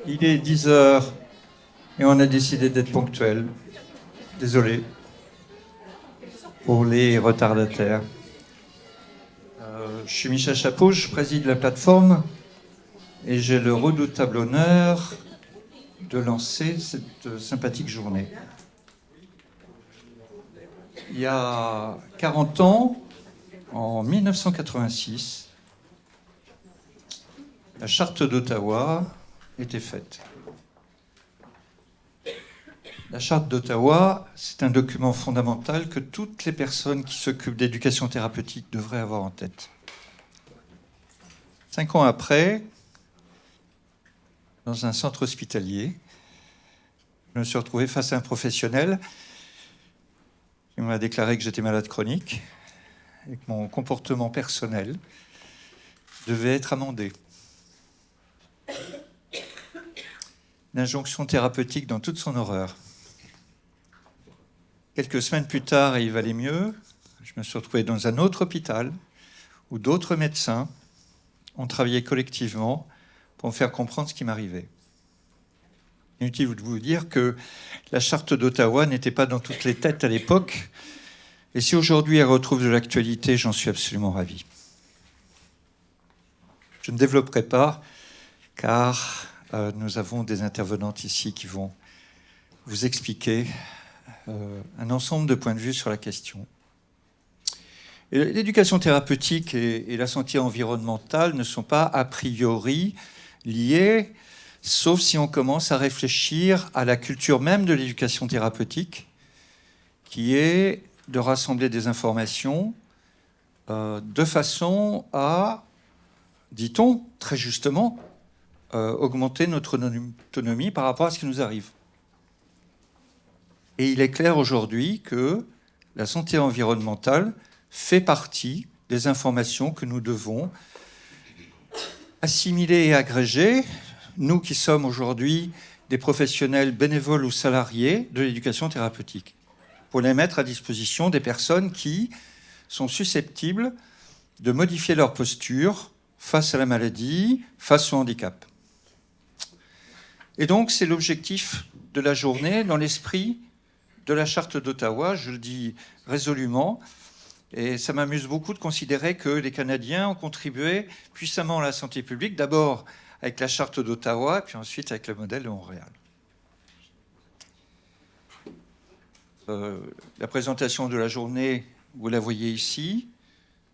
Il est 10 heures et on a décidé d'être ponctuel. Désolé pour les retardataires. Je suis Michel Chapeau, je préside la plateforme et j'ai le redoutable honneur de lancer cette sympathique journée. Il y a 40 ans, en 1986, la charte d'Ottawa était faite. La charte d'Ottawa, c'est un document fondamental que toutes les personnes qui s'occupent d'éducation thérapeutique devraient avoir en tête. 5 ans après, dans un centre hospitalier, je me suis retrouvé face à un professionnel qui m'a déclaré que j'étais malade chronique et que mon comportement personnel devait être amendé. L'injonction thérapeutique dans toute son horreur. Quelques semaines plus tard, et il valait mieux, je me suis retrouvé dans un autre hôpital où d'autres médecins ont travaillé collectivement pour me faire comprendre ce qui m'arrivait. Inutile de vous dire que la charte d'Ottawa n'était pas dans toutes les têtes à l'époque, et si aujourd'hui elle retrouve de l'actualité, j'en suis absolument ravi. Je ne développerai pas, car nous avons des intervenantes ici qui vont vous expliquer un ensemble de points de vue sur la question. Et l'éducation thérapeutique et la santé environnementale ne sont pas a priori liées, sauf si on commence à réfléchir à la culture même de l'éducation thérapeutique, qui est de rassembler des informations de façon à, dit-on très justement, augmenter notre autonomie par rapport à ce qui nous arrive. Et il est clair aujourd'hui que la santé environnementale fait partie des informations que nous devons assimiler et agréger, nous qui sommes aujourd'hui des professionnels bénévoles ou salariés de l'éducation thérapeutique, pour les mettre à disposition des personnes qui sont susceptibles de modifier leur posture face à la maladie, face au handicap. Et donc, c'est l'objectif de la journée dans l'esprit de la charte d'Ottawa, je le dis résolument, et ça m'amuse beaucoup de considérer que les Canadiens ont contribué puissamment à la santé publique, d'abord avec la charte d'Ottawa, puis ensuite avec le modèle de Montréal. La présentation de la journée, vous la voyez ici.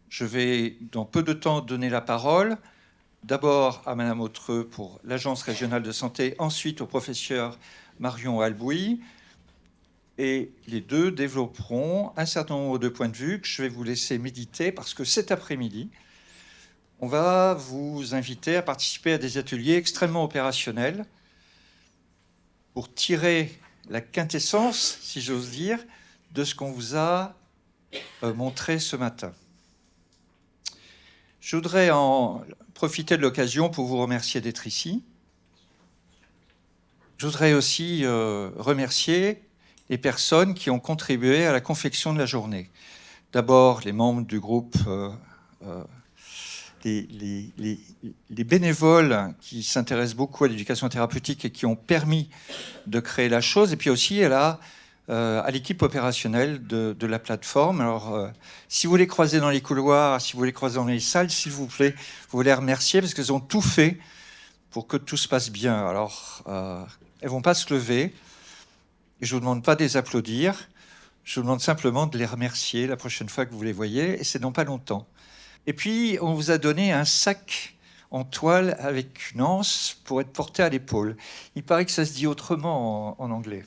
Je vais, dans peu de temps, donner la parole d'abord à Madame Autreux pour l'Agence régionale de santé, ensuite au professeur Marion Albouy, et les deux développeront un certain nombre de points de vue que je vais vous laisser méditer, parce que cet après-midi, on va vous inviter à participer à des ateliers extrêmement opérationnels pour tirer la quintessence, si j'ose dire, de ce qu'on vous a montré ce matin. Je voudrais en profiter de l'occasion pour vous remercier d'être ici. Je voudrais aussi remercier les personnes qui ont contribué à la confection de la journée. D'abord, les membres du groupe, les bénévoles qui s'intéressent beaucoup à l'éducation thérapeutique et qui ont permis de créer la chose, et puis aussi à l'équipe opérationnelle de la plateforme. Alors, si vous les croisez dans les couloirs, si vous les croisez dans les salles, s'il vous plaît, vous les remercier parce qu'elles ont tout fait pour que tout se passe bien. Alors, elles ne vont pas se lever. Et je ne vous demande pas de les applaudir, je vous demande simplement de les remercier la prochaine fois que vous les voyez, et c'est dans pas longtemps. Et puis, on vous a donné un sac en toile avec une anse pour être porté à l'épaule. Il paraît que ça se dit autrement en anglais.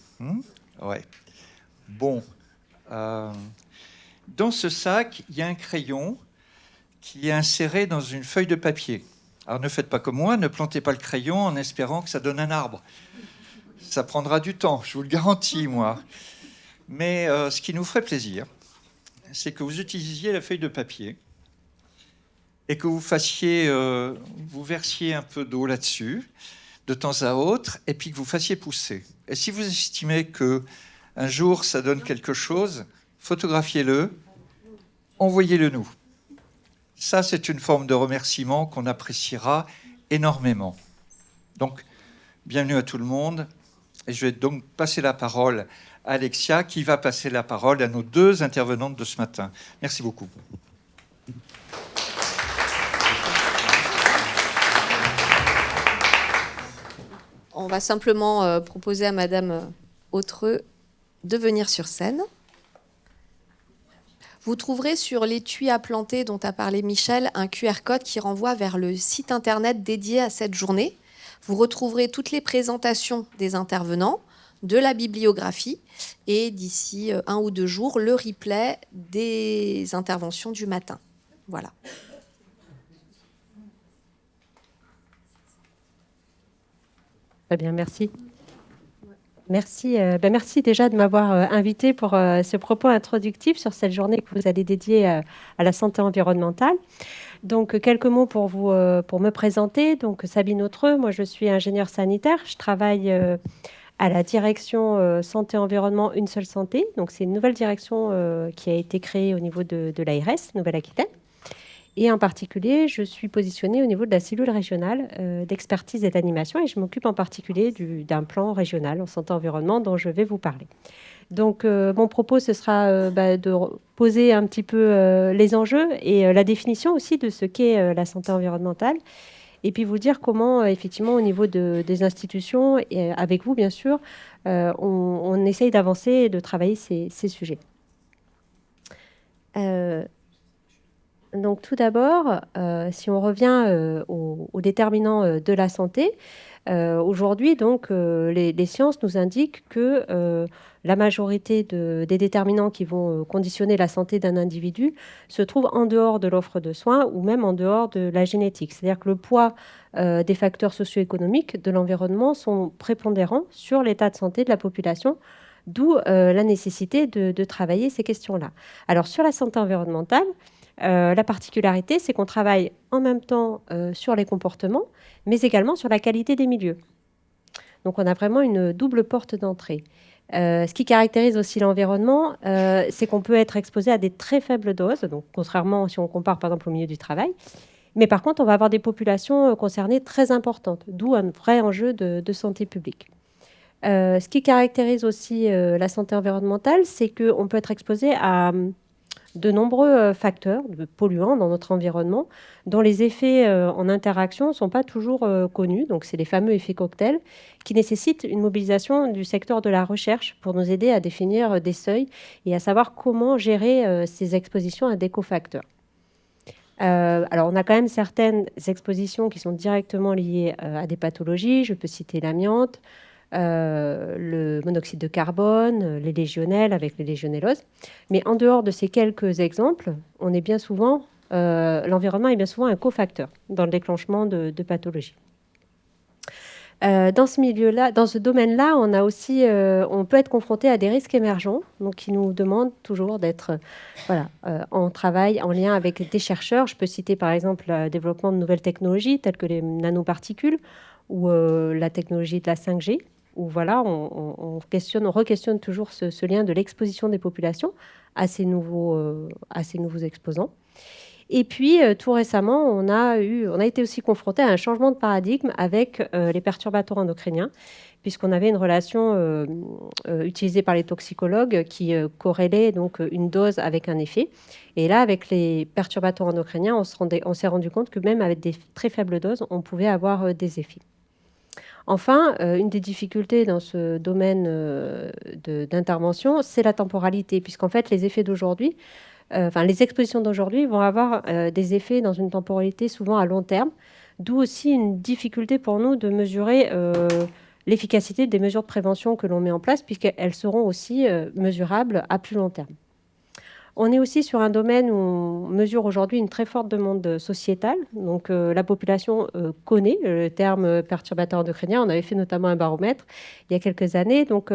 Ouais. Bon. Dans ce sac, il y a un crayon qui est inséré dans une feuille de papier. Alors, ne faites pas comme moi, ne plantez pas le crayon en espérant que ça donne un arbre. Ça prendra du temps, je vous le garantis, moi. Mais ce qui nous ferait plaisir, c'est que vous utilisiez la feuille de papier et que vous versiez un peu d'eau là-dessus de temps à autre, et puis que vous fassiez pousser. Et si vous estimez qu'un jour ça donne quelque chose, photographiez-le, envoyez-le nous. Ça, c'est une forme de remerciement qu'on appréciera énormément. Donc, bienvenue à tout le monde. Et je vais donc passer la parole à Alexia, qui va passer la parole à nos deux intervenantes de ce matin. Merci beaucoup. On va simplement proposer à Madame Autreux de venir sur scène. Vous trouverez sur l'étui à planter dont a parlé Michel un QR code qui renvoie vers le site internet dédié à cette journée. Vous retrouverez toutes les présentations des intervenants, de la bibliographie et d'ici 1 ou 2 jours, le replay des interventions du matin. Voilà. Très bien, merci. Merci déjà de m'avoir invité pour ce propos introductif sur cette journée que vous allez dédier à la santé environnementale. Donc, quelques mots pour me présenter. Donc, Sabine Autreux, moi je suis ingénieure sanitaire. Je travaille à la direction santé-environnement Une Seule Santé. Donc, c'est une nouvelle direction qui a été créée au niveau de l'ARS, Nouvelle-Aquitaine. Et en particulier, je suis positionnée au niveau de la cellule régionale d'expertise et d'animation et je m'occupe en particulier d'un plan régional en santé-environnement dont je vais vous parler. Donc, mon propos, ce sera de poser un petit peu les enjeux et la définition aussi de ce qu'est la santé environnementale et puis vous dire comment, effectivement, au niveau des institutions, et avec vous, bien sûr, on essaye d'avancer et de travailler ces sujets. Donc tout d'abord, si on revient aux déterminants de la santé, aujourd'hui, donc, les sciences nous indiquent que la majorité des déterminants qui vont conditionner la santé d'un individu se trouvent en dehors de l'offre de soins ou même en dehors de la génétique. C'est-à-dire que le poids des facteurs socio-économiques de l'environnement sont prépondérants sur l'état de santé de la population, d'où la nécessité de travailler ces questions-là. Alors sur la santé environnementale, la particularité, c'est qu'on travaille en même temps sur les comportements, mais également sur la qualité des milieux. Donc, on a vraiment une double porte d'entrée. Ce qui caractérise aussi l'environnement, c'est qu'on peut être exposé à des très faibles doses, donc contrairement si on compare par exemple au milieu du travail. Mais par contre, on va avoir des populations concernées très importantes, d'où un vrai enjeu de santé publique. Ce qui caractérise aussi la santé environnementale, c'est qu'on peut être exposé à de nombreux facteurs de polluants dans notre environnement dont les effets en interaction ne sont pas toujours connus. Donc, c'est les fameux effets cocktails qui nécessitent une mobilisation du secteur de la recherche pour nous aider à définir des seuils et à savoir comment gérer ces expositions à des cofacteurs. Alors, on a quand même certaines expositions qui sont directement liées à des pathologies. Je peux citer l'amiante, le monoxyde de carbone, les légionnelles avec les légionnelloses. Mais en dehors de ces quelques exemples, l'environnement est bien souvent un cofacteur dans le déclenchement de pathologies. Dans ce milieu-là, dans ce domaine-là, on peut être confronté à des risques émergents, donc qui nous demandent toujours d'être en travail, en lien avec des chercheurs. Je peux citer par exemple le développement de nouvelles technologies telles que les nanoparticules ou la technologie de la 5G, où on re-questionne toujours ce lien de l'exposition des populations à ces nouveaux exposants. Et puis, tout récemment, on a été aussi confronté à un changement de paradigme avec les perturbateurs endocriniens, puisqu'on avait une relation utilisée par les toxicologues qui corrélait donc une dose avec un effet. Et là, avec les perturbateurs endocriniens, on s'est rendu compte que même avec des très faibles doses, on pouvait avoir des effets. Enfin, une des difficultés dans ce domaine d'intervention, c'est la temporalité, puisqu'en fait, les effets d'aujourd'hui, les expositions d'aujourd'hui vont avoir des effets dans une temporalité souvent à long terme, d'où aussi une difficulté pour nous de mesurer l'efficacité des mesures de prévention que l'on met en place, puisqu'elles seront aussi mesurables à plus long terme. On est aussi sur un domaine où on mesure aujourd'hui une très forte demande sociétale. Donc, la population connaît le terme perturbateur endocrinien. On avait fait notamment un baromètre il y a quelques années. Donc,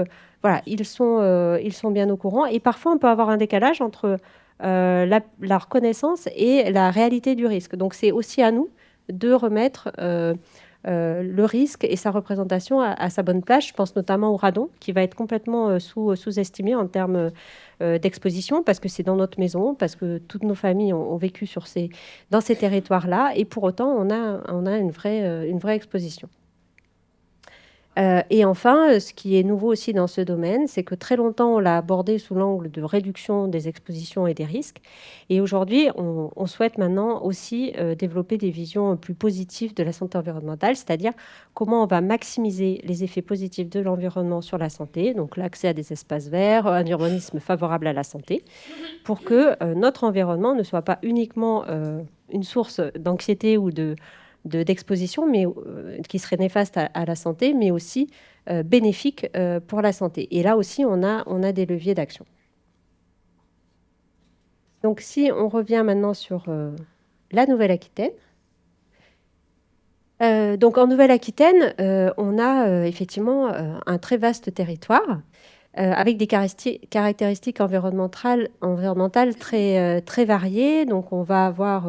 ils sont bien au courant. Et parfois, on peut avoir un décalage entre la reconnaissance et la réalité du risque. Donc, c'est aussi à nous de remettre le risque et sa représentation à sa bonne place. Je pense notamment au radon, qui va être complètement sous-estimé en termes d'exposition, parce que c'est dans notre maison, parce que toutes nos familles ont vécu dans ces territoires-là, et pour autant, on a une vraie exposition. Et enfin, ce qui est nouveau aussi dans ce domaine, c'est que très longtemps, on l'a abordé sous l'angle de réduction des expositions et des risques. Et aujourd'hui, on souhaite maintenant aussi développer des visions plus positives de la santé environnementale, c'est-à-dire comment on va maximiser les effets positifs de l'environnement sur la santé, donc l'accès à des espaces verts, un urbanisme favorable à la santé, pour que notre environnement ne soit pas uniquement une source d'anxiété ou d'exposition, mais qui serait néfaste à la santé, mais aussi bénéfique pour la santé. Et là aussi, on a des leviers d'action. Donc, si on revient maintenant sur la Nouvelle-Aquitaine. Donc, en Nouvelle-Aquitaine, on a effectivement un très vaste territoire avec des caractéristiques environnementales très variées. Donc, on va avoir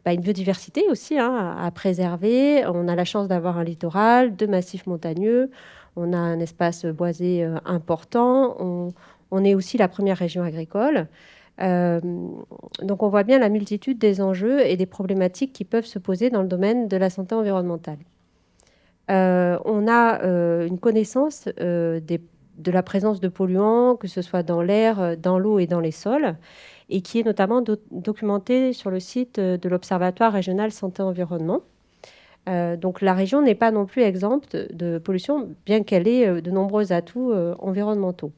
une biodiversité aussi à préserver. On a la chance d'avoir un littoral, 2 massifs montagneux. On a un espace boisé important. On est aussi la première région agricole. Donc, on voit bien la multitude des enjeux et des problématiques qui peuvent se poser dans le domaine de la santé environnementale. On a une connaissance de la présence de polluants, que ce soit dans l'air, dans l'eau et dans les sols, et qui est notamment documentée sur le site de l'Observatoire régional santé-environnement. Donc la région n'est pas non plus exempte de pollution, bien qu'elle ait de nombreux atouts environnementaux.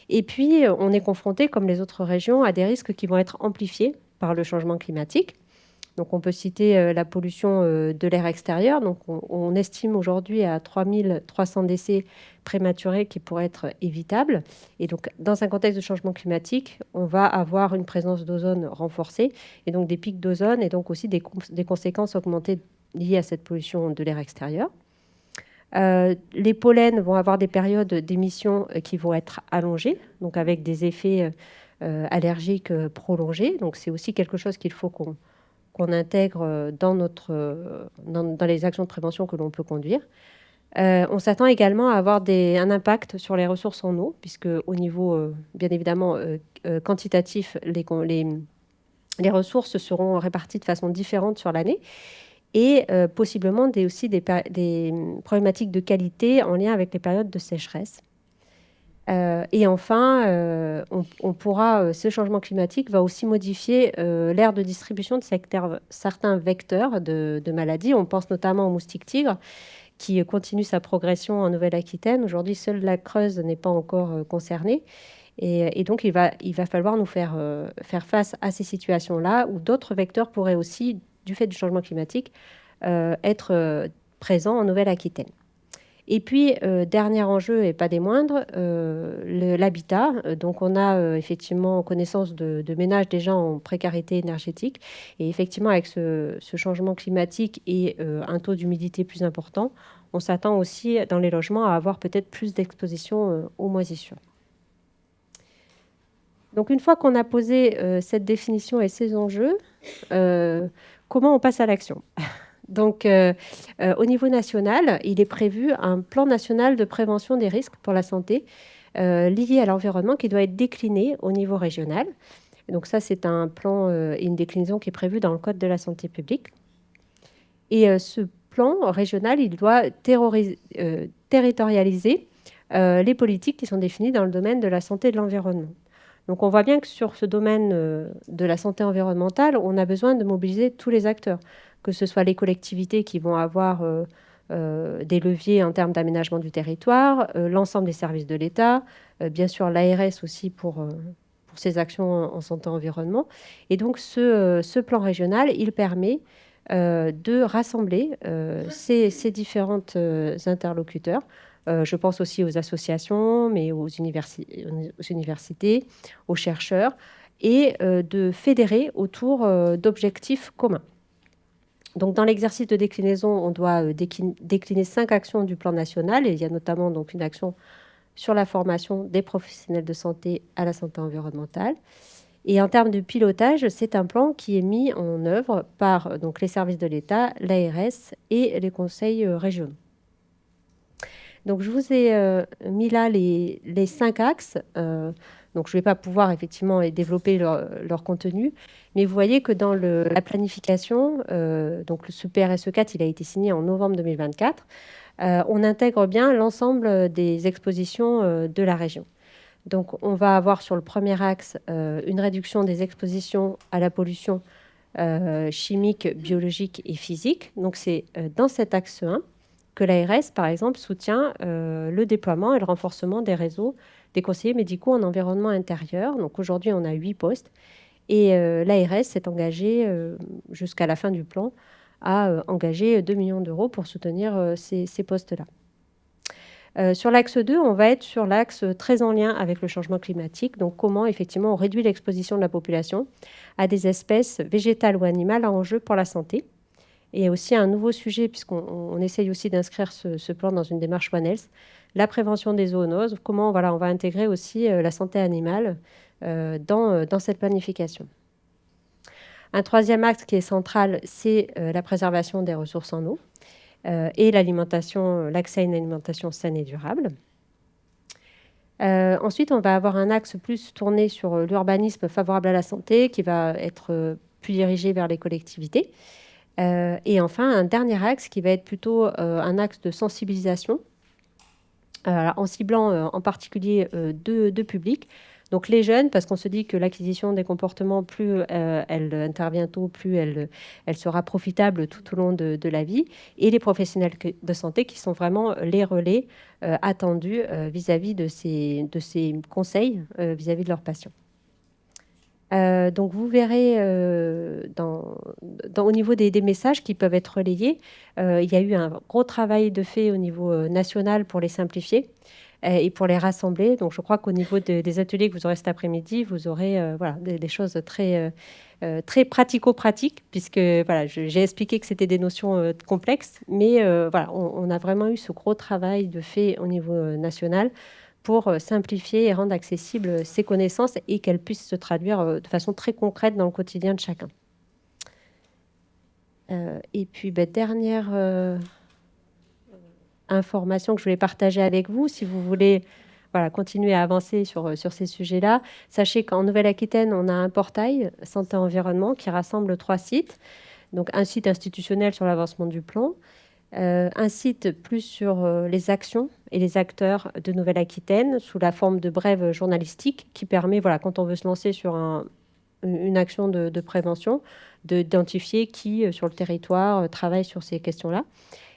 Et puis, on est confronté, comme les autres régions, à des risques qui vont être amplifiés par le changement climatique. Donc, on peut citer la pollution de l'air extérieur. Donc, on estime aujourd'hui à 3300 décès prématurés qui pourraient être évitables. Et donc, dans un contexte de changement climatique, on va avoir une présence d'ozone renforcée et donc des pics d'ozone et donc aussi des conséquences augmentées liées à cette pollution de l'air extérieur. Les pollens vont avoir des périodes d'émission qui vont être allongées, donc avec des effets allergiques prolongés. Donc, c'est aussi quelque chose qu'il faut qu'on intègre dans les actions de prévention que l'on peut conduire. On s'attend également à avoir un impact sur les ressources en eau, puisque au niveau, bien évidemment, quantitatif, les ressources seront réparties de façon différente sur l'année, et possiblement aussi des problématiques de qualité en lien avec les périodes de sécheresse. Et enfin, ce changement climatique va aussi modifier l'aire de distribution de certains vecteurs de maladies. On pense notamment au moustique tigre, qui continue sa progression en Nouvelle-Aquitaine. Aujourd'hui, seule la Creuse n'est pas encore concernée. Et donc, il va falloir nous faire face à ces situations-là, où d'autres vecteurs pourraient aussi, du fait du changement climatique, être présents en Nouvelle-Aquitaine. Et puis, dernier enjeu, et pas des moindres, l'habitat. Donc, on a effectivement connaissance de ménages déjà en précarité énergétique. Et effectivement, avec ce changement climatique et un taux d'humidité plus important, on s'attend aussi dans les logements à avoir peut-être plus d'exposition aux moisissures. Donc, une fois qu'on a posé cette définition et ces enjeux, comment on passe à l'action ? Donc, au niveau national, il est prévu un plan national de prévention des risques pour la santé liés à l'environnement qui doit être décliné au niveau régional. Donc ça, c'est un plan et une déclinaison qui est prévue dans le Code de la santé publique. Et ce plan régional, il doit territorialiser les politiques qui sont définies dans le domaine de la santé et de l'environnement. Donc on voit bien que sur ce domaine de la santé environnementale, on a besoin de mobiliser tous les acteurs, que ce soit les collectivités qui vont avoir des leviers en termes d'aménagement du territoire, l'ensemble des services de l'État, bien sûr l'ARS aussi pour ses actions en santé environnement. Et donc ce plan régional, il permet de rassembler ces différents interlocuteurs. Je pense aussi aux associations, mais aux universités, aux chercheurs, et de fédérer autour d'objectifs communs. Donc, dans l'exercice de déclinaison, on doit décliner 5 actions du plan national, et il y a notamment donc une action sur la formation des professionnels de santé à la santé environnementale. Et en termes de pilotage, c'est un plan qui est mis en œuvre par donc, les services de l'État, l'ARS et les conseils régionaux. Donc, je vous ai mis là les 5 axes Donc, je ne vais pas pouvoir effectivement développer leur contenu. Mais vous voyez que dans la planification, donc ce PRSE 4, il a été signé en novembre 2024. On intègre bien l'ensemble des expositions de la région. Donc, on va avoir sur le premier axe une réduction des expositions à la pollution chimique, biologique et physique. Donc, c'est dans cet axe 1 que l'ARS, par exemple, soutient le déploiement et le renforcement des réseaux des conseillers médicaux en environnement intérieur. Donc, aujourd'hui, on a 8 postes. Et l'ARS s'est engagée jusqu'à la fin du plan à engager 2 millions d'euros pour soutenir ces postes-là. Sur l'axe 2, on va être sur l'axe très en lien avec le changement climatique. Donc, comment, effectivement, on réduit l'exposition de la population à des espèces végétales ou animales à enjeu pour la santé. Et il y a aussi un nouveau sujet, puisqu'on essaye aussi d'inscrire ce plan dans une démarche One Health, la prévention des zoonoses. Comment on va intégrer aussi la santé animale dans cette planification. Un troisième axe qui est central, c'est la préservation des ressources en eau. Et l'accès à une alimentation saine et durable. Ensuite, on va avoir un axe plus tourné sur l'urbanisme favorable à la santé qui va être plus dirigé vers les collectivités. Et enfin, un dernier axe qui va être plutôt un axe de sensibilisation en ciblant en particulier deux publics. Donc les jeunes, parce qu'on se dit que l'acquisition des comportements, plus elle intervient tôt, plus elle sera profitable tout au long de la vie, et les professionnels de santé qui sont vraiment les relais attendus vis-à-vis de ces conseils vis-à-vis de leurs patients. Donc vous verrez au niveau des messages qui peuvent être relayés, il y a eu un gros travail de fait au niveau national pour les simplifier et pour les rassembler. Donc je crois qu'au niveau des ateliers que vous aurez cet après-midi, vous aurez des choses très pratico-pratiques, puisque j'ai expliqué que c'était des notions complexes, mais on a vraiment eu ce gros travail de fait au niveau national pour simplifier et rendre accessibles ces connaissances et qu'elles puissent se traduire de façon très concrète dans le quotidien de chacun. Et puis, dernière information que je voulais partager avec vous, si vous voulez continuer à avancer sur ces sujets-là, sachez qu'en Nouvelle-Aquitaine, on a un portail santé-environnement qui rassemble 3 sites. Donc, un site institutionnel sur l'avancement du plan, un site plus sur les actions et les acteurs de Nouvelle-Aquitaine sous la forme de brèves journalistiques qui permet, quand on veut se lancer sur une action de prévention, d'identifier qui, sur le territoire, travaille sur ces questions-là.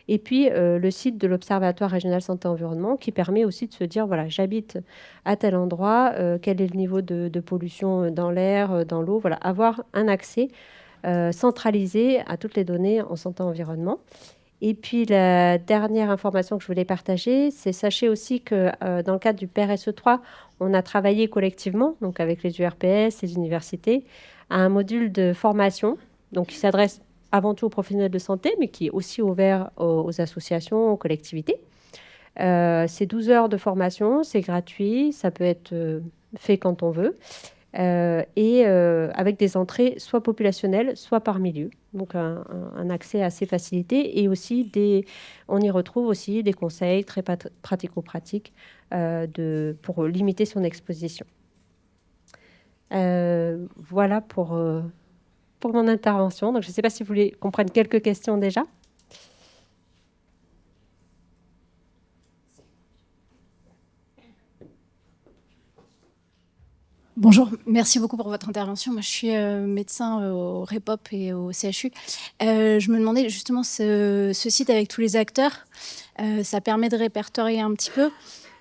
Et puis, le site de l'Observatoire régional santé-environnement qui permet aussi de se dire, j'habite à tel endroit, quel est le niveau de pollution dans l'air, dans l'eau, avoir un accès centralisé à toutes les données en santé-environnement. Et puis, la dernière information que je voulais partager, c'est sachez aussi que dans le cadre du PRSE 3, on a travaillé collectivement, donc avec les URPS, les universités, à un module de formation donc qui s'adresse avant tout aux professionnels de santé, mais qui est aussi ouvert aux associations, aux collectivités. C'est 12 heures de formation, c'est gratuit, ça peut être fait quand on veut. Et avec des entrées soit populationnelles, soit par milieu. Donc un accès assez facilité. Et aussi, on y retrouve aussi des conseils très pratico-pratiques pour limiter son exposition. Voilà pour mon intervention. Donc je ne sais pas si vous voulez qu'on prenne quelques questions déjà. Bonjour, merci beaucoup pour votre intervention. Moi, je suis médecin au REPOP et au CHU. Je me demandais justement, ce site avec tous les acteurs, ça permet de répertorier un petit peu.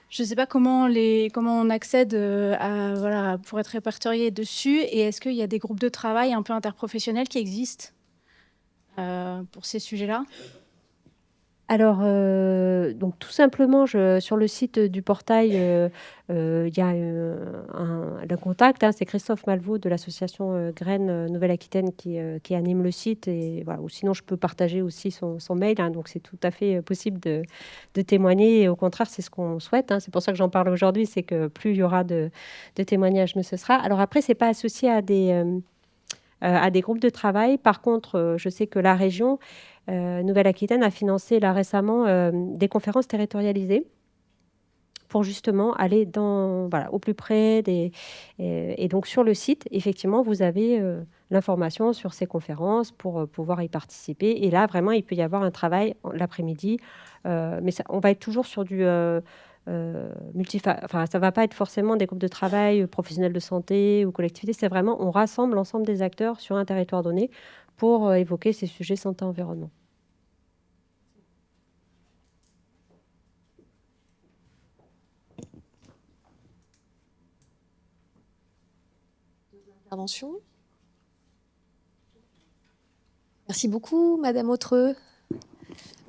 Je ne sais pas comment on accède pour être répertorié dessus. Et est-ce qu'il y a des groupes de travail un peu interprofessionnels qui existent pour ces sujets-là ? Alors, donc tout simplement, sur le site du portail, il y a le contact, c'est Christophe Malvaux de l'association Graines Nouvelle-Aquitaine qui anime le site. Et, ou sinon, je peux partager aussi son mail. Donc, c'est tout à fait possible de témoigner. Et au contraire, c'est ce qu'on souhaite. C'est pour ça que j'en parle aujourd'hui. C'est que plus il y aura de témoignages, mieux ce sera. Alors après, ce n'est pas associé à des groupes de travail. Par contre, je sais que la région Nouvelle-Aquitaine a financé là récemment des conférences territorialisées pour justement aller au plus près et donc sur le site, effectivement, vous avez l'information sur ces conférences pour pouvoir y participer. Et là, vraiment, il peut y avoir un travail l'après-midi, mais on va être toujours sur du enfin, ça va pas être forcément des groupes de travail professionnels de santé ou collectivités. C'est vraiment, on rassemble l'ensemble des acteurs sur un territoire donné pour évoquer ces sujets santé-environnement. Intervention. Merci beaucoup, Madame Autreux.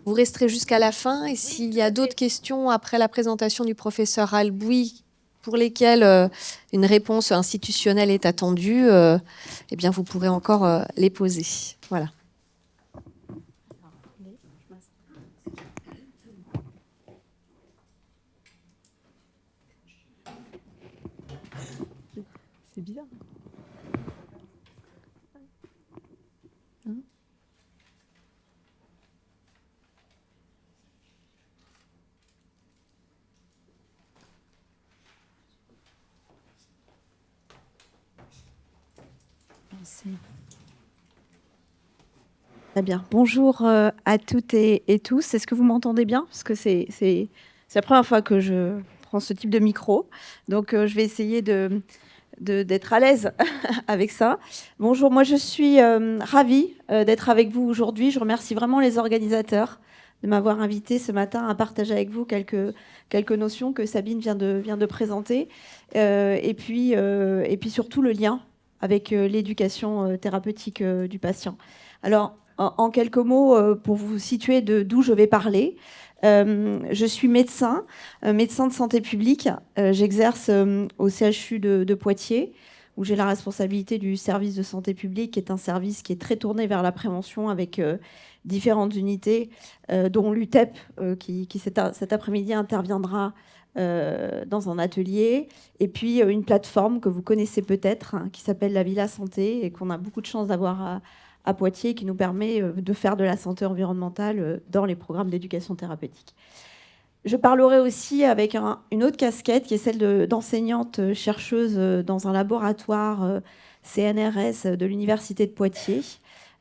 Vous resterez jusqu'à la fin et s'il y a d'autres questions après la présentation du professeur Albouy pour lesquelles une réponse institutionnelle est attendue, eh bien vous pourrez encore les poser. Voilà. C'est bizarre. Très bien. Bonjour à toutes et tous. Est-ce que vous m'entendez bien? Parce que c'est la première fois que je prends ce type de micro. Donc, je vais essayer d'être à l'aise avec ça. Bonjour, moi je suis ravie d'être avec vous aujourd'hui. Je remercie vraiment les organisateurs de m'avoir invité ce matin à partager avec vous quelques notions que Sabine vient de présenter. Et puis surtout le lien avec l'éducation thérapeutique du patient. Alors, en quelques mots, pour vous situer d'où je vais parler, je suis médecin de santé publique. J'exerce au CHU de Poitiers, où j'ai la responsabilité du service de santé publique, qui est un service qui est très tourné vers la prévention avec différentes unités, dont l'UTEP, qui cet après-midi interviendra dans un atelier, et puis une plateforme que vous connaissez peut-être, hein, qui s'appelle la Villa Santé, et qu'on a beaucoup de chance d'avoir à Poitiers, qui nous permet de faire de la santé environnementale dans les programmes d'éducation thérapeutique. Je parlerai aussi avec une autre casquette, qui est celle d'enseignante chercheuse dans un laboratoire CNRS de l'Université de Poitiers.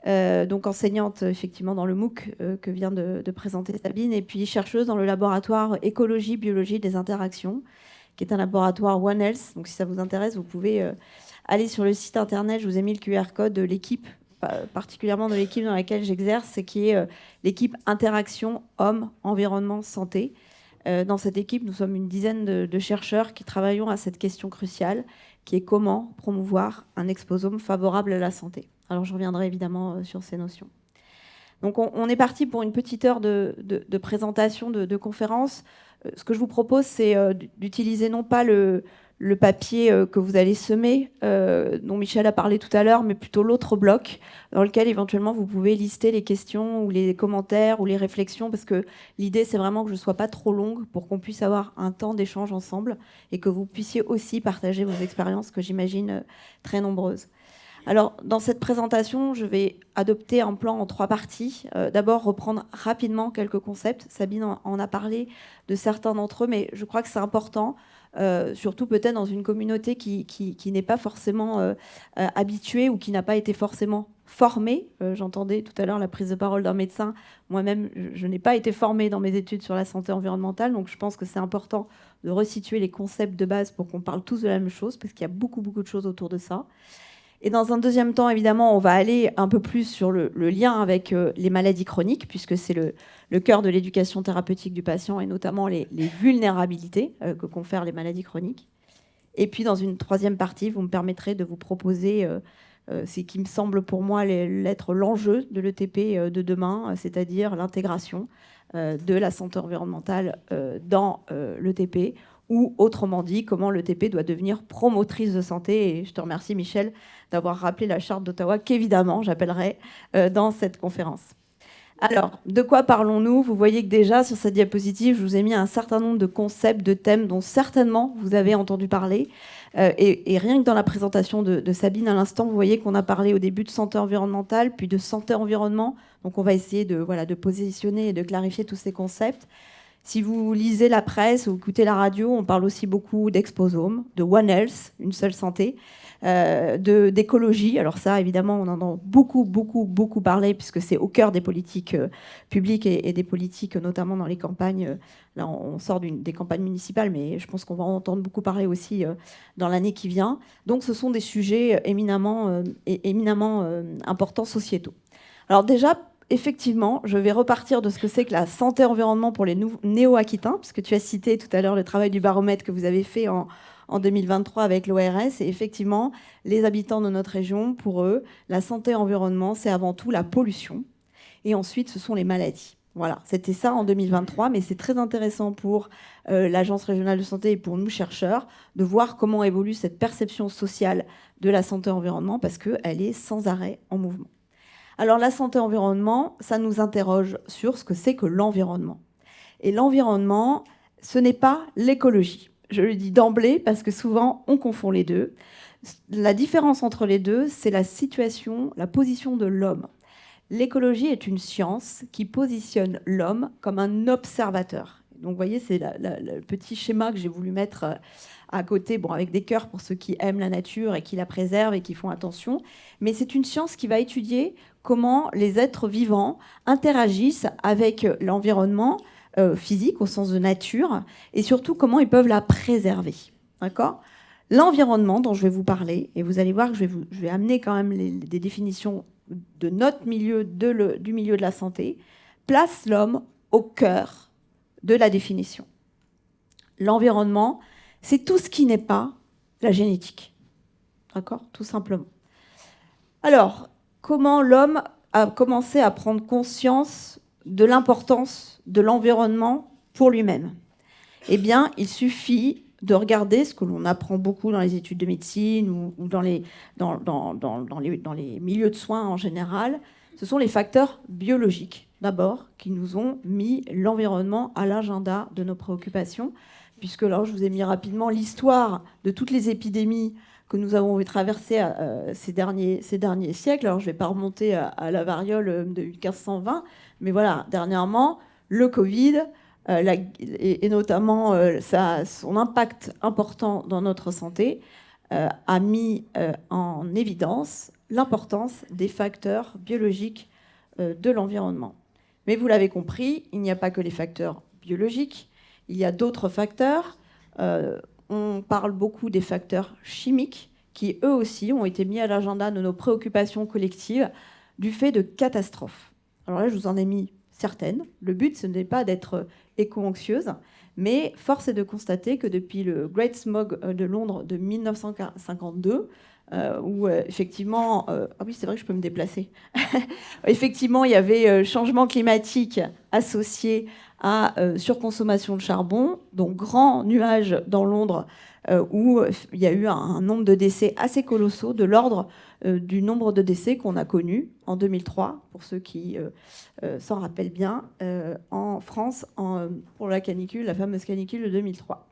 Donc enseignante effectivement dans le MOOC que vient de présenter Sabine, et puis chercheuse dans le laboratoire écologie, biologie des interactions, qui est un laboratoire One Health. Donc si ça vous intéresse, vous pouvez aller sur le site internet, je vous ai mis le QR code de l'équipe, particulièrement de l'équipe dans laquelle j'exerce, qui est l'équipe Interaction Homme, Environnement, Santé. Dans cette équipe, nous sommes une dizaine de chercheurs qui travaillons à cette question cruciale, qui est comment promouvoir un exposome favorable à la santé. Alors je reviendrai évidemment sur ces notions. Donc on est parti pour une petite heure de présentation, de conférence. Ce que je vous propose, c'est d'utiliser non pas le papier que vous allez semer, dont Michel a parlé tout à l'heure, mais plutôt l'autre bloc, dans lequel éventuellement vous pouvez lister les questions ou les commentaires ou les réflexions, parce que l'idée, c'est vraiment que je ne sois pas trop longue pour qu'on puisse avoir un temps d'échange ensemble et que vous puissiez aussi partager vos expériences, que j'imagine très nombreuses. Alors, dans cette présentation, je vais adopter un plan en 3 parties. D'abord, reprendre rapidement quelques concepts. Sabine en a parlé de certains d'entre eux, mais je crois que c'est important, surtout peut-être dans une communauté qui n'est pas forcément habituée ou qui n'a pas été forcément formée. J'entendais tout à l'heure la prise de parole d'un médecin. Moi-même, je n'ai pas été formée dans mes études sur la santé environnementale, donc je pense que c'est important de resituer les concepts de base pour qu'on parle tous de la même chose, parce qu'il y a beaucoup de choses autour de ça. Et dans un deuxième temps, évidemment, on va aller un peu plus sur le lien avec les maladies chroniques, puisque c'est le cœur de l'éducation thérapeutique du patient, et notamment les vulnérabilités que confèrent les maladies chroniques. Et puis, dans une troisième partie, vous me permettrez de vous proposer ce qui me semble pour moi l'être l'enjeu de l'ETP de demain, c'est-à-dire l'intégration de la santé environnementale dans l'ETP, ou autrement dit, comment l'ETP doit devenir promotrice de santé. Et je te remercie, Michel, d'avoir rappelé la charte d'Ottawa, qu'évidemment, j'appellerai dans cette conférence. Alors, de quoi parlons-nous? Vous voyez que déjà, sur cette diapositive, je vous ai mis un certain nombre de concepts, de thèmes dont certainement vous avez entendu parler. Et rien que dans la présentation de Sabine à l'instant, vous voyez qu'on a parlé au début de santé environnementale, puis de santé-environnement. Donc, on va essayer de positionner et de clarifier tous ces concepts. Si vous lisez la presse ou écoutez la radio, on parle aussi beaucoup d'Exposome, de One Health, une seule santé, d'écologie. Alors ça, évidemment, on en a beaucoup parlé, puisque c'est au cœur des politiques publiques et des politiques, notamment dans les campagnes. Là, on sort des campagnes municipales, mais je pense qu'on va en entendre beaucoup parler aussi dans l'année qui vient. Donc, ce sont des sujets éminemment importants sociétaux. Alors déjà, effectivement, je vais repartir de ce que c'est que la santé-environnement pour les néo-aquitains, puisque tu as cité tout à l'heure le travail du baromètre que vous avez fait en 2023 avec l'ORS. Et effectivement, les habitants de notre région, pour eux, la santé-environnement, c'est avant tout la pollution. Et ensuite, ce sont les maladies. Voilà, c'était ça en 2023, mais c'est très intéressant pour l'Agence régionale de santé et pour nous, chercheurs, de voir comment évolue cette perception sociale de la santé-environnement, parce qu'elle est sans arrêt en mouvement. Alors la santé-environnement, ça nous interroge sur ce que c'est que l'environnement. Et l'environnement, ce n'est pas l'écologie. Je le dis d'emblée parce que souvent on confond les deux. La différence entre les deux, c'est la situation, la position de l'homme. L'écologie est une science qui positionne l'homme comme un observateur. Donc vous voyez, c'est le petit schéma que j'ai voulu mettre à côté, bon, avec des cœurs pour ceux qui aiment la nature et qui la préservent et qui font attention. Mais c'est une science qui va étudier comment les êtres vivants interagissent avec l'environnement physique au sens de nature et surtout comment ils peuvent la préserver. D'accord ? L'environnement dont je vais vous parler, et vous allez voir que je vais amener quand même des définitions de notre milieu, du milieu de la santé, place l'homme au cœur de la définition. L'environnement, c'est tout ce qui n'est pas la génétique. D'accord ? Tout simplement. Alors, comment l'homme a commencé à prendre conscience de l'importance de l'environnement pour lui-même ? Eh bien, il suffit de regarder ce que l'on apprend beaucoup dans les études de médecine ou dans les milieux de soins en général. Ce sont les facteurs biologiques, d'abord, qui nous ont mis l'environnement à l'agenda de nos préoccupations, puisque là, je vous ai mis rapidement l'histoire de toutes les épidémies que nous avons traversées ces derniers siècles. Alors, je ne vais pas remonter à la variole de 1520, mais voilà, dernièrement, le Covid, et notamment son impact important dans notre santé, a mis en évidence l'importance des facteurs biologiques de l'environnement. Mais vous l'avez compris, il n'y a pas que les facteurs biologiques, il y a d'autres facteurs. On parle beaucoup des facteurs chimiques qui, eux aussi, ont été mis à l'agenda de nos préoccupations collectives du fait de catastrophes. Alors là, je vous en ai mis certaines. Le but, ce n'est pas d'être éco-anxieuse, mais force est de constater que depuis le Great Smog de Londres de 1952, où effectivement... ah oui, c'est vrai que je peux me déplacer. Effectivement, il y avait changement climatique associé à surconsommation de charbon, donc grand nuage dans Londres, où il y a eu un nombre de décès assez colossaux, de l'ordre du nombre de décès qu'on a connu en 2003, pour ceux qui s'en rappellent bien, en France, pour la canicule, la fameuse canicule de 2003.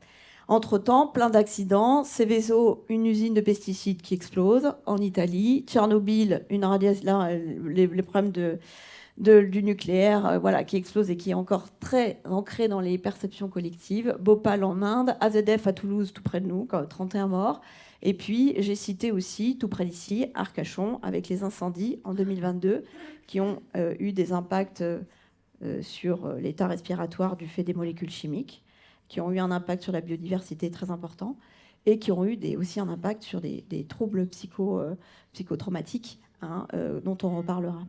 Entre-temps, plein d'accidents, Seveso, une usine de pesticides qui explose en Italie, Tchernobyl, les problèmes du nucléaire qui explose et qui est encore très ancré dans les perceptions collectives, Bhopal en Inde, AZF à Toulouse, tout près de nous, 31 morts. Et puis, j'ai cité aussi, tout près d'ici, Arcachon, avec les incendies en 2022, qui ont eu des impacts sur l'état respiratoire du fait des molécules chimiques, qui ont eu un impact sur la biodiversité très important, et qui ont eu aussi un impact sur des troubles psychotraumatiques, dont on reparlera.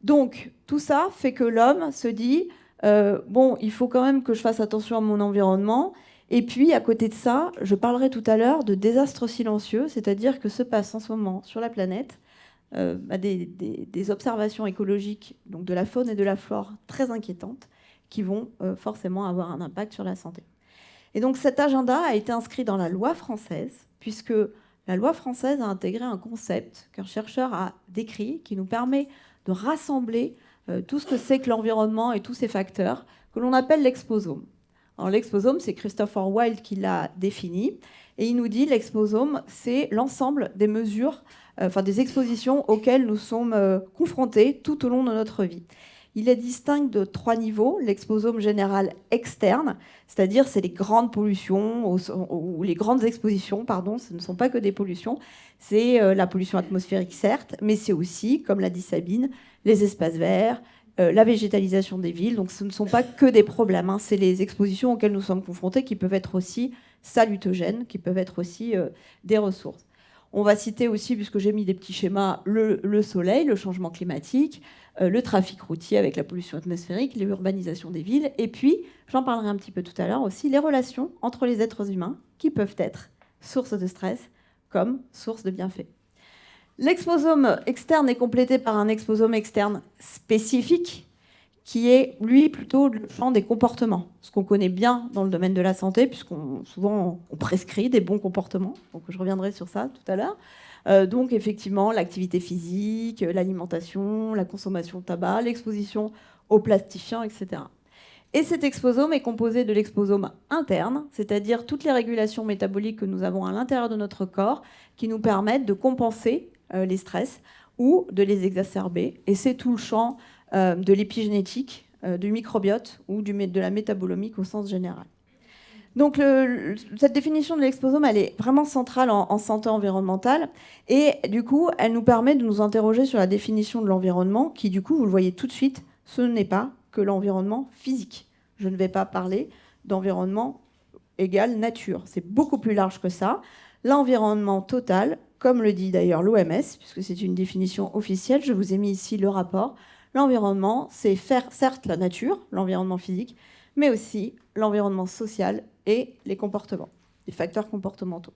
Donc, tout ça fait que l'homme se dit, il faut quand même que je fasse attention à mon environnement. Et puis, à côté de ça, je parlerai tout à l'heure de désastres silencieux, c'est-à-dire que se passe en ce moment sur la planète des observations écologiques, donc de la faune et de la flore très inquiétantes, qui vont forcément avoir un impact sur la santé. Et donc, cet agenda a été inscrit dans la loi française, puisque la loi française a intégré un concept qu'un chercheur a décrit, qui nous permet de rassembler tout ce que c'est que l'environnement et tous ces facteurs, que l'on appelle l'exposome. Alors, l'exposome, c'est Christopher Wilde qui l'a défini, et il nous dit l'exposome, c'est l'ensemble des mesures, des expositions auxquelles nous sommes confrontés tout au long de notre vie. Il est distinct de 3 niveaux. L'exposome général externe, c'est-à-dire c'est les grandes pollutions, ou les grandes expositions, pardon, ce ne sont pas que des pollutions. C'est la pollution atmosphérique, certes, mais c'est aussi, comme l'a dit Sabine, les espaces verts, la végétalisation des villes. Donc ce ne sont pas que des problèmes, hein. C'est les expositions auxquelles nous sommes confrontés qui peuvent être aussi salutogènes, qui peuvent être aussi des ressources. On va citer aussi, puisque j'ai mis des petits schémas, le soleil, le changement climatique, le trafic routier avec la pollution atmosphérique, l'urbanisation des villes, et puis, j'en parlerai un petit peu tout à l'heure aussi, les relations entre les êtres humains qui peuvent être source de stress comme source de bienfaits. L'exposome externe est complété par un exposome externe spécifique qui est, lui, plutôt le champ des comportements. Ce qu'on connaît bien dans le domaine de la santé, puisqu'on souvent on prescrit des bons comportements. Donc, je reviendrai sur ça tout à l'heure. Donc, effectivement, l'activité physique, l'alimentation, la consommation de tabac, l'exposition aux plastifiants, etc. Et cet exposome est composé de l'exposome interne, c'est-à-dire toutes les régulations métaboliques que nous avons à l'intérieur de notre corps qui nous permettent de compenser les stress ou de les exacerber. Et c'est tout le champ de l'épigénétique, du microbiote ou de la métabolomique au sens général. Donc cette définition de l'exposome, elle est vraiment centrale en santé environnementale et du coup, elle nous permet de nous interroger sur la définition de l'environnement qui, du coup, vous le voyez tout de suite, ce n'est pas que l'environnement physique. Je ne vais pas parler d'environnement égal nature. C'est beaucoup plus large que ça. L'environnement total, comme le dit d'ailleurs l'OMS, puisque c'est une définition officielle, je vous ai mis ici le rapport. L'environnement, c'est certes la nature, l'environnement physique, mais aussi l'environnement social et les comportements, les facteurs comportementaux.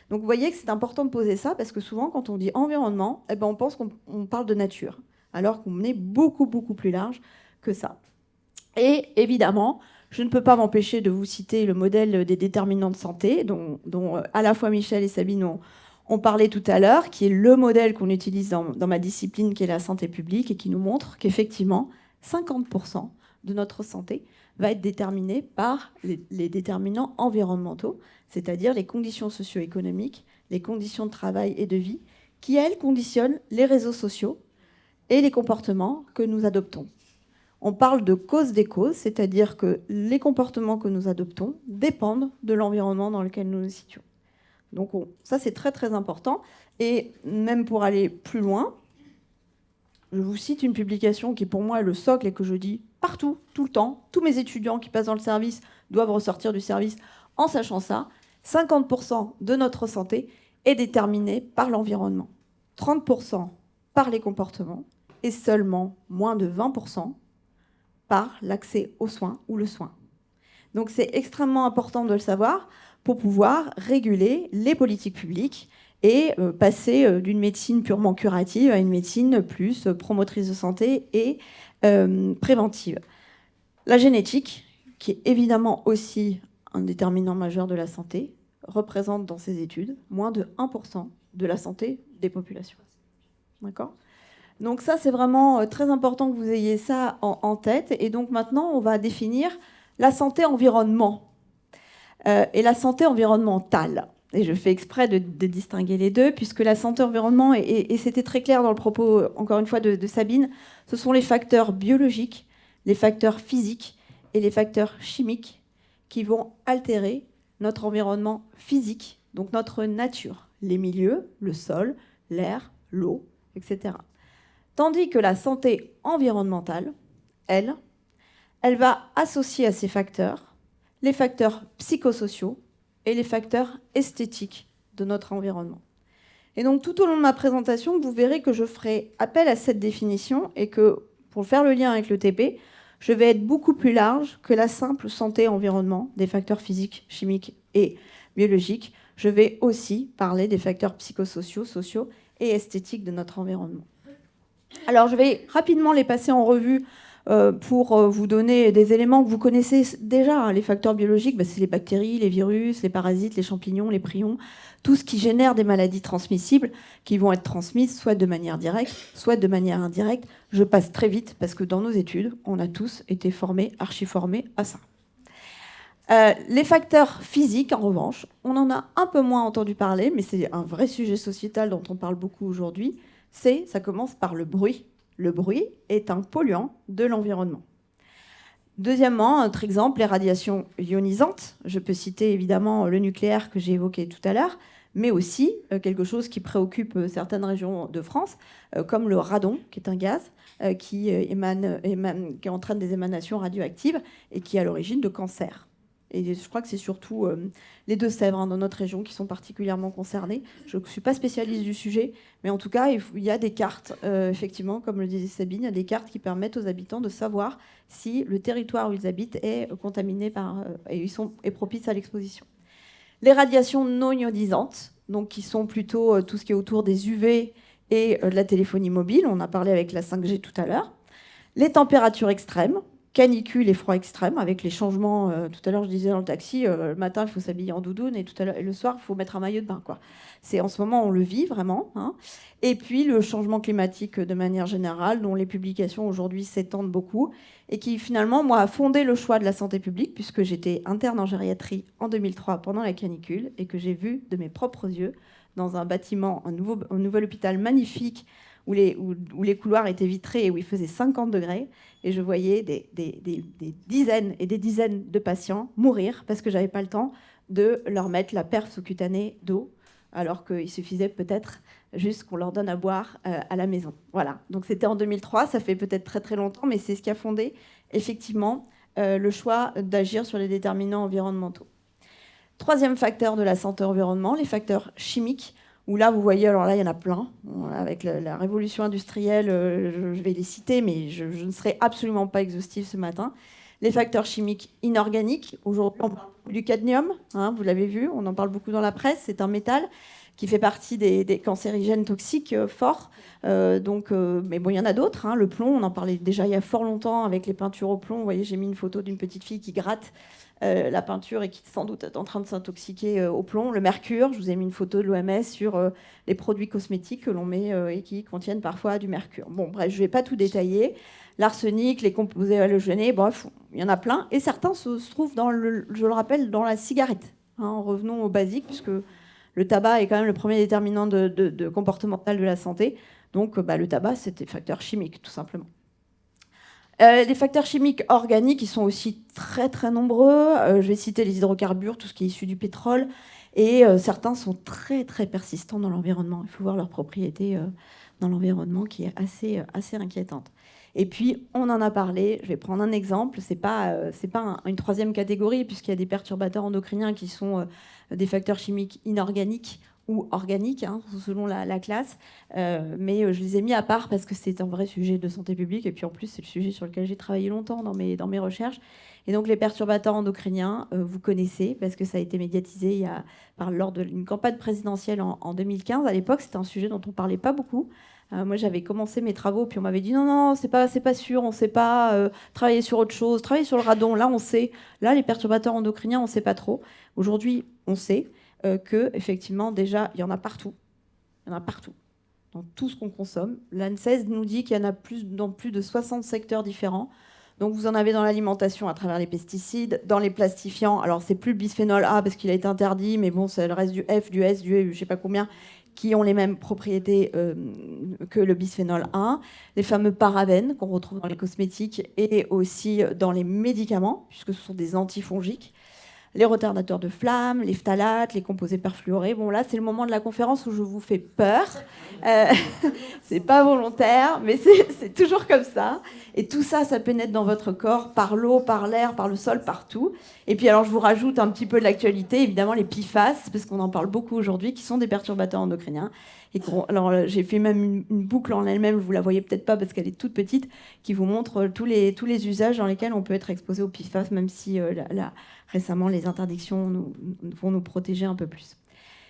Donc vous voyez que c'est important de poser ça, parce que souvent, quand on dit environnement, eh ben, on pense qu'on parle de nature, alors qu'on est beaucoup, beaucoup plus large que ça. Et évidemment, je ne peux pas m'empêcher de vous citer le modèle des déterminants de santé, dont à la fois Michel et Sabine ont parlé tout à l'heure, qui est le modèle qu'on utilise dans ma discipline, qui est la santé publique, et qui nous montre qu'effectivement, 50% de notre santé va être déterminée par les déterminants environnementaux, c'est-à-dire les conditions socio-économiques, les conditions de travail et de vie, qui, elles, conditionnent les réseaux sociaux et les comportements que nous adoptons. On parle de cause des causes, c'est-à-dire que les comportements que nous adoptons dépendent de l'environnement dans lequel nous nous situons. Donc ça, c'est très très important. Et même pour aller plus loin, je vous cite une publication qui pour moi est le socle et que je dis partout, tout le temps. Tous mes étudiants qui passent dans le service doivent ressortir du service en sachant ça. 50% de notre santé est déterminée par l'environnement, 30% par les comportements et seulement moins de 20% par l'accès aux soins ou le soin. Donc c'est extrêmement important de le savoir pour pouvoir réguler les politiques publiques et passer d'une médecine purement curative à une médecine plus promotrice de santé et préventive. La génétique, qui est évidemment aussi un déterminant majeur de la santé, représente dans ces études moins de 1% de la santé des populations. D'accord ? Donc ça, c'est vraiment très important que vous ayez ça en tête. Et donc maintenant, on va définir la santé environnement et la santé environnementale. Et je fais exprès de distinguer les deux, puisque la santé environnement, et c'était très clair dans le propos, encore une fois, de Sabine, ce sont les facteurs biologiques, les facteurs physiques et les facteurs chimiques qui vont altérer notre environnement physique, donc notre nature, les milieux, le sol, l'air, l'eau, etc. Tandis que la santé environnementale, elle va associer à ces facteurs les facteurs psychosociaux et les facteurs esthétiques de notre environnement. Et donc tout au long de ma présentation, vous verrez que je ferai appel à cette définition et que, pour faire le lien avec le TP, je vais être beaucoup plus large que la simple santé-environnement, des facteurs physiques, chimiques et biologiques. Je vais aussi parler des facteurs psychosociaux, sociaux et esthétiques de notre environnement. Alors je vais rapidement les passer en revue pour vous donner des éléments que vous connaissez déjà. Les facteurs biologiques, c'est les bactéries, les virus, les parasites, les champignons, les prions, tout ce qui génère des maladies transmissibles qui vont être transmises soit de manière directe, soit de manière indirecte. Je passe très vite parce que dans nos études, on a tous été formés, archi-formés à ça. Les facteurs physiques, en revanche, on en a un peu moins entendu parler, mais c'est un vrai sujet sociétal dont on parle beaucoup aujourd'hui. Ça commence par le bruit, Le bruit est un polluant de l'environnement. Deuxièmement, autre exemple, les radiations ionisantes. Je peux citer évidemment le nucléaire que j'ai évoqué tout à l'heure, mais aussi quelque chose qui préoccupe certaines régions de France, comme le radon, qui est un gaz qui entraîne des émanations radioactives et qui est à l'origine de cancers. Et je crois que c'est surtout les Deux-Sèvres, dans notre région, qui sont particulièrement concernées. Je ne suis pas spécialiste du sujet, mais en tout cas, il y a des cartes, effectivement, comme le disait Sabine, il y a des cartes qui permettent aux habitants de savoir si le territoire où ils habitent est contaminé est propice à l'exposition. Les radiations non ionisantes, donc qui sont plutôt tout ce qui est autour des UV et de la téléphonie mobile. On a parlé avec la 5G tout à l'heure. Les températures extrêmes, canicule et froid extrême, avec les changements. Tout à l'heure, je disais dans le taxi, le matin, il faut s'habiller en doudoune et le soir, il faut mettre un maillot de bain, quoi. En ce moment, on le vit vraiment. Hein. Et puis, le changement climatique de manière générale, dont les publications aujourd'hui s'étendent beaucoup, et qui finalement, moi, a fondé le choix de la santé publique, puisque j'étais interne en gériatrie en 2003 pendant la canicule, et que j'ai vu de mes propres yeux, dans un bâtiment, un nouvel hôpital magnifique, où les couloirs étaient vitrés et où il faisait 50 degrés. Et je voyais des dizaines et des dizaines de patients mourir parce que je n'avais pas le temps de leur mettre la perf sous-cutanée d'eau, alors qu'il suffisait peut-être juste qu'on leur donne à boire à la maison. Voilà. Donc c'était en 2003, ça fait peut-être très très longtemps, mais c'est ce qui a fondé effectivement le choix d'agir sur les déterminants environnementaux. Troisième facteur de la santé-environnement, les facteurs chimiques. Où là, vous voyez, alors là, il y en a plein. Avec la révolution industrielle, je vais les citer, mais je ne serai absolument pas exhaustive ce matin. Les facteurs chimiques inorganiques. Aujourd'hui, on parle du cadmium, hein, vous l'avez vu, on en parle beaucoup dans la presse. C'est un métal qui fait partie des cancérigènes toxiques forts. Mais bon, il y en a d'autres. Hein. Le plomb, on en parlait déjà il y a fort longtemps avec les peintures au plomb. Vous voyez, j'ai mis une photo d'une petite fille qui gratte la peinture et qui sans doute est en train de s'intoxiquer au plomb. Le mercure, je vous ai mis une photo de l'OMS sur les produits cosmétiques que l'on met et qui contiennent parfois du mercure. Bon, bref, je ne vais pas tout détailler. L'arsenic, les composés halogénés, bref, il y en a plein. Et certains se trouvent, je le rappelle, dans la cigarette. Hein, revenons au basique, puisque le tabac est quand même le premier déterminant de comportemental de la santé. Donc, le tabac, c'est des facteurs chimiques, tout simplement. Les facteurs chimiques organiques, ils sont aussi très très nombreux. Je vais citer les hydrocarbures, tout ce qui est issu du pétrole. Et certains sont très très persistants dans l'environnement. Il faut voir leurs propriétés dans l'environnement qui est assez inquiétante. Et puis, on en a parlé, je vais prendre un exemple. C'est pas une troisième catégorie, puisqu'il y a des perturbateurs endocriniens qui sont des facteurs chimiques inorganiques ou organiques, hein, selon la classe. Mais je les ai mis à part parce que c'est un vrai sujet de santé publique. Et puis en plus, c'est le sujet sur lequel j'ai travaillé longtemps dans mes recherches. Et donc les perturbateurs endocriniens, vous connaissez, parce que ça a été médiatisé lors d'une campagne présidentielle en 2015. À l'époque, c'était un sujet dont on ne parlait pas beaucoup. Moi, j'avais commencé mes travaux, puis on m'avait dit non, c'est pas sûr, on ne sait pas, travailler sur autre chose, travailler sur le radon, là, on sait. Là, les perturbateurs endocriniens, on ne sait pas trop. Aujourd'hui, on sait que effectivement, déjà, il y en a partout. Il y en a partout. Dans tout ce qu'on consomme. L'ANSES nous dit qu'il y en a dans plus de 60 secteurs différents. Donc, vous en avez dans l'alimentation à travers les pesticides, dans les plastifiants. Alors, c'est plus le bisphénol A parce qu'il a été interdit, mais bon, c'est le reste du F, du S, du E, je ne sais pas combien, qui ont les mêmes propriétés que le bisphénol A. Les fameux parabènes qu'on retrouve dans les cosmétiques et aussi dans les médicaments, puisque ce sont des antifongiques. Les retardateurs de flamme, les phtalates, les composés perfluorés. Bon, là, c'est le moment de la conférence où je vous fais peur. C'est pas volontaire, mais c'est toujours comme ça. Et tout ça, ça pénètre dans votre corps par l'eau, par l'air, par le sol, partout. Et puis, alors, je vous rajoute un petit peu de l'actualité, évidemment, les PFAS, parce qu'on en parle beaucoup aujourd'hui, qui sont des perturbateurs endocriniens. Alors, j'ai fait même une boucle en elle-même, vous la voyez peut-être pas parce qu'elle est toute petite, qui vous montre tous les usages dans lesquels on peut être exposé aux PFAS, même si récemment les interdictions vont nous protéger un peu plus.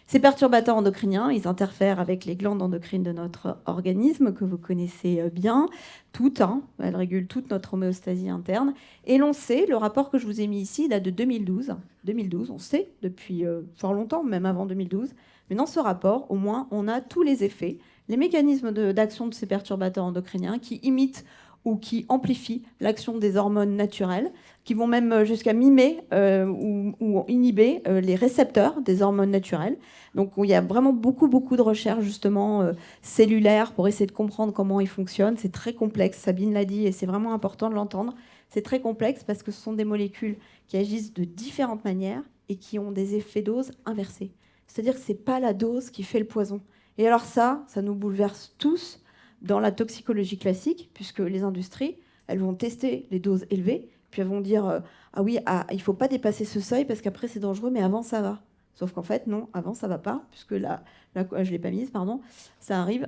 Ces perturbateurs endocriniens, ils interfèrent avec les glandes endocrines de notre organisme, que vous connaissez bien, toutes, hein, elles régulent toute notre homéostasie interne. Et l'on sait, le rapport que je vous ai mis ici date de 2012. 2012, on sait depuis fort longtemps, même avant 2012. Mais dans ce rapport, au moins, on a tous les effets, les mécanismes d'action de ces perturbateurs endocriniens qui imitent ou qui amplifient l'action des hormones naturelles, qui vont même jusqu'à mimer ou inhiber les récepteurs des hormones naturelles. Donc il y a vraiment beaucoup de recherches justement cellulaires pour essayer de comprendre comment ils fonctionnent. C'est très complexe, Sabine l'a dit, et c'est vraiment important de l'entendre. C'est très complexe parce que ce sont des molécules qui agissent de différentes manières et qui ont des effets dose inversés. C'est-à-dire que ce n'est pas la dose qui fait le poison. Et alors ça nous bouleverse tous dans la toxicologie classique, puisque les industries, elles vont tester les doses élevées, puis elles vont dire ah oui, il ne faut pas dépasser ce seuil parce qu'après c'est dangereux, mais avant ça va. Sauf qu'en fait, non, avant ça ne va pas, puisque là je ne l'ai pas mise, pardon, ça arrive,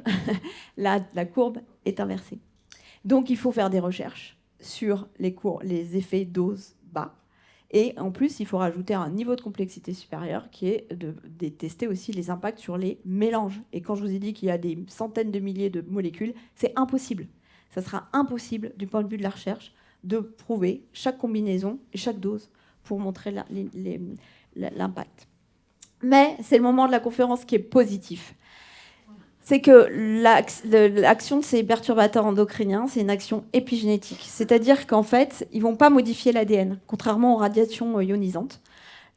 la courbe est inversée. Donc il faut faire des recherches sur les effets doses bas. Et en plus, il faut rajouter un niveau de complexité supérieur qui est de tester aussi les impacts sur les mélanges. Et quand je vous ai dit qu'il y a des centaines de milliers de molécules, c'est impossible. Ça sera impossible, du point de vue de la recherche, de prouver chaque combinaison et chaque dose pour montrer l'impact. Mais c'est le moment de la conférence qui est positif. C'est que l'action de ces perturbateurs endocriniens, c'est une action épigénétique. C'est-à-dire qu'en fait, ils ne vont pas modifier l'ADN, contrairement aux radiations ionisantes.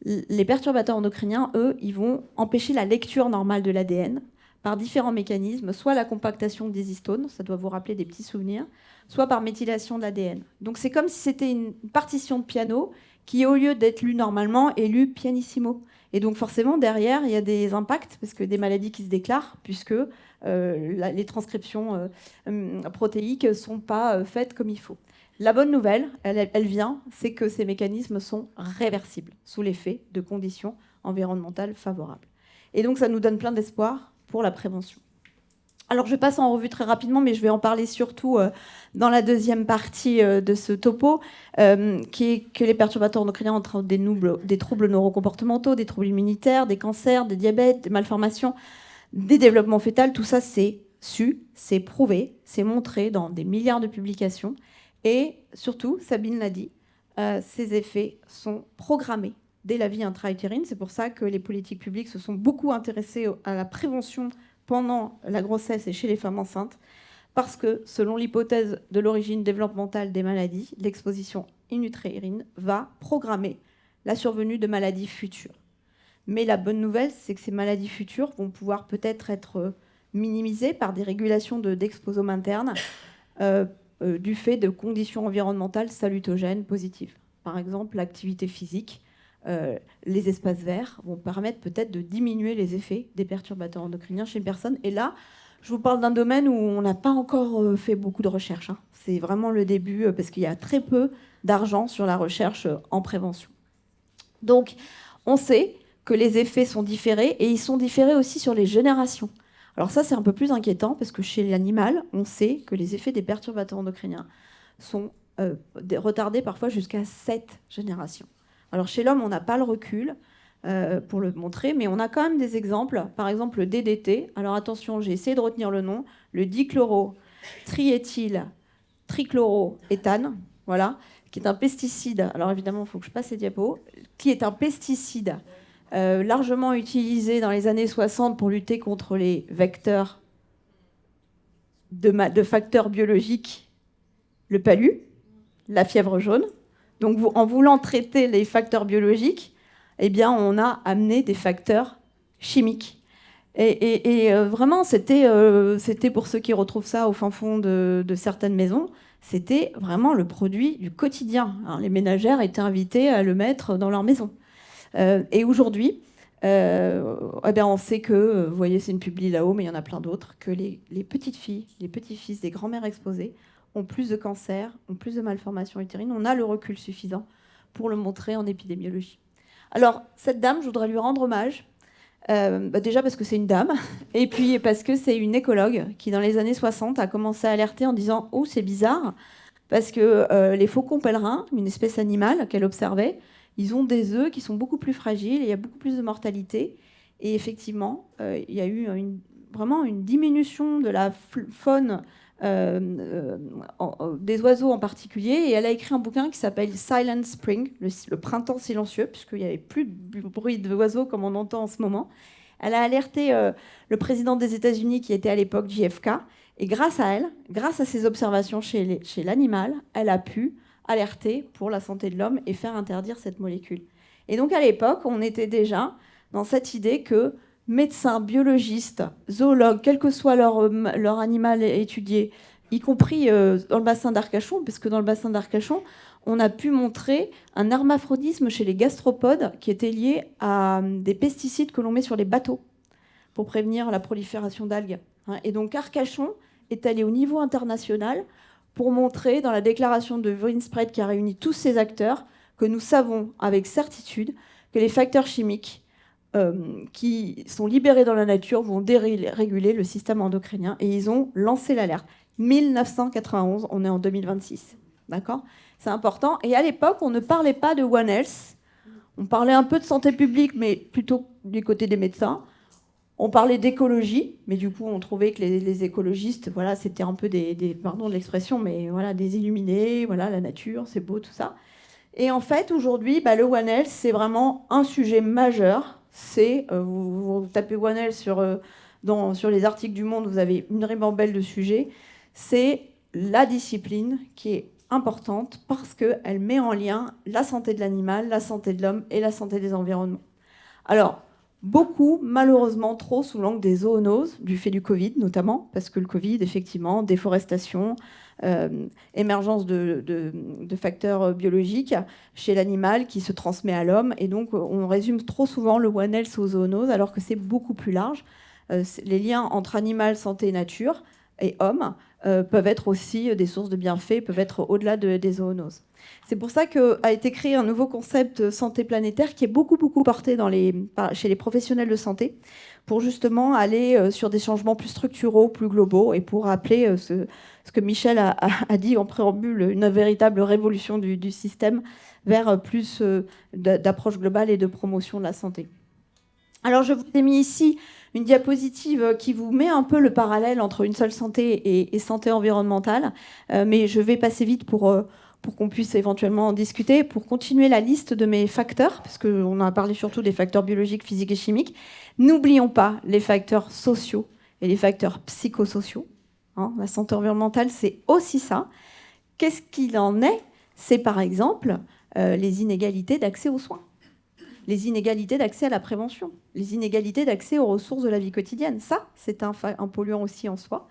Les perturbateurs endocriniens, eux, ils vont empêcher la lecture normale de l'ADN par différents mécanismes, soit la compactation des histones, ça doit vous rappeler des petits souvenirs, soit par méthylation de l'ADN. Donc c'est comme si c'était une partition de piano qui, au lieu d'être lue normalement, est lue pianissimo. Et donc forcément, derrière, il y a des impacts, parce que des maladies qui se déclarent, puisque les transcriptions protéiques ne sont pas faites comme il faut. La bonne nouvelle, elle vient, c'est que ces mécanismes sont réversibles sous l'effet de conditions environnementales favorables. Et donc ça nous donne plein d'espoir pour la prévention. Alors je passe en revue très rapidement, mais je vais en parler surtout dans la deuxième partie de ce topo, qui est que les perturbateurs endocriniens entraînent des troubles neurocomportementaux, des troubles immunitaires, des cancers, des diabètes, des malformations, des développements fœtals. Tout ça, c'est su, c'est prouvé, c'est montré dans des milliards de publications. Et surtout, Sabine l'a dit, ces effets sont programmés dès la vie intra-utérine. C'est pour ça que les politiques publiques se sont beaucoup intéressées à la prévention pendant la grossesse et chez les femmes enceintes, parce que, selon l'hypothèse de l'origine développementale des maladies, l'exposition in-utérine va programmer la survenue de maladies futures. Mais la bonne nouvelle, c'est que ces maladies futures vont pouvoir peut-être être minimisées par des régulations d'exposome interne du fait de conditions environnementales salutogènes positives. Par exemple, l'activité physique, les espaces verts vont permettre peut-être de diminuer les effets des perturbateurs endocriniens chez une personne. Et là, je vous parle d'un domaine où on n'a pas encore fait beaucoup de recherche. C'est vraiment le début, parce qu'il y a très peu d'argent sur la recherche en prévention. Donc, on sait que les effets sont différés, et ils sont différés aussi sur les générations. Alors ça, c'est un peu plus inquiétant, parce que chez l'animal, on sait que les effets des perturbateurs endocriniens sont retardés parfois jusqu'à 7 générations. Alors chez l'homme, on n'a pas le recul pour le montrer, mais on a quand même des exemples. Par exemple, le DDT. Alors attention, j'ai essayé de retenir le nom. Le dichlorotrichloroéthane, voilà, qui est un pesticide. Alors évidemment, il faut que je passe ces diapos. Qui est un pesticide largement utilisé dans les années 60 pour lutter contre les vecteurs de facteurs biologiques, le palu, la fièvre jaune. Donc, en voulant traiter les facteurs biologiques, eh bien, on a amené des facteurs chimiques. Et vraiment, c'était pour ceux qui retrouvent ça au fin fond de certaines maisons, c'était vraiment le produit du quotidien. Les ménagères étaient invitées à le mettre dans leur maison. Et aujourd'hui, on sait que, vous voyez, c'est une publi là-haut, mais il y en a plein d'autres, que les petites filles, les petits-fils des grands-mères exposées ont plus de cancers, ont plus de malformations utérines. On a le recul suffisant pour le montrer en épidémiologie. Alors, cette dame, je voudrais lui rendre hommage. Déjà parce que c'est une dame, et puis parce que c'est une écologue qui, dans les années 60, a commencé à alerter en disant « Oh, c'est bizarre !» parce que les faucons pèlerins, une espèce animale qu'elle observait, ils ont des œufs qui sont beaucoup plus fragiles, et il y a beaucoup plus de mortalité. Et effectivement, il y a eu vraiment une diminution de la faune des oiseaux en particulier, et elle a écrit un bouquin qui s'appelle Silent Spring, le printemps silencieux, puisqu'il n'y avait plus de bruit d'oiseaux comme on entend en ce moment. Elle a alerté le président des États-Unis, qui était à l'époque JFK, Et grâce à elle, grâce à ses observations chez l'animal, elle a pu alerter pour la santé de l'homme et faire interdire cette molécule. Et donc à l'époque, on était déjà dans cette idée que médecins, biologistes, zoologues, quel que soit leur animal étudié, y compris dans le bassin d'Arcachon, parce que dans le bassin d'Arcachon, on a pu montrer un hermaphrodisme chez les gastropodes qui était lié à des pesticides que l'on met sur les bateaux pour prévenir la prolifération d'algues. Et donc Arcachon est allé au niveau international pour montrer dans la déclaration de Winspread qui a réuni tous ces acteurs que nous savons avec certitude que les facteurs chimiques qui sont libérés dans la nature vont déréguler le système endocrinien. Et ils ont lancé l'alerte. 1991, on est en 2026. D'accord ? C'est important. Et à l'époque, on ne parlait pas de One Health. On parlait un peu de santé publique, mais plutôt du côté des médecins. On parlait d'écologie, mais du coup, on trouvait que les écologistes, voilà, c'était un peu pardon de l'expression, mais voilà, des illuminés, voilà, la nature, c'est beau, tout ça. Et en fait, aujourd'hui, le One Health, c'est vraiment un sujet majeur. C'est, vous tapez One Health sur les articles du Monde, vous avez une ribambelle de sujets. C'est la discipline qui est importante parce qu'elle met en lien la santé de l'animal, la santé de l'homme et la santé des environnements. Alors, beaucoup, malheureusement, trop sous l'angle des zoonoses, du fait du Covid notamment, parce que le Covid, effectivement, déforestation, émergence de facteurs biologiques chez l'animal qui se transmet à l'homme. Et donc, on résume trop souvent le One Health aux zoonoses, alors que c'est beaucoup plus large. Les liens entre animal, santé, nature et homme peuvent être aussi des sources de bienfaits, peuvent être au-delà des zoonoses. C'est pour ça qu'a été créé un nouveau concept santé planétaire qui est beaucoup porté chez les professionnels de santé pour justement aller sur des changements plus structuraux, plus globaux et pour rappeler ce que Michel a dit en préambule, une véritable révolution du système vers plus d'approche globale et de promotion de la santé. Alors je vous ai mis ici une diapositive qui vous met un peu le parallèle entre une seule santé et santé environnementale, mais je vais passer vite pour qu'on puisse éventuellement en discuter, pour continuer la liste de mes facteurs, parce qu'on a parlé surtout des facteurs biologiques, physiques et chimiques. N'oublions pas les facteurs sociaux et les facteurs psychosociaux. La santé environnementale, c'est aussi ça. Qu'est-ce qu'il en est ? C'est par exemple les inégalités d'accès aux soins, les inégalités d'accès à la prévention, les inégalités d'accès aux ressources de la vie quotidienne. Ça, c'est un polluant aussi en soi.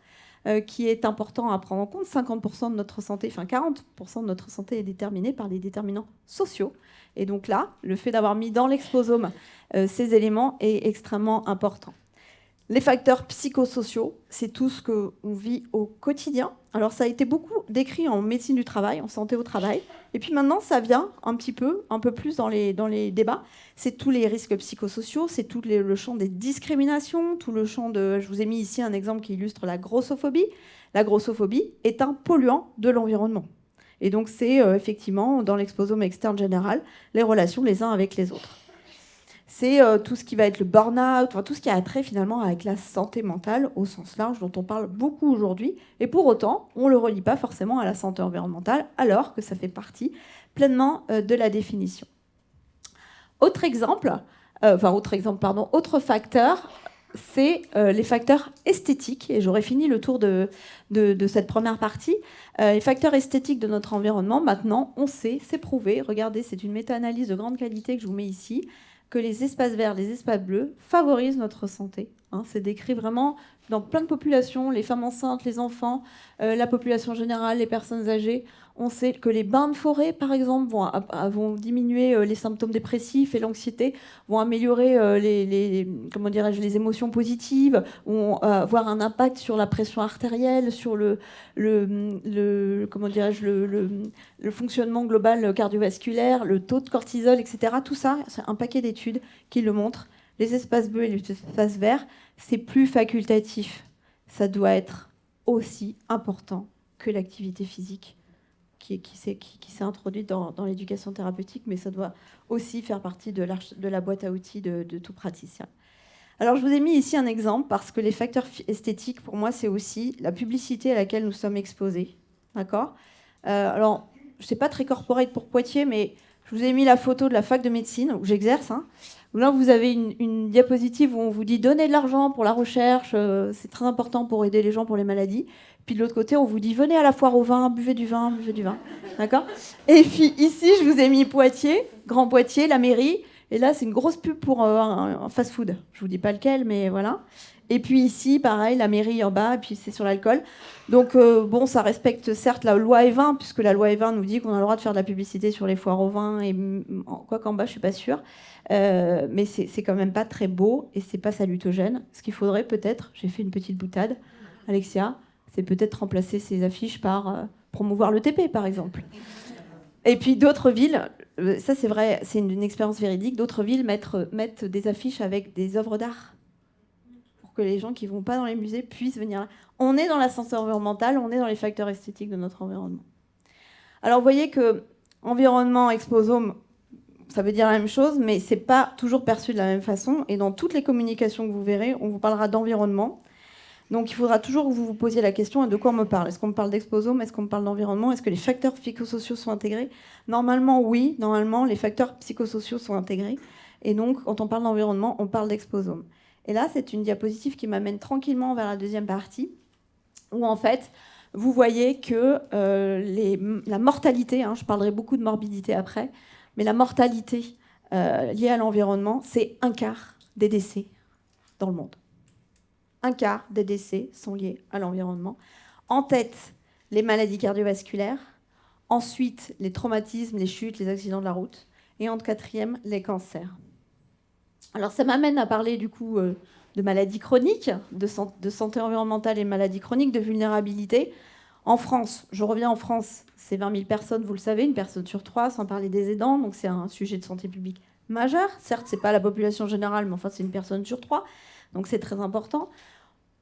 Qui est important à prendre en compte. 50% de notre santé, 40% de notre santé est déterminée par les déterminants sociaux. Et donc là, le fait d'avoir mis dans l'exposome ces éléments est extrêmement important. Les facteurs psychosociaux, c'est tout ce qu'on vit au quotidien. Alors ça a été beaucoup décrit en médecine du travail, en santé au travail. Et puis maintenant, ça vient un peu plus dans les débats. C'est tous les risques psychosociaux, c'est tout le champ des discriminations, tout le champ de... Je vous ai mis ici un exemple qui illustre la grossophobie. La grossophobie est un polluant de l'environnement. Et donc c'est effectivement, dans l'exposome externe général, les relations les uns avec les autres. C'est tout ce qui va être le burn-out, tout ce qui a trait finalement avec la santé mentale au sens large, dont on parle beaucoup aujourd'hui. Et pour autant, on ne le relie pas forcément à la santé environnementale, alors que ça fait partie pleinement de la définition. Autre facteur, c'est les facteurs esthétiques. Et j'aurais fini le tour de cette première partie. Les facteurs esthétiques de notre environnement, maintenant, on sait, c'est prouvé. Regardez, c'est une méta-analyse de grande qualité que je vous mets ici, que les espaces verts, les espaces bleus favorisent notre santé. C'est décrit vraiment dans plein de populations, les femmes enceintes, les enfants, la population générale, les personnes âgées. On sait que les bains de forêt, par exemple, vont diminuer les symptômes dépressifs et l'anxiété, vont améliorer les émotions positives, vont avoir un impact sur la pression artérielle, sur le fonctionnement global cardiovasculaire, le taux de cortisol, etc. Tout ça, c'est un paquet d'études qui le montrent. Les espaces bleus et les espaces verts, c'est plus facultatif. Ça doit être aussi important que l'activité physique qui s'est introduite dans l'éducation thérapeutique, mais ça doit aussi faire partie de la boîte à outils de tout praticien. Alors, je vous ai mis ici un exemple parce que les facteurs esthétiques, pour moi, c'est aussi la publicité à laquelle nous sommes exposés. D'accord ? Alors, je ne sais pas très corporate pour Poitiers, mais je vous ai mis la photo de la fac de médecine où j'exerce. Là, vous avez une diapositive où on vous dit donnez de l'argent pour la recherche, c'est très important pour aider les gens pour les maladies. Puis de l'autre côté, on vous dit venez à la foire au vin, buvez du vin, buvez du vin. D'accord ? Et puis ici, je vous ai mis Poitiers, Grand Poitiers, la mairie. Et là, c'est une grosse pub pour un fast-food. Je vous dis pas lequel, mais voilà. Et puis ici, pareil, la mairie en bas, et puis c'est sur l'alcool. Donc, bon, ça respecte certes la loi E20, puisque la loi E20 nous dit qu'on a le droit de faire de la publicité sur les foires au vin, et quoi qu'en bas, je suis pas sûre. Mais c'est quand même pas très beau, et c'est pas salutogène. Ce qu'il faudrait peut-être, j'ai fait une petite boutade, Alexia, c'est peut-être remplacer ces affiches par promouvoir le TP, par exemple. Et puis d'autres villes, ça c'est vrai, c'est une expérience véridique, d'autres villes mettent des affiches avec des œuvres d'art pour que les gens qui ne vont pas dans les musées puissent venir là. On est dans la santé environnementale, on est dans les facteurs esthétiques de notre environnement. Alors vous voyez que environnement, exposome, ça veut dire la même chose, mais ce n'est pas toujours perçu de la même façon. Et dans toutes les communications que vous verrez, on vous parlera d'environnement. Donc il faudra toujours que vous vous posiez la question de quoi on me parle. Est-ce qu'on me parle d'exposome? Est-ce qu'on me parle d'environnement? Est-ce que les facteurs psychosociaux sont intégrés? Normalement, oui. Normalement, les facteurs psychosociaux sont intégrés. Et donc, quand on parle d'environnement, on parle d'exposome. Et là, c'est une diapositive qui m'amène tranquillement vers la deuxième partie, où en fait, vous voyez que la mortalité, je parlerai beaucoup de morbidité après, mais la mortalité liée à l'environnement, c'est 1/4 des décès dans le monde. 1/4 des décès sont liés à l'environnement. En tête, les maladies cardiovasculaires. Ensuite, les traumatismes, les chutes, les accidents de la route. Et en quatrième, les cancers. Alors, ça m'amène à parler du coup de maladies chroniques, de santé environnementale et maladies chroniques, de vulnérabilité. En France, je reviens en France, c'est 20 000 personnes, vous le savez, une personne sur 3, sans parler des aidants. Donc, c'est un sujet de santé publique majeur. Certes, ce n'est pas la population générale, mais enfin, c'est une personne sur 3. Donc, c'est très important.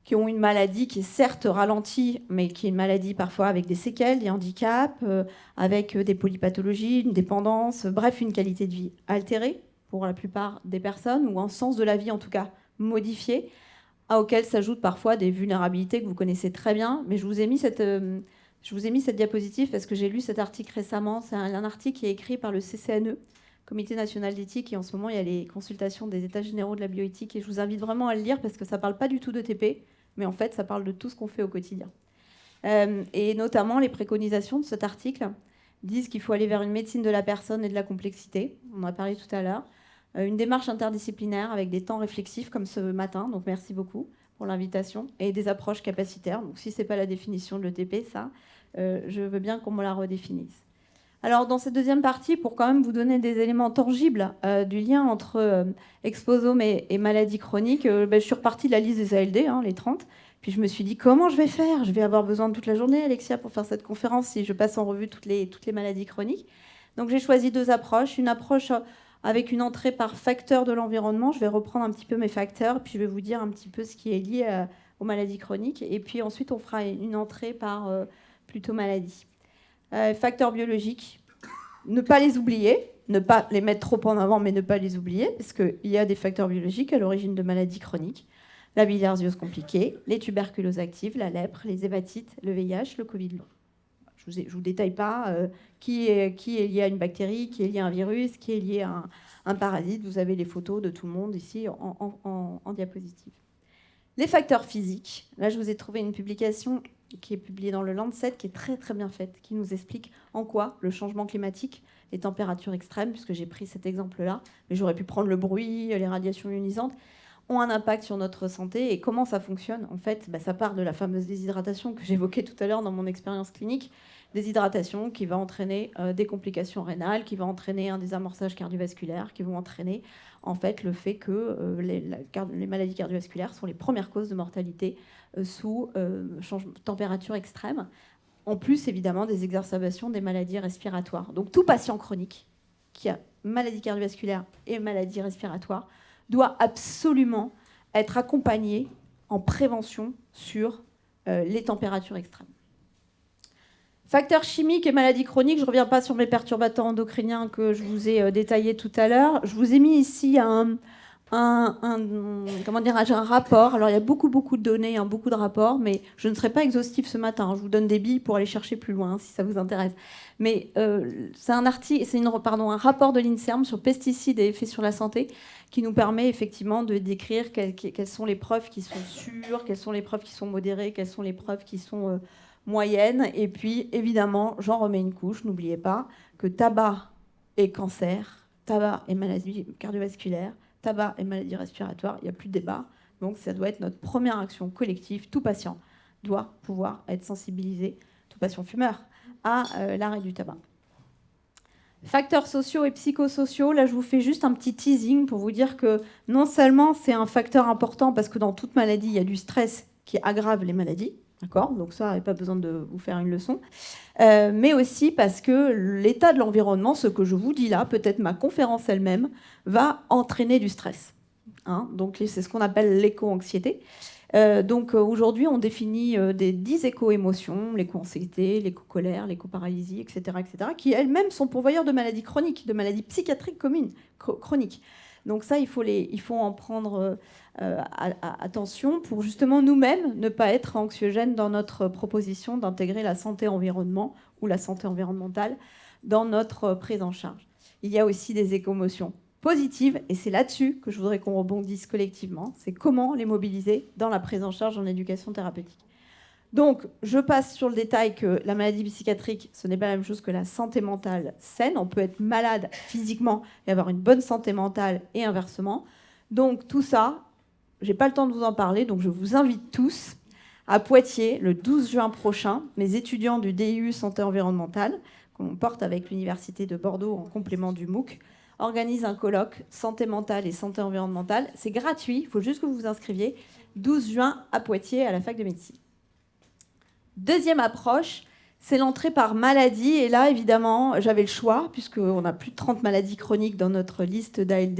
Qui ont une maladie qui est certes ralentie, mais qui est une maladie parfois avec des séquelles, des handicaps, avec des polypathologies, une dépendance, bref, une qualité de vie altérée pour la plupart des personnes, ou un sens de la vie en tout cas modifié, auquel s'ajoutent parfois des vulnérabilités que vous connaissez très bien. Mais je vous ai mis cette diapositive parce que j'ai lu cet article récemment. C'est un article qui est écrit par le CCNE, Comité national d'éthique, et en ce moment, il y a les consultations des états généraux de la bioéthique, et je vous invite vraiment à le lire parce que ça ne parle pas du tout de TP, mais en fait, ça parle de tout ce qu'on fait au quotidien. Et notamment, les préconisations de cet article disent qu'il faut aller vers une médecine de la personne et de la complexité, on en a parlé tout à l'heure, une démarche interdisciplinaire avec des temps réflexifs comme ce matin, donc merci beaucoup pour l'invitation, et des approches capacitaires. Donc si ce n'est pas la définition de l'ETP, ça, je veux bien qu'on me la redéfinisse. Alors, dans cette deuxième partie, pour quand même vous donner des éléments tangibles du lien entre exposome et maladies chroniques, je suis repartie de la liste des ALD, les 30. Puis je me suis dit, comment je vais faire? Je vais avoir besoin de toute la journée, Alexia, pour faire cette conférence si je passe en revue toutes les maladies chroniques. Donc, j'ai choisi 2 approches. Une approche avec une entrée par facteur de l'environnement. Je vais reprendre un petit peu mes facteurs, puis je vais vous dire un petit peu ce qui est lié aux maladies chroniques. Et puis ensuite, on fera une entrée par plutôt maladie. Facteurs biologiques, ne pas les oublier, ne pas les mettre trop en avant, mais ne pas les oublier, parce qu'il y a des facteurs biologiques à l'origine de maladies chroniques. La bilharziose compliquée, les tuberculoses actives, la lèpre, les hépatites, le VIH, le Covid long. Je ne vous détaille pas qui est lié à une bactérie, qui est lié à un virus, qui est lié à un parasite. Vous avez les photos de tout le monde ici en diapositive. Les facteurs physiques, là je vous ai trouvé une publication qui est publiée dans le Lancet, qui est très très bien faite, qui nous explique en quoi le changement climatique, les températures extrêmes, puisque j'ai pris cet exemple-là, mais j'aurais pu prendre le bruit, les radiations ionisantes, ont un impact sur notre santé. Et comment ça fonctionne? En fait, ça part de la fameuse déshydratation que j'évoquais tout à l'heure dans mon expérience clinique. Déshydratation qui va entraîner des complications rénales, qui va entraîner un désamorçage cardiovasculaire, qui vont entraîner en fait le fait que les maladies cardiovasculaires sont les premières causes de mortalité sous température extrême. En plus, évidemment, des exacerbations des maladies respiratoires. Donc, tout patient chronique qui a maladie cardiovasculaire et maladie respiratoire doit absolument être accompagné en prévention sur les températures extrêmes. Facteurs chimiques et maladies chroniques, je ne reviens pas sur mes perturbateurs endocriniens que je vous ai détaillés tout à l'heure. Je vous ai mis ici comment dirais-je, un rapport. Alors, il y a beaucoup de données, hein, beaucoup de rapports, mais je ne serai pas exhaustive ce matin. Je vous donne des billes pour aller chercher plus loin, si ça vous intéresse. Mais c'est un rapport de l'INSERM sur pesticides et effets sur la santé qui nous permet effectivement de décrire quelles sont les preuves qui sont sûres, quelles sont les preuves qui sont modérées, quelles sont les preuves qui sont moyennes. Et puis, évidemment, j'en remets une couche, n'oubliez pas que tabac et cancer, tabac et maladie cardiovasculaire, tabac et maladie respiratoire, il n'y a plus de débat. Donc ça doit être notre première action collective. Tout patient doit pouvoir être sensibilisé, tout patient fumeur, à l'arrêt du tabac. Facteurs sociaux et psychosociaux, là je vous fais juste un petit teasing pour vous dire que non seulement c'est un facteur important parce que dans toute maladie, il y a du stress qui aggrave les maladies, d'accord ? Donc ça, il n'y a pas besoin de vous faire une leçon. Mais aussi parce que l'état de l'environnement, ce que je vous dis là, peut-être ma conférence elle-même, va entraîner du stress. Hein, donc c'est ce qu'on appelle l'éco-anxiété. Donc aujourd'hui, on définit des 10 éco-émotions, l'éco-anxiété, l'éco-colère, l'éco-paralysie, etc., qui elles-mêmes sont pourvoyeurs de maladies chroniques, de maladies psychiatriques communes, chroniques. Donc ça, il faut en prendre attention pour justement nous-mêmes ne pas être anxiogènes dans notre proposition d'intégrer la santé-environnement ou la santé environnementale dans notre prise en charge. Il y a aussi des éco-émotions positives, et c'est là-dessus que je voudrais qu'on rebondisse collectivement, c'est comment les mobiliser dans la prise en charge en éducation thérapeutique. Donc, je passe sur le détail que la maladie psychiatrique, ce n'est pas la même chose que la santé mentale saine. On peut être malade physiquement et avoir une bonne santé mentale et inversement. Donc, tout ça, je n'ai pas le temps de vous en parler, donc je vous invite tous à Poitiers, le 12 juin prochain, mes étudiants du DU Santé environnementale, qu'on porte avec l'Université de Bordeaux en complément du MOOC, organise un colloque santé mentale et santé environnementale. C'est gratuit, il faut juste que vous vous inscriviez. 12 juin à Poitiers, à la fac de médecine. Deuxième approche, c'est l'entrée par maladie. Et là, évidemment, j'avais le choix, puisqu'on a plus de 30 maladies chroniques dans notre liste d'ALD.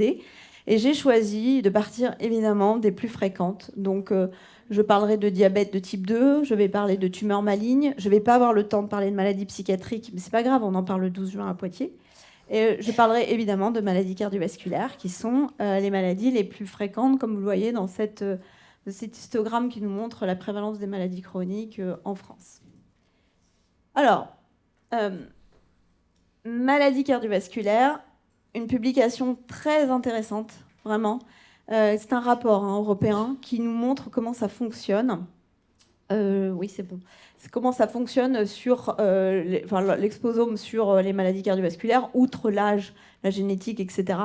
Et j'ai choisi de partir, évidemment, des plus fréquentes. Donc, je parlerai de diabète de type 2, je vais parler de tumeurs malignes. Je ne vais pas avoir le temps de parler de maladies psychiatriques, mais ce n'est pas grave, on en parle le 12 juin à Poitiers. Et je parlerai évidemment de maladies cardiovasculaires, qui sont les maladies les plus fréquentes, comme vous le voyez dans cet histogramme qui nous montre la prévalence des maladies chroniques en France. Alors, maladies cardiovasculaires, une publication très intéressante, vraiment. C'est un rapport européen qui nous montre comment ça fonctionne. Oui, c'est bon. C'est comment ça fonctionne sur l'exposome sur les maladies cardiovasculaires, outre l'âge, la génétique, etc.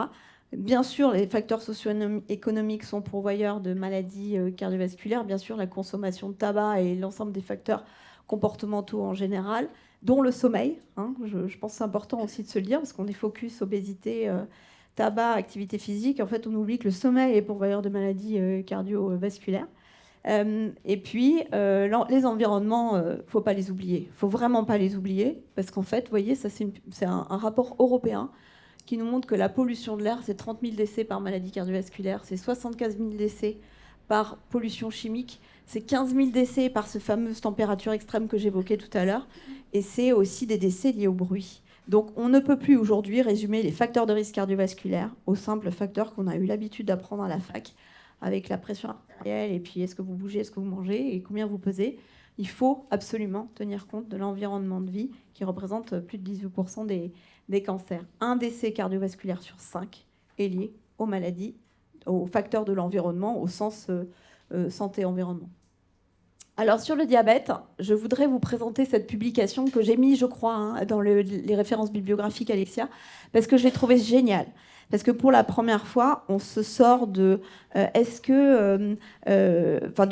Bien sûr, les facteurs socio-économiques sont pourvoyeurs de maladies cardiovasculaires. Bien sûr, la consommation de tabac et l'ensemble des facteurs comportementaux en général, dont le sommeil. Hein, je pense que c'est important aussi de se le dire, parce qu'on est focus obésité, tabac, activité physique. En fait, on oublie que le sommeil est pourvoyeur de maladies cardiovasculaires. Et puis, les environnements, il ne faut pas les oublier. Il ne faut vraiment pas les oublier, parce qu'en fait, vous voyez, ça, c'est un rapport européen qui nous montre que la pollution de l'air, c'est 30 000 décès par maladie cardiovasculaire, c'est 75 000 décès par pollution chimique, c'est 15 000 décès par ce fameuse température extrême que j'évoquais tout à l'heure, et c'est aussi des décès liés au bruit. Donc on ne peut plus aujourd'hui résumer les facteurs de risque cardiovasculaire aux simples facteurs qu'on a eu l'habitude d'apprendre à la fac, avec la pression artérielle, et puis est-ce que vous bougez, est-ce que vous mangez, et combien vous pesez. Il faut absolument tenir compte de l'environnement de vie qui représente plus de 18% des cancers. Un décès cardiovasculaire sur 5 est lié aux maladies, aux facteurs de l'environnement, au sens santé-environnement. Alors sur le diabète, je voudrais vous présenter cette publication que j'ai mise, je crois, dans les références bibliographiques Alexia, parce que je l'ai trouvée géniale. Parce que pour la première fois, on se sort de de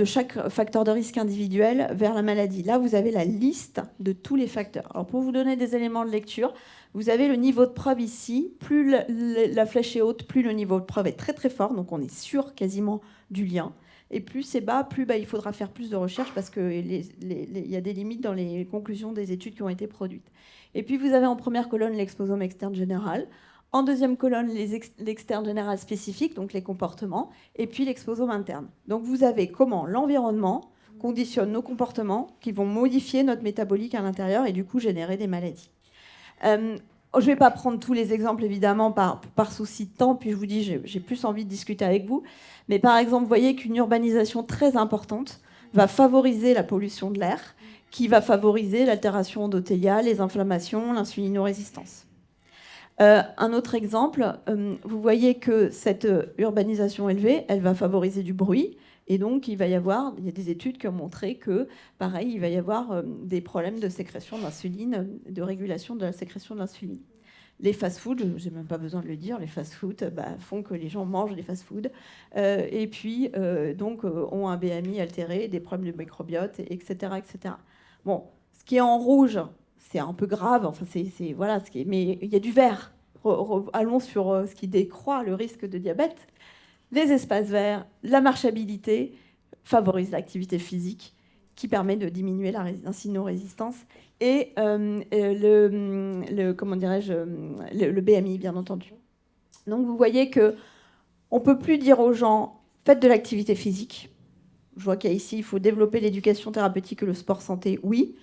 chaque facteur de risque individuel vers la maladie. Là, vous avez la liste de tous les facteurs. Alors, pour vous donner des éléments de lecture, vous avez le niveau de preuve ici. Plus la flèche est haute, plus le niveau de preuve est très très fort. Donc, on est sûr quasiment du lien. Et plus c'est bas, plus il faudra faire plus de recherches parce qu'il y a des limites dans les conclusions des études qui ont été produites. Et puis, vous avez en première colonne l'exposome externe général. En deuxième colonne, l'externe général spécifique, donc les comportements, et puis l'exposome interne. Donc vous avez comment l'environnement conditionne nos comportements qui vont modifier notre métabolique à l'intérieur et du coup générer des maladies. je ne vais pas prendre tous les exemples, évidemment, par souci de temps, puis je vous dis, j'ai plus envie de discuter avec vous. Mais par exemple, vous voyez qu'une urbanisation très importante va favoriser la pollution de l'air, qui va favoriser l'altération endothéliale, les inflammations, l'insulinorésistance. Un autre exemple, vous voyez que cette urbanisation élevée, elle va favoriser du bruit, et donc il y a des études qui ont montré que, pareil, il va y avoir des problèmes de sécrétion d'insuline, de régulation de la sécrétion d'insuline. Les fast-foods, je n'ai même pas besoin de le dire, les fast-foods font que les gens mangent des fast-foods et puis donc ont un BMI altéré, des problèmes de microbiote, etc., etc. Bon, ce qui est en rouge, c'est un peu grave, enfin, voilà, mais il y a du vert. Allons sur ce qui décroît le risque de diabète. Les espaces verts, la marchabilité favorisent l'activité physique qui permet de diminuer l'insulinorésistance et le BMI, bien entendu. Donc vous voyez qu'on ne peut plus dire aux gens « faites de l'activité physique ». Je vois qu'ici, il faut développer l'éducation thérapeutique et le sport santé, oui,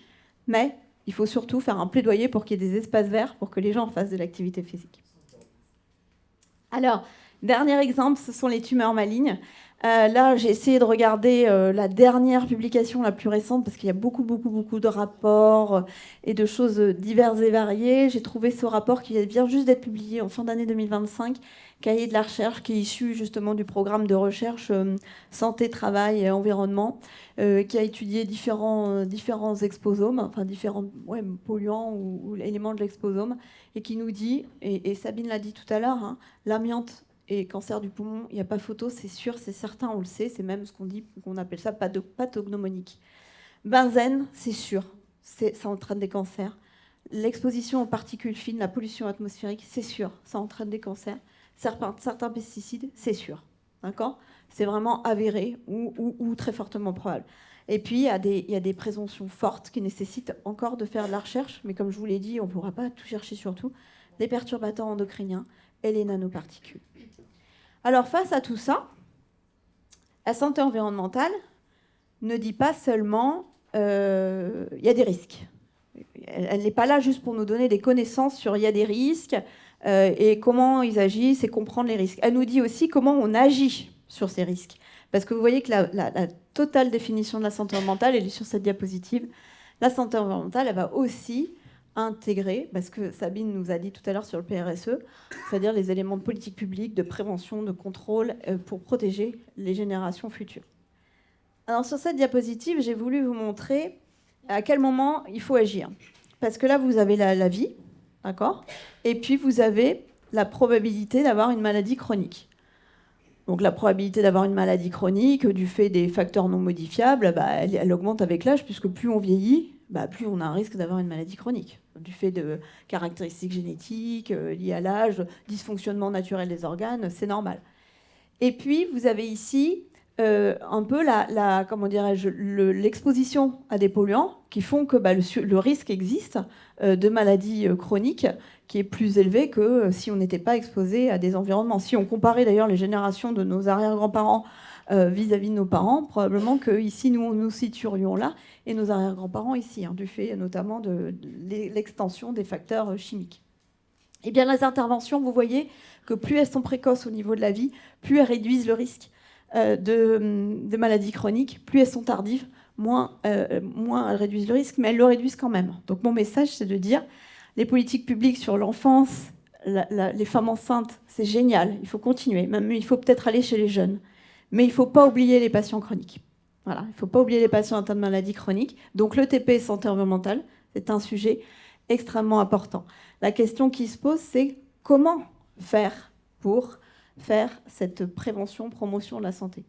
mais il faut surtout faire un plaidoyer pour qu'il y ait des espaces verts pour que les gens fassent de l'activité physique. Alors, dernier exemple, ce sont les tumeurs malignes. Là, j'ai essayé de regarder la dernière publication la plus récente parce qu'il y a beaucoup de rapports et de choses diverses et variées. J'ai trouvé ce rapport qui vient juste d'être publié en fin d'année 2025, Cahier de la recherche, qui est issu justement du programme de recherche santé, travail et environnement, qui a étudié différents exposomes, enfin différents polluants ou éléments de l'exposome, et qui nous dit, et Sabine l'a dit tout à l'heure, hein, l'amiante et cancer du poumon, il n'y a pas photo, c'est sûr, c'est certain, on le sait, c'est même ce qu'on appelle ça pathognomonique. Benzène, c'est sûr, ça entraîne des cancers. L'exposition aux particules fines, la pollution atmosphérique, c'est sûr, ça entraîne des cancers. Certains pesticides, c'est sûr, d'accord ? C'est vraiment avéré ou très fortement probable. Et puis, il y a des présomptions fortes qui nécessitent encore de faire de la recherche, mais comme je vous l'ai dit, on ne pourra pas tout chercher sur tout, les perturbateurs endocriniens et les nanoparticules. Alors, face à tout ça, la santé environnementale ne dit pas seulement il y a des risques. Elle n'est pas là juste pour nous donner des connaissances sur il y a des risques et comment ils agissent et comprendre les risques. Elle nous dit aussi comment on agit sur ces risques. Parce que vous voyez que la totale définition de la santé environnementale, elle est sur cette diapositive. La santé environnementale, elle va aussi intégrer, parce que Sabine nous a dit tout à l'heure sur le PRSE, c'est-à-dire les éléments de politique publique, de prévention, de contrôle pour protéger les générations futures. Alors sur cette diapositive, j'ai voulu vous montrer à quel moment il faut agir. Parce que là, vous avez la vie, d'accord ? Et puis vous avez la probabilité d'avoir une maladie chronique. Donc la probabilité d'avoir une maladie chronique, du fait des facteurs non modifiables, elle augmente avec l'âge, puisque plus on vieillit, plus on a un risque d'avoir une maladie chronique. Du fait de caractéristiques génétiques liées à l'âge, dysfonctionnement naturel des organes, c'est normal. Et puis, vous avez ici un peu l'exposition à des polluants qui font que le risque existe de maladie chronique qui est plus élevé que si on n'était pas exposé à des environnements. Si on comparait d'ailleurs les générations de nos arrière-grands-parents vis-à-vis de nos parents, probablement qu'ici, nous nous situerions là, et nos arrière-grands-parents ici, du fait notamment de l'extension des facteurs chimiques. Eh bien, les interventions, vous voyez que plus elles sont précoces au niveau de la vie, plus elles réduisent le risque de maladies chroniques, plus elles sont tardives, moins elles réduisent le risque, mais elles le réduisent quand même. Donc mon message, c'est de dire, les politiques publiques sur l'enfance, les femmes enceintes, c'est génial, il faut continuer, même il faut peut-être aller chez les jeunes. Mais il ne faut pas oublier les patients chroniques. Voilà, il ne faut pas oublier les patients atteints de maladies chroniques. Donc le TP santé environnementale, c'est un sujet extrêmement important. La question qui se pose, c'est comment faire pour faire cette prévention, promotion de la santé.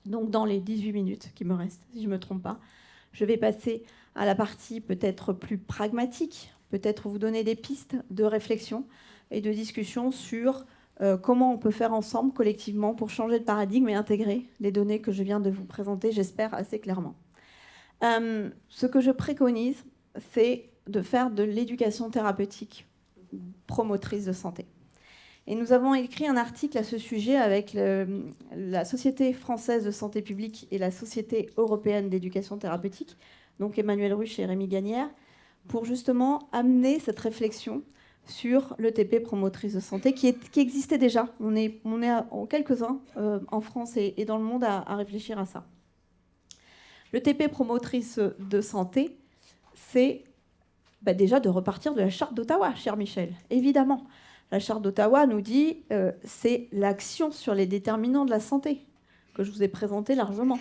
Donc dans les 18 minutes qui me restent, si je ne me trompe pas, je vais passer à la partie peut-être plus pragmatique, peut-être vous donner des pistes de réflexion et de discussion sur comment on peut faire ensemble, collectivement, pour changer de paradigme et intégrer les données que je viens de vous présenter, j'espère, assez clairement. Ce que je préconise, c'est de faire de l'éducation thérapeutique promotrice de santé. Et nous avons écrit un article à ce sujet avec la Société française de santé publique et la Société européenne d'éducation thérapeutique, donc Emmanuel Ruch et Rémi Gagnère, pour justement amener cette réflexion sur l'ETP promotrice de santé qui existait déjà. On est en quelques-uns en France et dans le monde à réfléchir à ça. L'ETP promotrice de santé, c'est déjà de repartir de la charte d'Ottawa, cher Michel, évidemment. La charte d'Ottawa nous dit c'est l'action sur les déterminants de la santé que je vous ai présenté largement.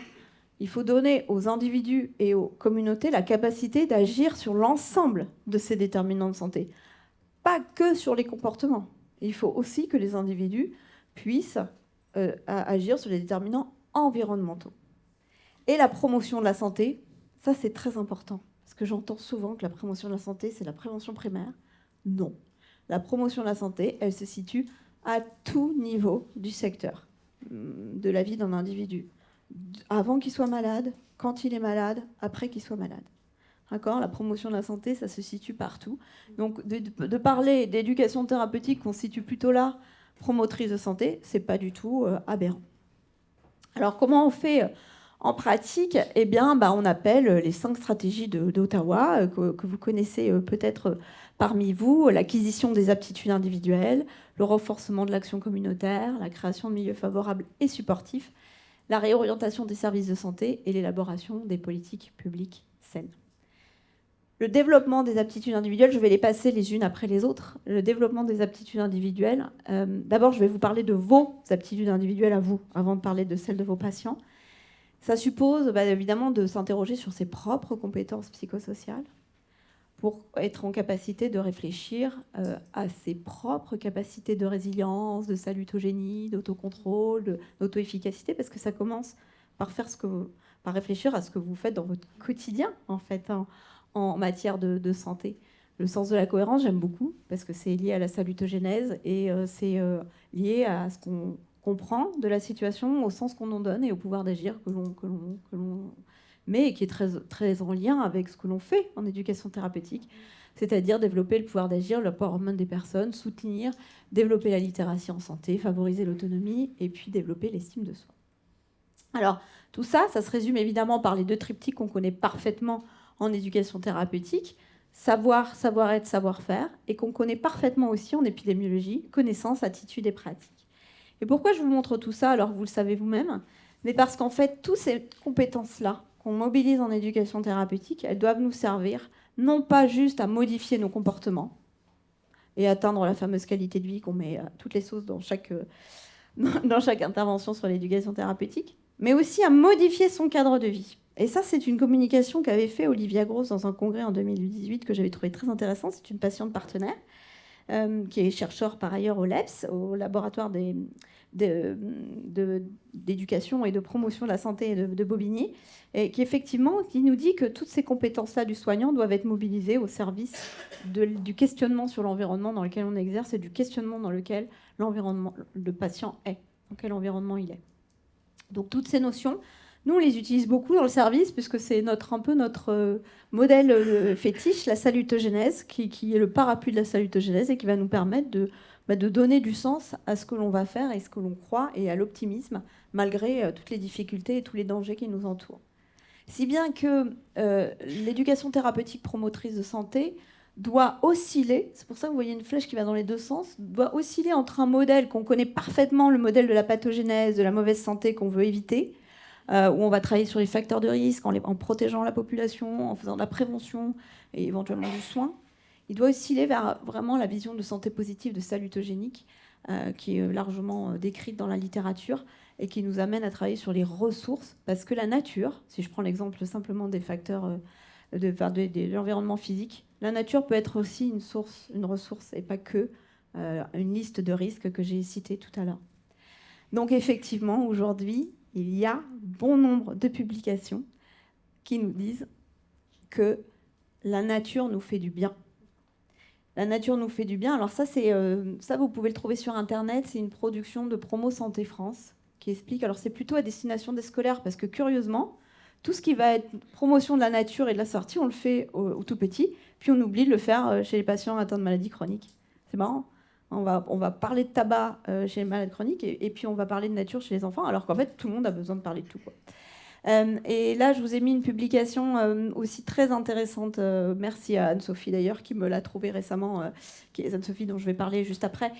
Il faut donner aux individus et aux communautés la capacité d'agir sur l'ensemble de ces déterminants de santé. Pas que sur les comportements. Il faut aussi que les individus puissent agir sur les déterminants environnementaux. Et la promotion de la santé, ça c'est très important. Parce que j'entends souvent que la promotion de la santé, c'est la prévention primaire. Non. La promotion de la santé, elle se situe à tout niveau du secteur de la vie d'un individu. Avant qu'il soit malade, quand il est malade, après qu'il soit malade. D'accord ? La promotion de la santé, ça se situe partout. Donc, de parler d'éducation thérapeutique qu'on situe plutôt là, promotrice de santé, c'est pas du tout aberrant. Alors, comment on fait en pratique ? Eh bien, on appelle les 5 stratégies d'Ottawa, que vous connaissez peut-être parmi vous, l'acquisition des aptitudes individuelles, le renforcement de l'action communautaire, la création de milieux favorables et supportifs, la réorientation des services de santé et l'élaboration des politiques publiques saines. Le développement des aptitudes individuelles, je vais les passer les unes après les autres. Le développement des aptitudes individuelles, d'abord je vais vous parler de vos aptitudes individuelles à vous, avant de parler de celles de vos patients. Ça suppose évidemment de s'interroger sur ses propres compétences psychosociales pour être en capacité de réfléchir à ses propres capacités de résilience, de salutogénie, d'autocontrôle, d'auto-efficacité, parce que ça commence par réfléchir à ce que vous faites dans votre quotidien, en fait, en matière de santé. Le sens de la cohérence, j'aime beaucoup, parce que c'est lié à la salutogénèse et c'est lié à ce qu'on comprend de la situation, au sens qu'on en donne et au pouvoir d'agir que l'on met et qui est très, très en lien avec ce que l'on fait en éducation thérapeutique, c'est-à-dire développer le pouvoir d'agir, l'empowerment des personnes, soutenir, développer la littératie en santé, favoriser l'autonomie et puis développer l'estime de soi. Alors, tout ça, ça se résume évidemment par les 2 triptyques qu'on connaît parfaitement en éducation thérapeutique, savoir, savoir-être, savoir-faire, et qu'on connaît parfaitement aussi en épidémiologie, connaissance, attitude et pratique. Et pourquoi je vous montre tout ça alors que vous le savez vous-même ? Mais parce qu'en fait, toutes ces compétences-là qu'on mobilise en éducation thérapeutique, elles doivent nous servir non pas juste à modifier nos comportements et atteindre la fameuse qualité de vie qu'on met à toutes les sauces dans chaque intervention sur l'éducation thérapeutique, mais aussi à modifier son cadre de vie. Et ça, c'est une communication qu'avait fait Olivia Gross dans un congrès en 2018 que j'avais trouvé très intéressant. C'est une patiente partenaire qui est chercheur par ailleurs au LEPS, au laboratoire d'éducation et de promotion de la santé de Bobigny, et qui effectivement qui nous dit que toutes ces compétences-là du soignant doivent être mobilisées au service du questionnement sur l'environnement dans lequel on exerce et du questionnement dans lequel le patient est, dans quel environnement il est. Donc toutes ces notions, nous on les utilise beaucoup dans le service puisque c'est un peu notre modèle fétiche, la salutogénèse, qui est le parapluie de la salutogénèse et qui va nous permettre de donner du sens à ce que l'on va faire et ce que l'on croit et à l'optimisme malgré toutes les difficultés et tous les dangers qui nous entourent. Si bien que l'éducation thérapeutique promotrice de santé doit osciller, c'est pour ça que vous voyez une flèche qui va dans les 2 sens, doit osciller entre un modèle qu'on connaît parfaitement, le modèle de la pathogénèse, de la mauvaise santé qu'on veut éviter, où on va travailler sur les facteurs de risque, en protégeant la population, en faisant de la prévention et éventuellement du soin. Il doit osciller vers vraiment la vision de santé positive, de salutogénique, qui est largement décrite dans la littérature et qui nous amène à travailler sur les ressources, parce que la nature, si je prends l'exemple simplement des facteurs de l'environnement physique, la nature peut être aussi une ressource et pas que une liste de risques que j'ai citée tout à l'heure. Donc effectivement, aujourd'hui, il y a bon nombre de publications qui nous disent que la nature nous fait du bien. La nature nous fait du bien. Alors ça, vous pouvez le trouver sur Internet. C'est une production de Promo Santé France qui explique. Alors c'est plutôt à destination des scolaires parce que curieusement, tout ce qui va être promotion de la nature et de la sortie, on le fait au tout petit, puis on oublie de le faire chez les patients atteints de maladies chroniques. C'est marrant. On va parler de tabac chez les malades chroniques et puis on va parler de nature chez les enfants, alors qu'en fait, tout le monde a besoin de parler de tout, quoi. Et là, je vous ai mis une publication aussi très intéressante. Merci à Anne-Sophie d'ailleurs, qui me l'a trouvée récemment, qui est Anne-Sophie dont je vais parler juste après,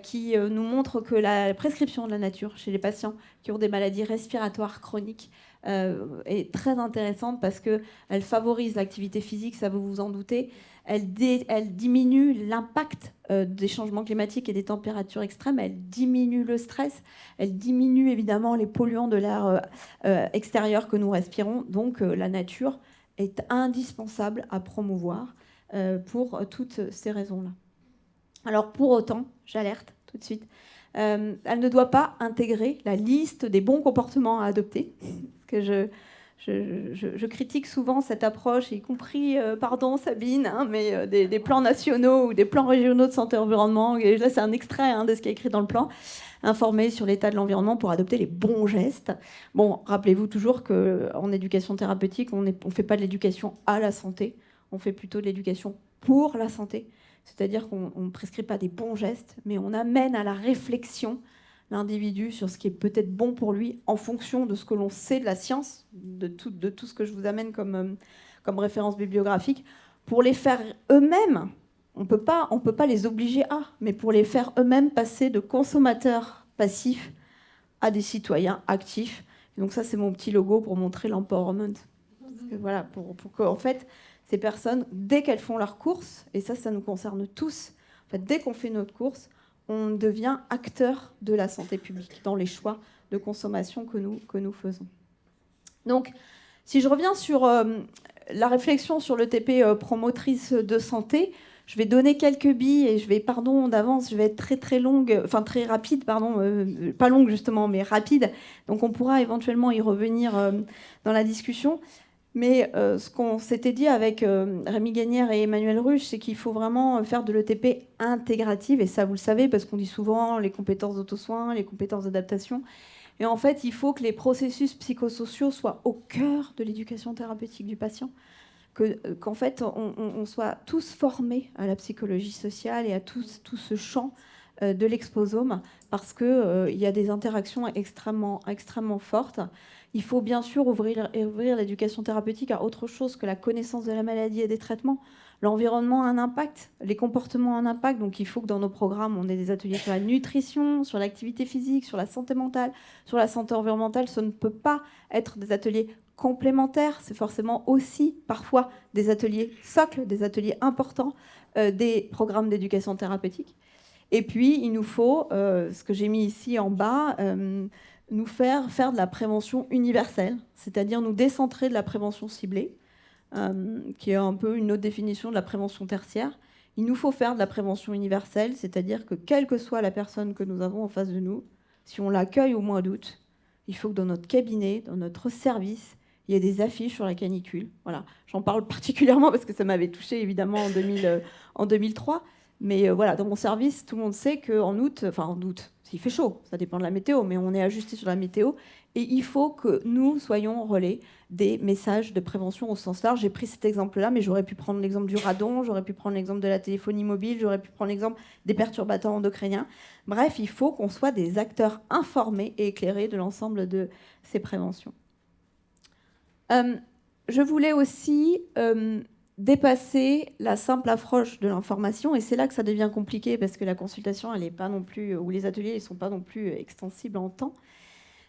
qui nous montre que la prescription de la nature chez les patients qui ont des maladies respiratoires chroniques est très intéressante parce qu'elle favorise l'activité physique, ça vous vous en doutez. Elle diminue l'impact des changements climatiques et des températures extrêmes, elle diminue le stress, elle diminue évidemment les polluants de l'air extérieur que nous respirons. Donc la nature est indispensable à promouvoir pour toutes ces raisons-là. Alors pour autant, j'alerte tout de suite, elle ne doit pas intégrer la liste des bons comportements à adopter, parce que je critique souvent cette approche, y compris, pardon Sabine, mais des plans nationaux ou des plans régionaux de santé environnement. Et là, c'est un extrait de ce qui est écrit dans le plan. Informer sur l'état de l'environnement pour adopter les bons gestes. Bon, rappelez-vous toujours qu'en éducation thérapeutique, on ne fait pas de l'éducation à la santé, on fait plutôt de l'éducation pour la santé. C'est-à-dire qu'on ne prescrit pas des bons gestes, mais on amène à la réflexion l'individu sur ce qui est peut-être bon pour lui en fonction de ce que l'on sait de la science, de tout ce que je vous amène comme référence bibliographique, pour les faire eux-mêmes. On peut pas les obliger à, mais pour les faire eux-mêmes passer de consommateurs passifs à des citoyens actifs. Et donc ça, c'est mon petit logo pour montrer l'empowerment. Voilà, pour qu'en fait, ces personnes, dès qu'elles font leurs courses, et ça nous concerne tous, en fait, dès qu'on fait notre course, on devient acteur de la santé publique dans les choix de consommation que nous faisons. Donc, si je reviens sur la réflexion sur l'ETP promotrice de santé, je vais donner quelques billes et je vais, pardon d'avance, je vais être très longue, enfin très rapide, pardon, pas longue justement, mais rapide. Donc on pourra éventuellement y revenir dans la discussion. Mais ce qu'on s'était dit avec Rémi Gagnère et Emmanuel Ruche, c'est qu'il faut vraiment faire de l'ETP intégrative, et ça vous le savez, parce qu'on dit souvent les compétences d'auto-soin, les compétences d'adaptation. Et en fait, il faut que les processus psychosociaux soient au cœur de l'éducation thérapeutique du patient, qu'en fait, on soit tous formés à la psychologie sociale et à tout ce champ de l'exposome, parce qu'il y a des interactions extrêmement fortes. Il faut bien sûr ouvrir l'éducation thérapeutique à autre chose que la connaissance de la maladie et des traitements. L'environnement a un impact, les comportements ont un impact, donc il faut que dans nos programmes, on ait des ateliers sur la nutrition, sur l'activité physique, sur la santé mentale, sur la santé environnementale. Ce ne peut pas être des ateliers complémentaires, c'est forcément aussi parfois des ateliers socles, des ateliers importants des programmes d'éducation thérapeutique. Et puis, il nous faut, ce que j'ai mis ici en bas, nous faire de la prévention universelle, c'est-à-dire nous décentrer de la prévention ciblée, qui est un peu une autre définition de la prévention tertiaire. Il nous faut faire de la prévention universelle, c'est-à-dire que quelle que soit la personne que nous avons en face de nous, si on l'accueille au mois d'août, il faut que dans notre cabinet, dans notre service, il y ait des affiches sur la canicule. Voilà. J'en parle particulièrement parce que ça m'avait touchée évidemment en 2003. Mais voilà, dans mon service, tout le monde sait qu'en août, il fait chaud, ça dépend de la météo, mais on est ajusté sur la météo. Et il faut que nous soyons relais des messages de prévention au sens large. J'ai pris cet exemple-là, mais j'aurais pu prendre l'exemple du radon, j'aurais pu prendre l'exemple de la téléphonie mobile, j'aurais pu prendre l'exemple des perturbateurs endocriniens. Bref, il faut qu'on soit des acteurs informés et éclairés de l'ensemble de ces préventions. Je voulais aussi dépasser la simple approche de l'information, et c'est là que ça devient compliqué parce que la consultation, elle est pas non plus, ou les ateliers, ils sont pas non plus extensibles en temps.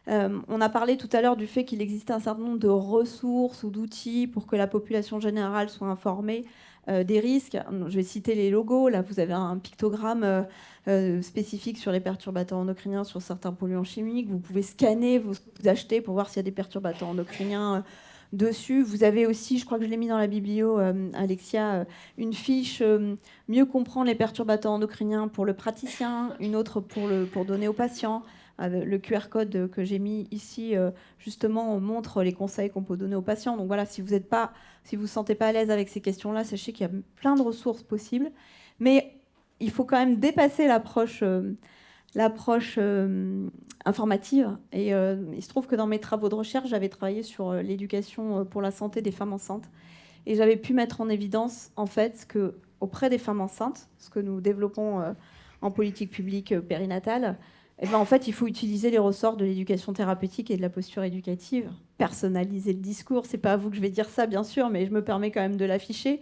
On a parlé tout à l'heure du fait qu'il existait un certain nombre de ressources ou d'outils pour que la population générale soit informée des risques. Je vais citer les logos. Là, vous avez un pictogramme spécifique sur les perturbateurs endocriniens, sur certains polluants chimiques. Vous pouvez scanner, vous achetez pour voir s'il y a des perturbateurs endocriniens dessus. Vous avez aussi, je crois que je l'ai mis dans la biblio, Alexia, une fiche mieux comprendre les perturbateurs endocriniens pour le praticien, une autre pour donner au patient. Le QR code que j'ai mis ici, justement, on montre les conseils qu'on peut donner aux patients. Donc voilà, si vous vous sentez pas à l'aise avec ces questions-là, sachez qu'il y a plein de ressources possibles. Mais il faut quand même dépasser l'approche informative. Et il se trouve que dans mes travaux de recherche, j'avais travaillé sur l'éducation pour la santé des femmes enceintes. Et j'avais pu mettre en évidence, en fait, qu'auprès des femmes enceintes, ce que nous développons en politique publique périnatale, Eh ben, en fait, il faut utiliser les ressorts de l'éducation thérapeutique et de la posture éducative. Personnaliser le discours, c'est pas à vous que je vais dire ça, bien sûr, mais je me permets quand même de l'afficher.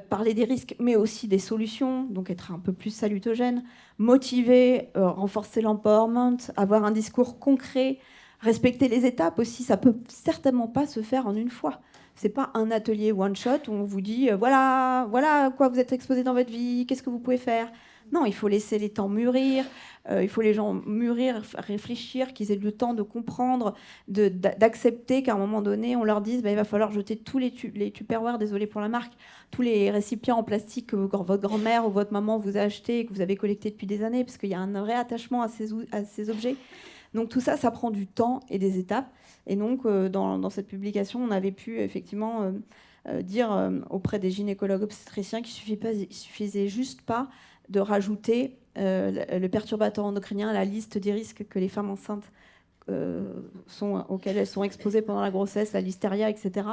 Parler des risques, mais aussi des solutions, donc être un peu plus salutogène, motiver, renforcer l'empowerment, avoir un discours concret, respecter les étapes aussi. Ça peut certainement pas se faire en une fois. C'est pas un atelier one shot où on vous dit voilà à quoi vous êtes exposé dans votre vie, qu'est-ce que vous pouvez faire. Non, il faut laisser les temps mûrir, il faut les gens mûrir, réfléchir, qu'ils aient le temps de comprendre, d'accepter qu'à un moment donné, on leur dise il va falloir jeter tous les Tupperware, désolé pour la marque, tous les récipients en plastique que votre grand-mère ou votre maman vous a acheté et que vous avez collecté depuis des années, parce qu'il y a un vrai attachement à ces objets. Donc tout ça, ça prend du temps et des étapes. Et donc, dans cette publication, on avait pu effectivement dire auprès des gynécologues obstétriciens qu'il ne suffisait juste pas de rajouter le perturbateur endocrinien à la liste des risques que les femmes enceintes auxquelles elles sont exposées pendant la grossesse, la listeria, etc.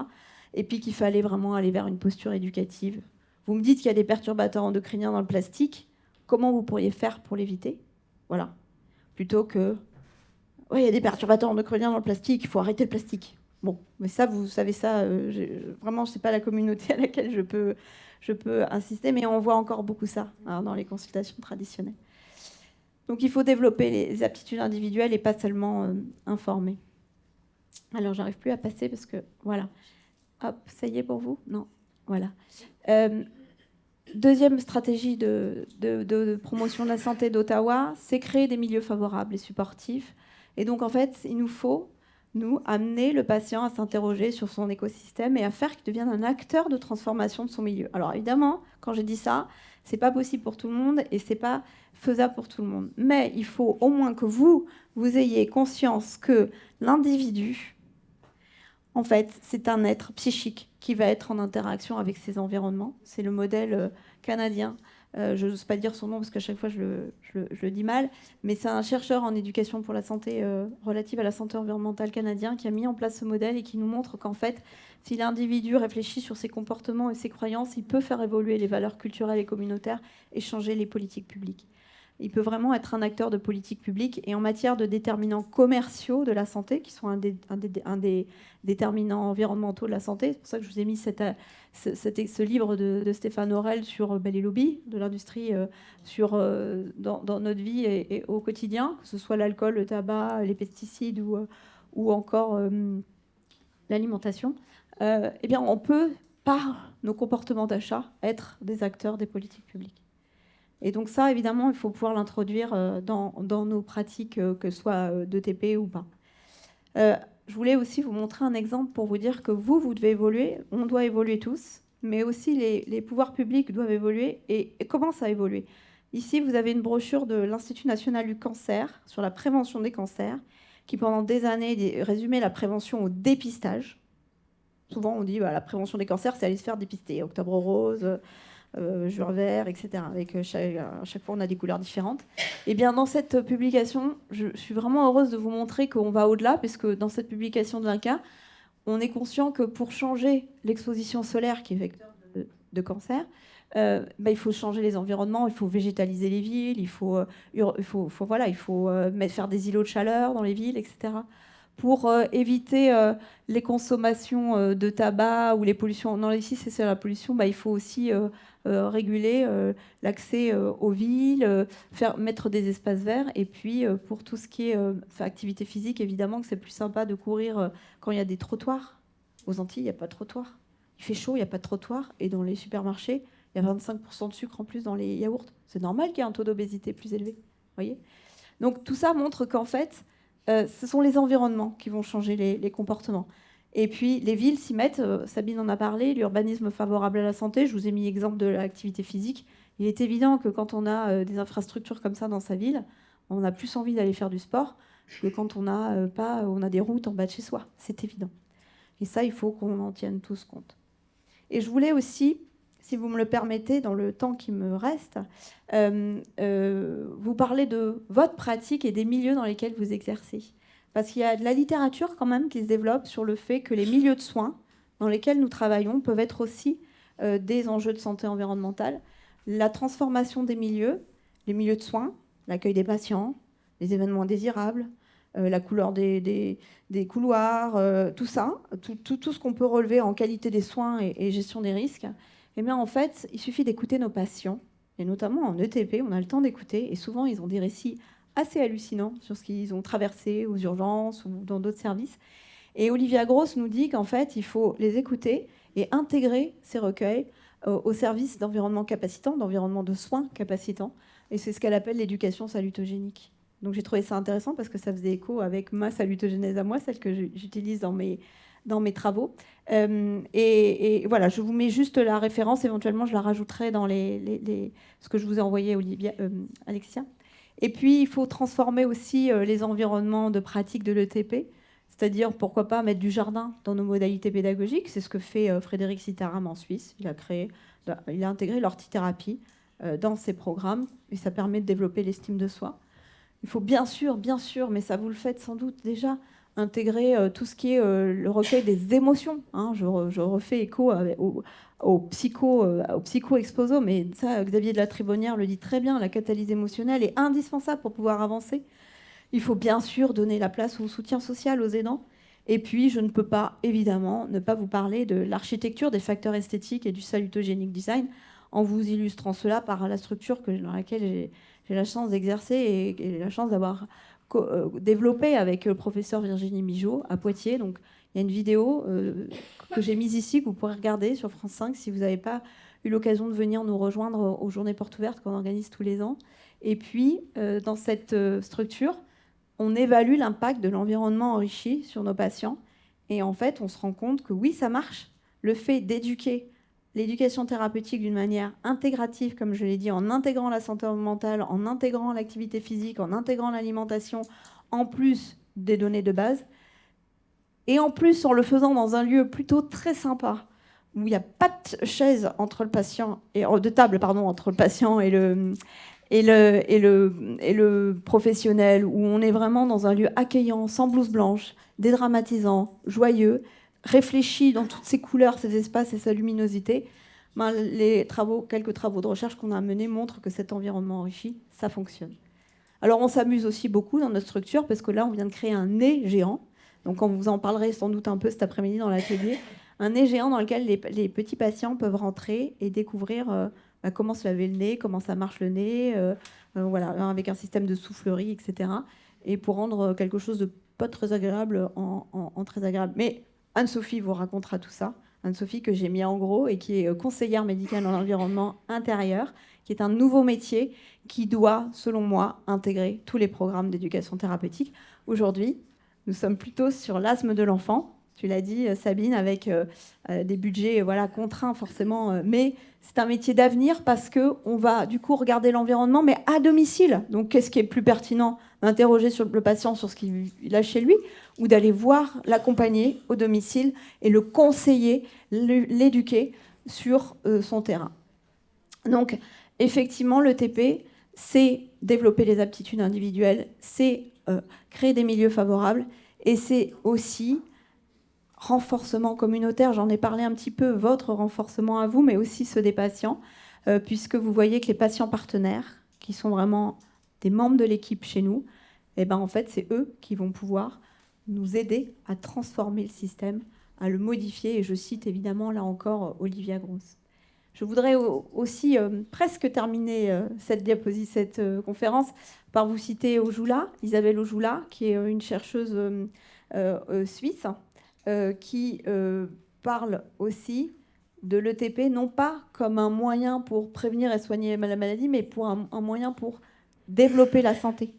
Et puis qu'il fallait vraiment aller vers une posture éducative. Vous me dites qu'il y a des perturbateurs endocriniens dans le plastique. Comment vous pourriez faire pour l'éviter? Voilà. Plutôt que il y a des perturbateurs endocriniens dans le plastique, il faut arrêter le plastique. Bon, mais ça, vous savez ça, vraiment, ce n'est pas la communauté à laquelle je peux insister, mais on voit encore beaucoup ça dans les consultations traditionnelles. Donc il faut développer les aptitudes individuelles et pas seulement informer. Alors, j'arrive plus à passer parce que, voilà. Hop, ça y est pour vous? Non, voilà. Deuxième stratégie de promotion de la santé d'Ottawa, c'est créer des milieux favorables et supportifs. Et donc, en fait, il nous faut, nous, amener le patient à s'interroger sur son écosystème et à faire qu'il devienne un acteur de transformation de son milieu. Alors, évidemment, quand j'ai dit ça, c'est pas possible pour tout le monde et c'est pas faisable pour tout le monde. Mais il faut au moins que vous ayez conscience que l'individu, en fait, c'est un être psychique qui va être en interaction avec ses environnements. C'est le modèle canadien. Je n'ose pas dire son nom parce qu'à chaque fois je le dis mal, mais c'est un chercheur en éducation pour la santé relative à la santé environnementale canadien qui a mis en place ce modèle et qui nous montre qu'en fait, si l'individu réfléchit sur ses comportements et ses croyances, il peut faire évoluer les valeurs culturelles et communautaires et changer les politiques publiques. Il peut vraiment être un acteur de politique publique. Et en matière de déterminants commerciaux de la santé, qui sont un des déterminants environnementaux de la santé, c'est pour ça que je vous ai mis ce livre de Stéphane Aurel sur les lobbies de l'industrie dans notre vie et au quotidien, que ce soit l'alcool, le tabac, les pesticides ou encore l'alimentation. Eh bien, on peut, par nos comportements d'achat, être des acteurs des politiques publiques. Et donc ça, évidemment, il faut pouvoir l'introduire dans nos pratiques, que ce soit d'ETP ou pas. Je voulais aussi vous montrer un exemple pour vous dire que vous devez évoluer, on doit évoluer tous, mais aussi les pouvoirs publics doivent évoluer et commencent à évoluer. Ici, vous avez une brochure de l'Institut national du cancer sur la prévention des cancers, qui pendant des années résumait la prévention au dépistage. Souvent, on dit la prévention des cancers, c'est aller se faire dépister. Octobre rose, jour vert, etc. Avec chaque fois, on a des couleurs différentes. Et bien, dans cette publication, je suis vraiment heureuse de vous montrer qu'on va au-delà, parce que dans cette publication de l'INCa, on est conscient que pour changer l'exposition solaire, qui est vecteur de cancer, il faut changer les environnements, il faut végétaliser les villes, il faut faire des îlots de chaleur dans les villes, etc. Pour éviter les consommations de tabac ou les pollutions. Non, ici, c'est la pollution. Il faut aussi réguler l'accès aux villes, mettre des espaces verts. Et puis, pour tout ce qui est activité physique, évidemment que c'est plus sympa de courir quand il y a des trottoirs. Aux Antilles, il n'y a pas de trottoir. Il fait chaud, il n'y a pas de trottoir. Et dans les supermarchés, il y a 25% de sucre en plus dans les yaourts. C'est normal qu'il y ait un taux d'obésité plus élevé. Voyez ? Donc, tout ça montre qu'en fait, ce sont les environnements qui vont changer les comportements. Et puis, les villes s'y mettent. Sabine en a parlé, l'urbanisme favorable à la santé. Je vous ai mis l'exemple de l'activité physique. Il est évident que quand on a des infrastructures comme ça dans sa ville, on a plus envie d'aller faire du sport que quand on a des routes en bas de chez soi. C'est évident. Et ça, il faut qu'on en tienne tous compte. Et je voulais aussi, si vous me le permettez, dans le temps qui me reste, vous parler de votre pratique et des milieux dans lesquels vous exercez. Parce qu'il y a de la littérature quand même qui se développe sur le fait que les milieux de soins dans lesquels nous travaillons peuvent être aussi des enjeux de santé environnementale. La transformation des milieux, les milieux de soins, l'accueil des patients, les événements indésirables, la couleur des couloirs, tout ça, tout ce qu'on peut relever en qualité des soins et gestion des risques. Eh bien, en fait, il suffit d'écouter nos patients, et notamment en ETP, on a le temps d'écouter, et souvent, ils ont des récits assez hallucinants sur ce qu'ils ont traversé aux urgences ou dans d'autres services. Et Olivia Gross nous dit qu'en fait, il faut les écouter et intégrer ces recueils au service d'environnement capacitant, d'environnement de soins capacitants. Et c'est ce qu'elle appelle l'éducation salutogénique. Donc j'ai trouvé ça intéressant parce que ça faisait écho avec ma salutogénèse à moi, celle que j'utilise dans mes travaux. Et voilà, je vous mets juste la référence. Éventuellement, je la rajouterai dans ce que je vous ai envoyé, Alexia. Et puis, il faut transformer aussi les environnements de pratique de l'ETP. C'est-à-dire, pourquoi pas mettre du jardin dans nos modalités pédagogiques. C'est ce que fait Frédéric Sitaram en Suisse. Il a intégré l'ortithérapie dans ses programmes et ça permet de développer l'estime de soi. Il faut bien sûr, mais ça vous le faites sans doute déjà, intégrer tout ce qui est le recueil des émotions. Hein. Je refais écho au psycho exposo, mais ça, Xavier de la Tribonnière le dit très bien, la catalyse émotionnelle est indispensable pour pouvoir avancer. Il faut bien sûr donner la place au soutien social aux aidants. Et puis, je ne peux pas, évidemment, ne pas vous parler de l'architecture, des facteurs esthétiques et du salutogénic design, en vous illustrant cela par la structure dans laquelle j'ai la chance d'exercer et la chance d'avoir développé avec le professeur Virginie Migeot à Poitiers. Donc, il y a une vidéo que j'ai mise ici, que vous pourrez regarder sur France 5 si vous n'avez pas eu l'occasion de venir nous rejoindre aux Journées Portes Ouvertes qu'on organise tous les ans. Et puis, dans cette structure, on évalue l'impact de l'environnement enrichi sur nos patients. Et en fait, on se rend compte que oui, ça marche. Le fait d'éduquer l'éducation thérapeutique d'une manière intégrative, comme je l'ai dit, en intégrant la santé mentale, en intégrant l'activité physique, en intégrant l'alimentation, en plus des données de base, et en plus en le faisant dans un lieu plutôt très sympa, où il n'y a pas de chaise entre le patient, de table pardon, entre le patient et le professionnel, où on est vraiment dans un lieu accueillant, sans blouse blanche, dédramatisant, joyeux, réfléchi dans toutes ses couleurs, ses espaces et sa luminosité. Quelques travaux de recherche qu'on a menés montrent que cet environnement enrichi, ça fonctionne. Alors on s'amuse aussi beaucoup dans notre structure, parce que là on vient de créer un nez géant, donc on vous en parlerait sans doute un peu cet après-midi dans l'atelier, un nez géant dans lequel les petits patients peuvent rentrer et découvrir comment se laver le nez, comment ça marche le nez, voilà, avec un système de soufflerie, etc. Et pour rendre quelque chose de pas très agréable en très agréable. Mais Anne-Sophie vous racontera tout ça. Anne-Sophie que j'ai mis en gros et qui est conseillère médicale en environnement intérieur, qui est un nouveau métier qui doit, selon moi, intégrer tous les programmes d'éducation thérapeutique. Aujourd'hui, nous sommes plutôt sur l'asthme de l'enfant. Tu l'as dit, Sabine, avec des budgets contraints forcément. Mais c'est un métier d'avenir parce qu'on va du coup regarder l'environnement, mais à domicile. Donc qu'est-ce qui est plus pertinent d'interroger le patient sur ce qu'il a chez lui ou d'aller voir, l'accompagner au domicile et le conseiller, l'éduquer sur son terrain. Donc effectivement, l'ETP, c'est développer les aptitudes individuelles, c'est créer des milieux favorables et c'est aussi renforcement communautaire, j'en ai parlé un petit peu, votre renforcement à vous, mais aussi ceux des patients, puisque vous voyez que les patients partenaires, qui sont vraiment des membres de l'équipe chez nous, en fait, c'est eux qui vont pouvoir nous aider à transformer le système, à le modifier, et je cite évidemment, là encore, Olivia Gross. Je voudrais aussi presque terminer cette conférence par vous citer Isabelle Ojoula, qui est une chercheuse suisse, qui parle aussi de l'ETP, non pas comme un moyen pour prévenir et soigner la maladie, mais pour un moyen pour développer la santé,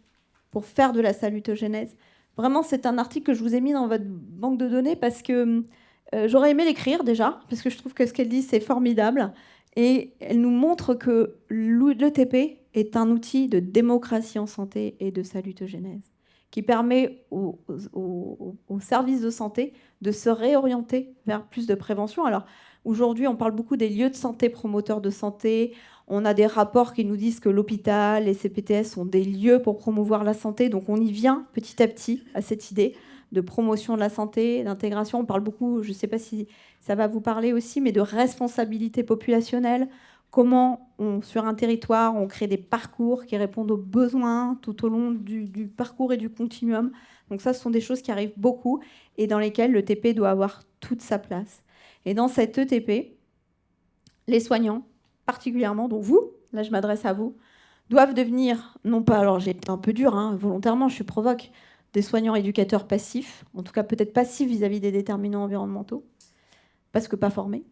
pour faire de la salutogénèse. Vraiment, c'est un article que je vous ai mis dans votre banque de données parce que j'aurais aimé l'écrire déjà, parce que je trouve que ce qu'elle dit, c'est formidable. Et elle nous montre que l'ETP est un outil de démocratie en santé et de salutogénèse, qui permet aux services de santé de se réorienter vers plus de prévention. Alors, aujourd'hui, on parle beaucoup des lieux de santé promoteurs de santé. On a des rapports qui nous disent que l'hôpital, les CPTS sont des lieux pour promouvoir la santé. Donc, on y vient petit à petit à cette idée de promotion de la santé, d'intégration. On parle beaucoup, je ne sais pas si ça va vous parler aussi, mais de responsabilité populationnelle comment, sur un territoire, on crée des parcours qui répondent aux besoins tout au long du parcours et du continuum. Donc ça, ce sont des choses qui arrivent beaucoup et dans lesquelles le TP doit avoir toute sa place. Et dans cette ETP, les soignants, particulièrement, dont vous, là je m'adresse à vous, doivent devenir, non pas, alors j'ai été un peu dur, hein, volontairement, je suis provoque, des soignants éducateurs passifs, en tout cas peut-être passifs vis-à-vis des déterminants environnementaux, parce que pas formés,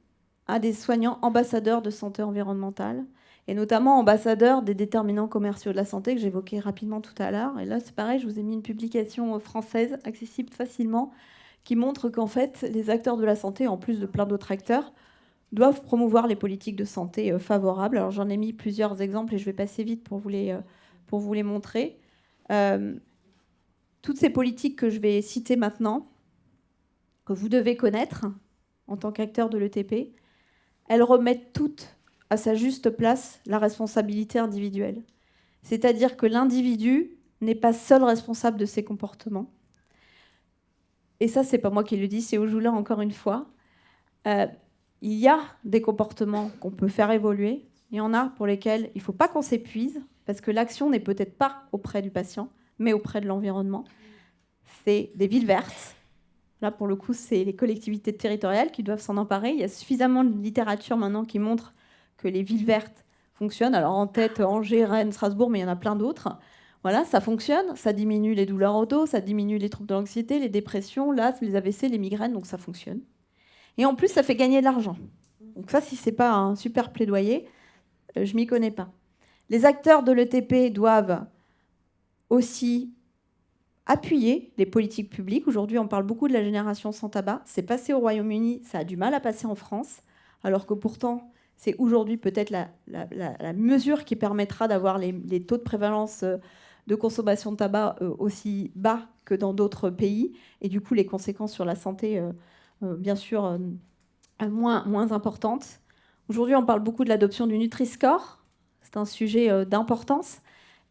à des soignants ambassadeurs de santé environnementale, et notamment ambassadeurs des déterminants commerciaux de la santé que j'évoquais rapidement tout à l'heure. Et là, c'est pareil, je vous ai mis une publication française, accessible facilement, qui montre qu'en fait, les acteurs de la santé, en plus de plein d'autres acteurs, doivent promouvoir les politiques de santé favorables. Alors j'en ai mis plusieurs exemples et je vais passer vite pour vous les montrer. Toutes ces politiques que je vais citer maintenant, que vous devez connaître en tant qu'acteur de l'ETP, elles remettent toutes à sa juste place la responsabilité individuelle. C'est-à-dire que l'individu n'est pas seul responsable de ses comportements. Et ça, c'est pas moi qui le dis, c'est Ojula encore une fois. Il y a des comportements qu'on peut faire évoluer. Il y en a pour lesquels il ne faut pas qu'on s'épuise, parce que l'action n'est peut-être pas auprès du patient, mais auprès de l'environnement. C'est des villes vertes. Là, pour le coup, c'est les collectivités territoriales qui doivent s'en emparer. Il y a suffisamment de littérature maintenant qui montre que les villes vertes fonctionnent. Alors en tête, Angers, Rennes, Strasbourg, mais il y en a plein d'autres. Voilà, ça fonctionne. Ça diminue les douleurs au dos, ça diminue les troubles de l'anxiété, les dépressions, l'asthme, les AVC, les migraines, donc ça fonctionne. Et en plus, ça fait gagner de l'argent. Donc ça, si ce n'est pas un super plaidoyer, je ne m'y connais pas. Les acteurs de l'ETP doivent aussi appuyer les politiques publiques. Aujourd'hui, on parle beaucoup de la génération sans tabac. C'est passé au Royaume-Uni, ça a du mal à passer en France, alors que pourtant, c'est aujourd'hui peut-être la mesure qui permettra d'avoir les taux de prévalence de consommation de tabac aussi bas que dans d'autres pays, et du coup, les conséquences sur la santé, bien sûr, moins importantes. Aujourd'hui, on parle beaucoup de l'adoption du Nutri-Score. C'est un sujet d'importance.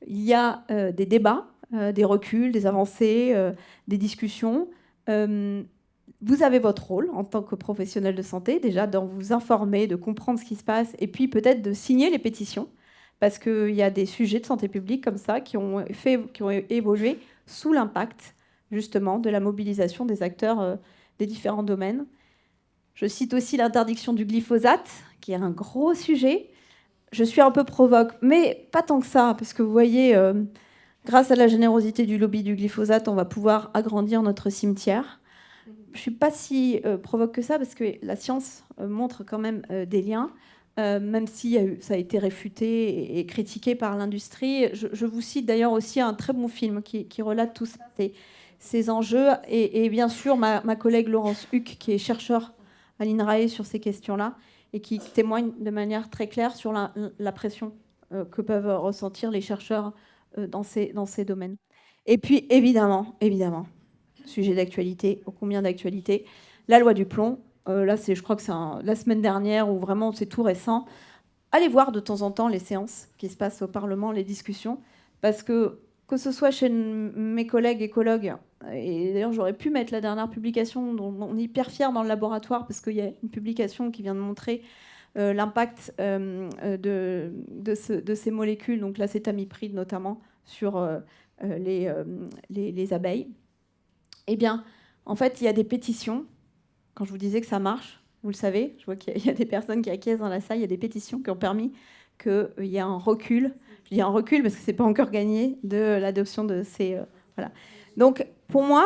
Il y a des débats, des reculs, des avancées, des discussions. Vous avez votre rôle en tant que professionnel de santé, déjà de vous informer, de comprendre ce qui se passe, et puis peut-être de signer les pétitions, parce qu'il y a des sujets de santé publique comme ça qui ont évolué sous l'impact, justement, de la mobilisation des acteurs des différents domaines. Je cite aussi l'interdiction du glyphosate, qui est un gros sujet. Je suis un peu provoque, mais pas tant que ça, parce que vous voyez, grâce à la générosité du lobby du glyphosate, on va pouvoir agrandir notre cimetière. Je ne suis pas si provoque que ça, parce que la science montre quand même des liens, même si ça a été réfuté et critiqué par l'industrie. Je vous cite d'ailleurs aussi un très bon film qui relate tout ça, ces enjeux. Et bien sûr, ma collègue Laurence Huck, qui est chercheur à l'INRAE sur ces questions-là, et qui témoigne de manière très claire sur la pression que peuvent ressentir les chercheurs dans ces domaines. Et puis, évidemment, sujet d'actualité, ô combien d'actualité, la loi du plomb. Là, je crois que c'est la semaine dernière, où vraiment c'est tout récent. Allez voir de temps en temps les séances qui se passent au Parlement, les discussions, parce que ce soit chez mes collègues écologues, et d'ailleurs j'aurais pu mettre la dernière publication dont on est hyper fiers dans le laboratoire, parce qu'il y a une publication qui vient de montrer l'impact de ces molécules, donc l'acétamipride notamment, sur les abeilles. Eh bien, en fait, il y a des pétitions. Quand je vous disais que ça marche, vous le savez, je vois qu'il y a des personnes qui acquiescent dans la salle, il y a des pétitions qui ont permis qu'il y ait un recul. Je dis un recul parce que ce n'est pas encore gagné de l'adoption de ces... voilà. Donc, pour moi,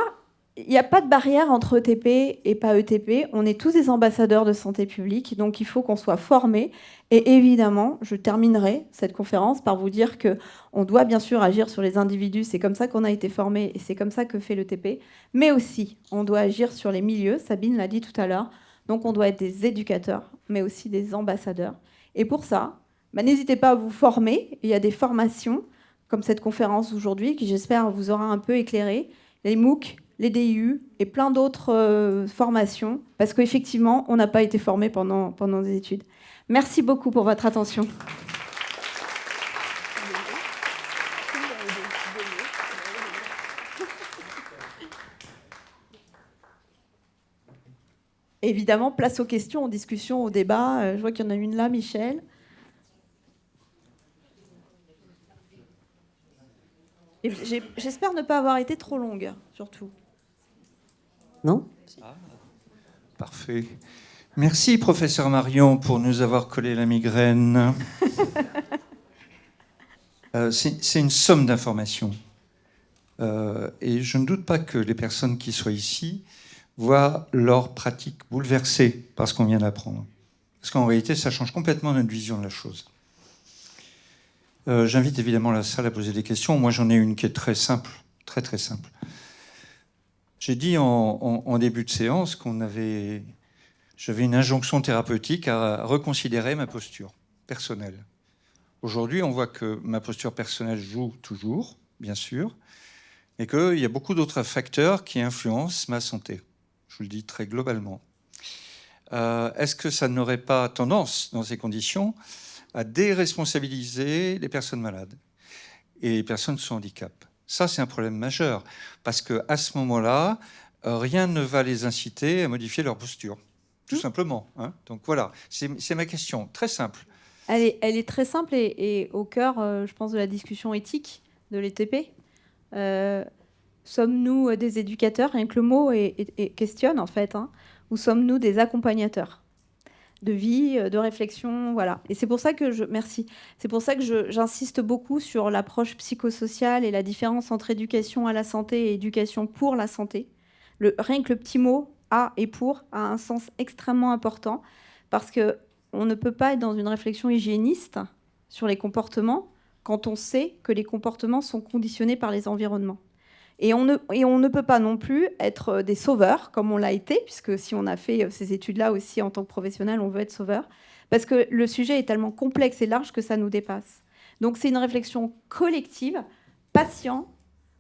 il n'y a pas de barrière entre ETP et pas ETP. On est tous des ambassadeurs de santé publique, donc il faut qu'on soit formés. Et évidemment, je terminerai cette conférence par vous dire qu'on doit bien sûr agir sur les individus. C'est comme ça qu'on a été formés et c'est comme ça que fait l'ETP. Mais aussi, on doit agir sur les milieux. Sabine l'a dit tout à l'heure. Donc, on doit être des éducateurs, mais aussi des ambassadeurs. Et pour ça, n'hésitez pas à vous former. Il y a des formations, comme cette conférence aujourd'hui, qui j'espère vous aura un peu éclairé. Les MOOC, les DIU et plein d'autres formations, parce qu'effectivement, on n'a pas été formé pendant des études. Merci beaucoup pour votre attention. Évidemment, place aux questions, aux discussions, aux débats. Je vois qu'il y en a une là, Michel. Et j'espère ne pas avoir été trop longue, surtout. Non ? Parfait. Merci, professeur Marion, pour nous avoir collé la migraine. C'est une somme d'informations. Et je ne doute pas que les personnes qui soient ici voient leur pratique bouleversée par ce qu'on vient d'apprendre. Parce qu'en réalité, ça change complètement notre vision de la chose. J'invite évidemment la salle à poser des questions. Moi, j'en ai une qui est très simple, très très simple. J'ai dit en début de séance j'avais une injonction thérapeutique à reconsidérer ma posture personnelle. Aujourd'hui, on voit que ma posture personnelle joue toujours, bien sûr, et qu'il y a beaucoup d'autres facteurs qui influencent ma santé. Je vous le dis très globalement. Est-ce que ça n'aurait pas tendance, dans ces conditions, à déresponsabiliser les personnes malades et les personnes sous handicap? Ça, c'est un problème majeur, parce qu'à ce moment-là, rien ne va les inciter à modifier leur posture, tout simplement. Hein. Donc voilà, c'est ma question, très simple. Elle est très simple et au cœur, je pense, de la discussion éthique de l'ETP. Sommes-nous des éducateurs? Rien que le mot questionne, en fait. Hein. Ou sommes-nous des accompagnateurs de vie, de réflexion, voilà. Et c'est pour ça que C'est pour ça que j'insiste beaucoup sur l'approche psychosociale et la différence entre éducation à la santé et éducation pour la santé. Rien que le petit mot « à » et « pour » a un sens extrêmement important parce que on ne peut pas être dans une réflexion hygiéniste sur les comportements quand on sait que les comportements sont conditionnés par les environnements. Et on ne peut pas non plus être des sauveurs, comme on l'a été, puisque si on a fait ces études-là aussi en tant que professionnel, on veut être sauveur, parce que le sujet est tellement complexe et large que ça nous dépasse. Donc c'est une réflexion collective, patient,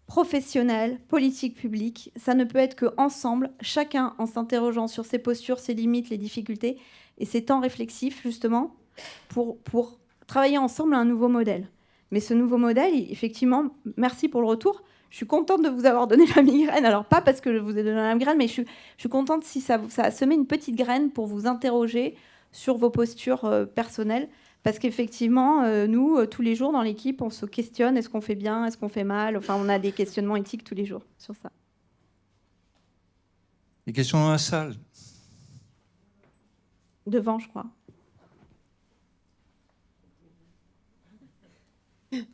professionnelle, politique publique. Ça ne peut être qu'ensemble, chacun en s'interrogeant sur ses postures, ses limites, les difficultés, et ces temps réflexifs, justement, pour travailler ensemble à un nouveau modèle. Mais ce nouveau modèle, effectivement, merci pour le retour. Je suis contente de vous avoir donné la migraine. Alors, pas parce que je vous ai donné la migraine, mais je suis contente si ça a semé une petite graine pour vous interroger sur vos postures personnelles. Parce qu'effectivement, nous, tous les jours dans l'équipe, on se questionne. Est-ce qu'on fait bien? Est-ce qu'on fait mal? Enfin, on a des questionnements éthiques tous les jours sur ça. Des questions dans la salle? Devant, je crois.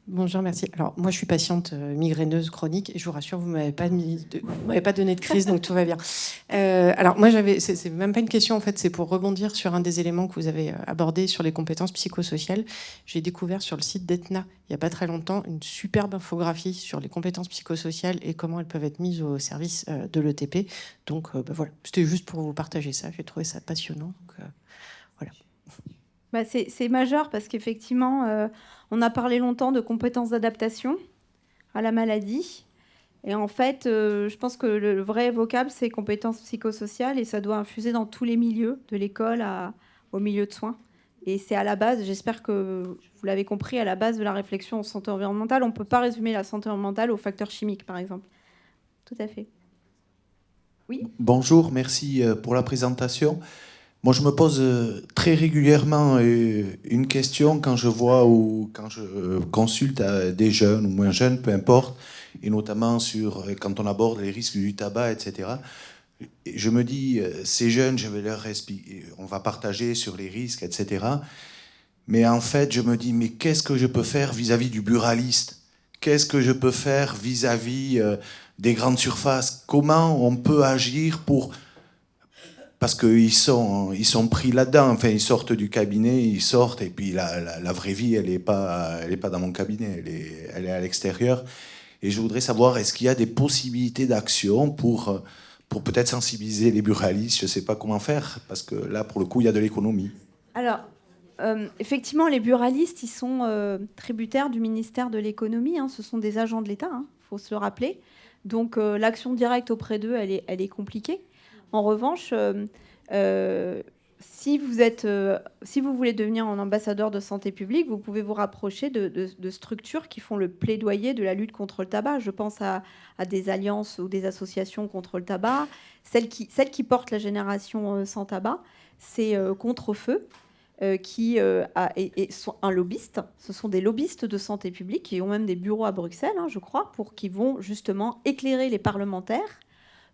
Bonjour, merci. Alors, moi, je suis patiente migraineuse chronique et je vous rassure, vous ne m'avez pas donné de crise, donc tout va bien. Alors, moi, c'est même pas une question, en fait, c'est pour rebondir sur un des éléments que vous avez abordé sur les compétences psychosociales. J'ai découvert sur le site d'Etna, il n'y a pas très longtemps, une superbe infographie sur les compétences psychosociales et comment elles peuvent être mises au service de l'ETP. Donc, voilà, c'était juste pour vous partager ça. J'ai trouvé ça passionnant. Donc, voilà. Bah c'est majeur parce qu'effectivement, on a parlé longtemps de compétences d'adaptation à la maladie. Et en fait, je pense que le vrai vocable, c'est compétences psychosociales et ça doit infuser dans tous les milieux, de l'école au milieu de soins. Et c'est à la base, j'espère que vous l'avez compris, à la base de la réflexion en santé environnementale. On ne peut pas résumer la santé environnementale aux facteurs chimiques, par exemple. Tout à fait. Oui. Bonjour, merci pour la présentation. Moi, je me pose très régulièrement une question quand je vois ou quand je consulte des jeunes ou moins jeunes, peu importe, et notamment quand on aborde les risques du tabac, etc. Je me dis, ces jeunes, je vais leur expliquer, on va partager sur les risques, etc. Mais en fait, je me dis, mais qu'est-ce que je peux faire vis-à-vis du buraliste? Qu'est-ce que je peux faire vis-à-vis des grandes surfaces? Comment on peut agir pour... Parce qu'ils sont pris là-dedans. Enfin, ils sortent du cabinet, ils sortent, et puis la vraie vie, elle n'est pas dans mon cabinet, elle est à l'extérieur. Et je voudrais savoir, est-ce qu'il y a des possibilités d'action pour peut-être sensibiliser les buralistes? Je ne sais pas comment faire, parce que là, pour le coup, il y a de l'économie. Alors, effectivement, les buralistes, ils sont tributaires du ministère de l'économie. Hein. Ce sont des agents de l'État, faut se le rappeler. Donc, l'action directe auprès d'eux, elle est compliquée. En revanche, si vous voulez devenir un ambassadeur de santé publique, vous pouvez vous rapprocher de structures qui font le plaidoyer de la lutte contre le tabac. Je pense à des alliances ou des associations contre le tabac. Celle qui porte la génération sans tabac, c'est Contre-Feu. qui sont un lobbyiste. Ce sont des lobbyistes de santé publique qui ont même des bureaux à Bruxelles, je crois, qui vont justement éclairer les parlementaires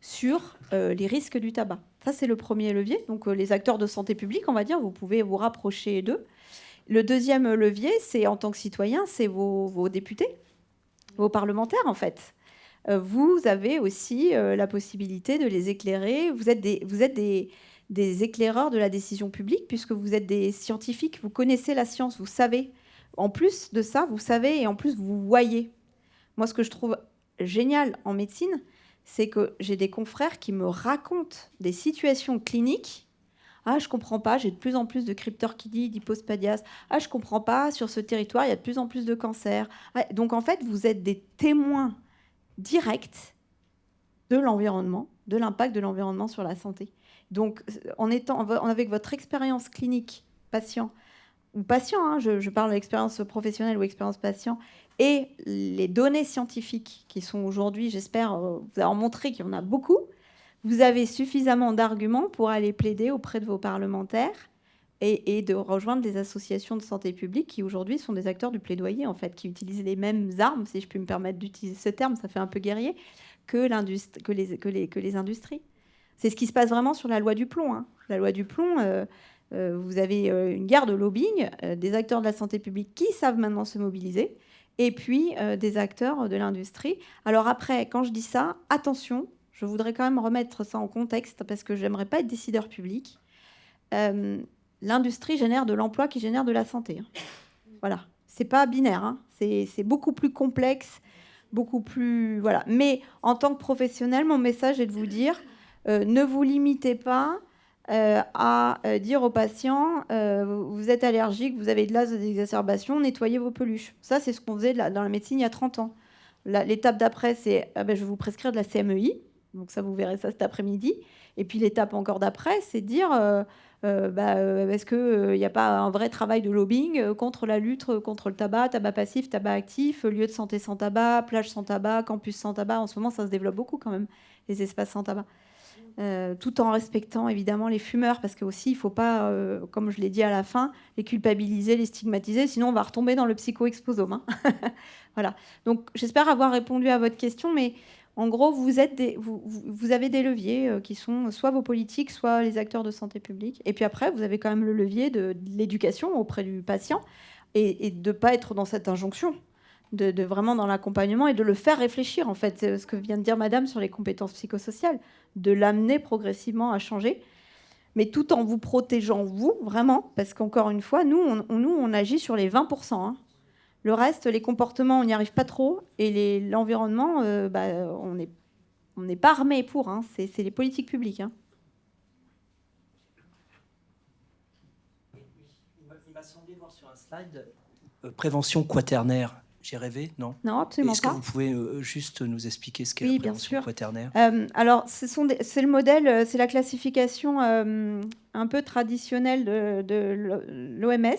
sur les risques du tabac. Ça, c'est le premier levier. Donc, les acteurs de santé publique, on va dire, vous pouvez vous rapprocher d'eux. Le deuxième levier, c'est en tant que citoyen, c'est vos députés, vos parlementaires, en fait. Vous avez aussi la possibilité de les éclairer. Vous êtes des éclaireurs de la décision publique, puisque vous êtes des scientifiques, vous connaissez la science, vous savez. En plus de ça, vous savez, et en plus, vous voyez. Moi, ce que je trouve génial en médecine, c'est que j'ai des confrères qui me racontent des situations cliniques. Ah, je comprends pas, j'ai de plus en plus de cryptorchidie, d'hypospadias. Ah, je comprends pas, sur ce territoire, il y a de plus en plus de cancers. Ah, donc, en fait, vous êtes des témoins directs de l'environnement, de l'impact de l'environnement sur la santé. Donc, avec votre expérience clinique patient, ou patient, je parle d'expérience professionnelle ou expérience patient, et les données scientifiques qui sont aujourd'hui, j'espère, vous avoir montré qu'il y en a beaucoup, vous avez suffisamment d'arguments pour aller plaider auprès de vos parlementaires et de rejoindre des associations de santé publique qui aujourd'hui sont des acteurs du plaidoyer, en fait, qui utilisent les mêmes armes, si je puis me permettre d'utiliser ce terme, ça fait un peu guerrier, que les industries. C'est ce qui se passe vraiment sur la loi du plomb. La loi du plomb, vous avez une guerre de lobbying, des acteurs de la santé publique qui savent maintenant se mobiliser, et puis des acteurs de l'industrie. Alors après, quand je dis ça, attention, je voudrais quand même remettre ça en contexte, parce que je n'aimerais pas être décideur public. L'industrie génère de l'emploi qui génère de la santé. Voilà, c'est pas binaire, c'est beaucoup plus complexe, beaucoup plus... Voilà. Mais en tant que professionnel, mon message est de vous dire... ne vous limitez pas à dire aux patients vous êtes allergique, vous avez de l'asthme, des exacerbations, nettoyez vos peluches. Ça, c'est ce qu'on faisait dans la médecine il y a 30 ans. L'étape d'après, c'est je vais vous prescrire de la CMEI. Donc ça, vous verrez ça cet après-midi. Et puis l'étape encore d'après, c'est de dire est-ce qu'il n'y a pas un vrai travail de lobbying contre la lutte contre le tabac, tabac passif, tabac actif, lieu de santé sans tabac, plage sans tabac, campus sans tabac. En ce moment, ça se développe beaucoup quand même, les espaces sans tabac. Tout en respectant évidemment les fumeurs, parce que aussi il ne faut pas, comme je l'ai dit à la fin, les culpabiliser, les stigmatiser, sinon on va retomber dans le psycho-exposome. Voilà. Donc j'espère avoir répondu à votre question, mais en gros vous avez des leviers qui sont soit vos politiques, soit les acteurs de santé publique, et puis après vous avez quand même le levier de l'éducation auprès du patient et de ne pas être dans cette injonction. De vraiment dans l'accompagnement et de le faire réfléchir, en fait. C'est ce que vient de dire madame sur les compétences psychosociales, de l'amener progressivement à changer, mais tout en vous protégeant, vous, vraiment, parce qu'encore une fois, nous, on agit sur les 20%. Le reste, les comportements, on n'y arrive pas trop, et l'environnement, on n'est pas armé pour, c'est les politiques publiques. Il m'a semblé voir sur un slide prévention quaternaire. J'ai rêvé, non? Non, absolument pas. Est-ce que vous pouvez juste nous expliquer ce qu'est la prévention quaternaire? Alors, c'est le modèle, c'est la classification un peu traditionnelle de l'OMS,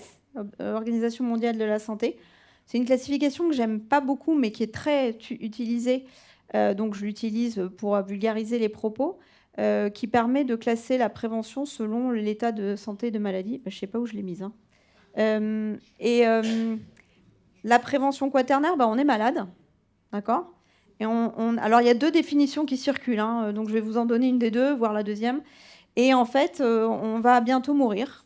Organisation mondiale de la santé. C'est une classification que j'aime pas beaucoup, mais qui est très utilisée. Donc, je l'utilise pour vulgariser les propos, qui permet de classer la prévention selon l'état de santé de maladie. Je sais pas où je l'ai mise. La prévention quaternaire, on est malade, d'accord? Et alors, il y a deux définitions qui circulent, donc je vais vous en donner une des deux, voire la deuxième. Et en fait, on va bientôt mourir.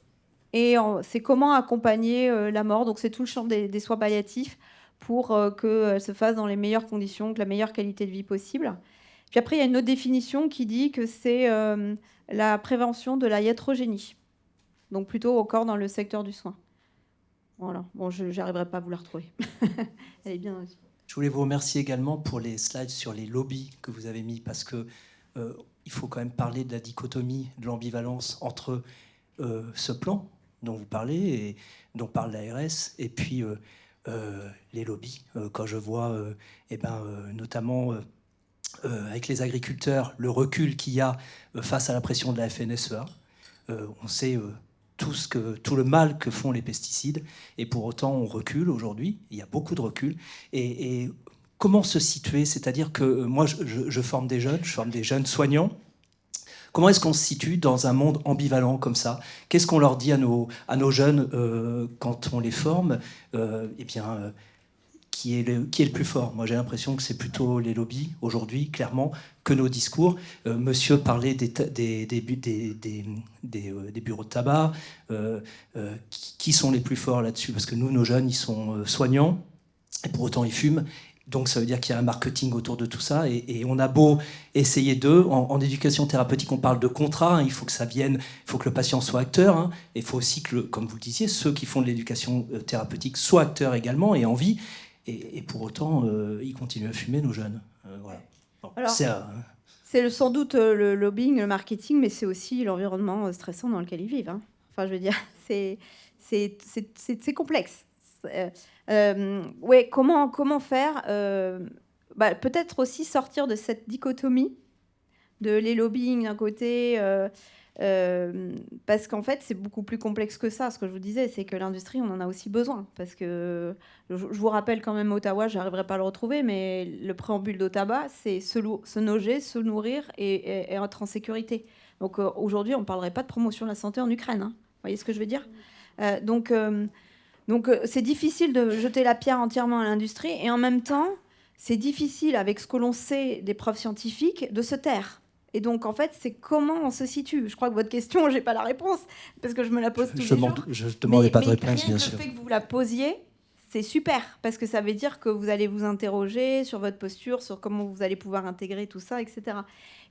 Et c'est comment accompagner la mort. Donc, c'est tout le champ des soins palliatifs pour qu'elle se fasse dans les meilleures conditions, avec la meilleure qualité de vie possible. Puis après, il y a une autre définition qui dit que c'est la prévention de la iatrogénie. Donc, plutôt encore dans le secteur du soin. Voilà. Bon, je n'arriverai pas à vous la retrouver. Elle est bien aussi. Je voulais vous remercier également pour les slides sur les lobbies que vous avez mis, parce que il faut quand même parler de la dichotomie, de l'ambivalence entre ce plan dont vous parlez et dont parle l'ARS, et puis les lobbies. Quand je vois, notamment avec les agriculteurs, le recul qu'il y a face à la pression de la FNSEA, on sait tout le mal que font les pesticides, et pour autant on recule aujourd'hui, il y a beaucoup de recul, et comment se situer? C'est-à-dire que moi je forme des jeunes soignants. Comment est-ce qu'on se situe dans un monde ambivalent comme ça? Qu'est-ce qu'on leur dit à nos jeunes quand on les forme? Qui est le plus fort? Moi, j'ai l'impression que c'est plutôt les lobbies, aujourd'hui, clairement, que nos discours. Monsieur parlait des bureaux de tabac. Qui sont les plus forts là-dessus? Parce que nous, nos jeunes, ils sont soignants, et pour autant, ils fument. Donc, ça veut dire qu'il y a un marketing autour de tout ça. Et on a beau essayer d'eux. En éducation thérapeutique, on parle de contrat. Hein, il faut que ça vienne, il faut que le patient soit acteur. Hein, et il faut aussi que, comme vous le disiez, ceux qui font de l'éducation thérapeutique soient acteurs également et en vie. Et pour autant, ils continuent à fumer, nos jeunes. Voilà. Bon, Alors, c'est sans doute le lobbying, le marketing, mais c'est aussi l'environnement stressant dans lequel ils vivent. Hein. Enfin, je veux dire, c'est complexe. Ouais, comment faire peut-être aussi sortir de cette dichotomie de les lobbying d'un côté, parce qu'en fait, c'est beaucoup plus complexe que ça. Ce que je vous disais, c'est que l'industrie, on en a aussi besoin. Parce que, je vous rappelle quand même Ottawa, je n'arriverai pas à le retrouver, mais le préambule d'Ottawa, c'est se loger, se nourrir et être en sécurité. Donc aujourd'hui, on ne parlerait pas de promotion de la santé en Ukraine. Hein. Vous voyez ce que je veux dire? Donc, c'est difficile de jeter la pierre entièrement à l'industrie. Et en même temps, c'est difficile, avec ce que l'on sait des preuves scientifiques, de se taire. Et donc, en fait, c'est comment on se situe. Je crois que votre question, je n'ai pas la réponse, parce que je me la pose tous les jours. Je ne demandais pas de réponse, bien sûr. Le fait que vous la posiez, c'est super, parce que ça veut dire que vous allez vous interroger sur votre posture, sur comment vous allez pouvoir intégrer tout ça, etc.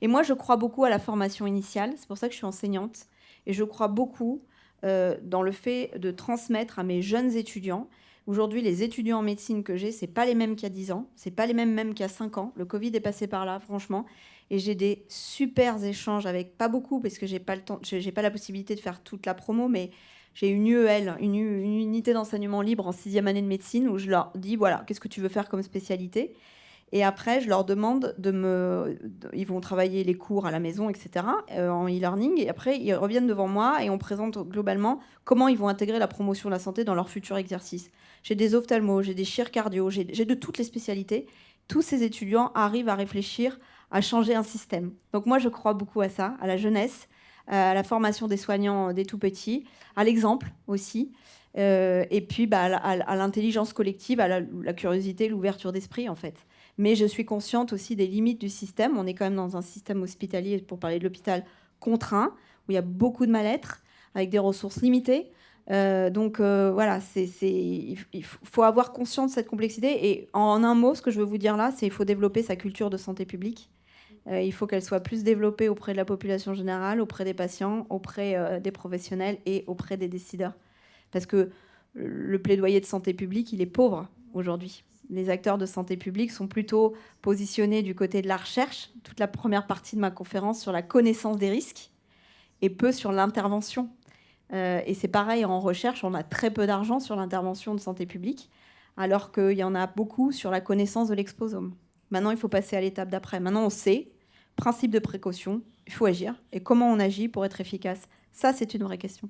Et moi, je crois beaucoup à la formation initiale. C'est pour ça que je suis enseignante. Et je crois beaucoup dans le fait de transmettre à mes jeunes étudiants. Aujourd'hui, les étudiants en médecine que j'ai, ce n'est pas les mêmes qu'il y a 10 ans, ce n'est pas les mêmes même qu'il y a 5 ans. Le Covid est passé par là, franchement. Et j'ai des super échanges avec, pas beaucoup, parce que je n'ai pas le temps, j'ai pas la possibilité de faire toute la promo, mais j'ai une UEL, une unité d'enseignement libre en 6e année de médecine, où je leur dis, voilà, qu'est-ce que tu veux faire comme spécialité? Et après, je leur demande ils vont travailler les cours à la maison, etc., en e-learning. Et après, ils reviennent devant moi et on présente globalement comment ils vont intégrer la promotion de la santé dans leur futur exercice. J'ai des ophtalmos, j'ai des chir cardio, j'ai de toutes les spécialités. Tous ces étudiants arrivent à réfléchir à changer un système. Donc moi, je crois beaucoup à ça, à la jeunesse, à la formation des soignants des tout-petits, à l'exemple aussi, et puis à l'intelligence collective, à la curiosité, l'ouverture d'esprit, en fait. Mais je suis consciente aussi des limites du système. On est quand même dans un système hospitalier, pour parler de l'hôpital, contraint, où il y a beaucoup de mal-être, avec des ressources limitées. Voilà, il faut avoir conscience de cette complexité. Et en un mot, ce que je veux vous dire là, c'est qu'il faut développer sa culture de santé publique. Il faut qu'elle soit plus développée auprès de la population générale, auprès des patients, auprès des professionnels et auprès des décideurs. Parce que le plaidoyer de santé publique, il est pauvre aujourd'hui. Les acteurs de santé publique sont plutôt positionnés du côté de la recherche, toute la première partie de ma conférence sur la connaissance des risques, et peu sur l'intervention. Et c'est pareil, en recherche, on a très peu d'argent sur l'intervention de santé publique, alors qu'il y en a beaucoup sur la connaissance de l'exposome. Maintenant, il faut passer à l'étape d'après. Maintenant, on sait, principe de précaution, il faut agir. Et comment on agit pour être efficace? Ça, c'est une vraie question.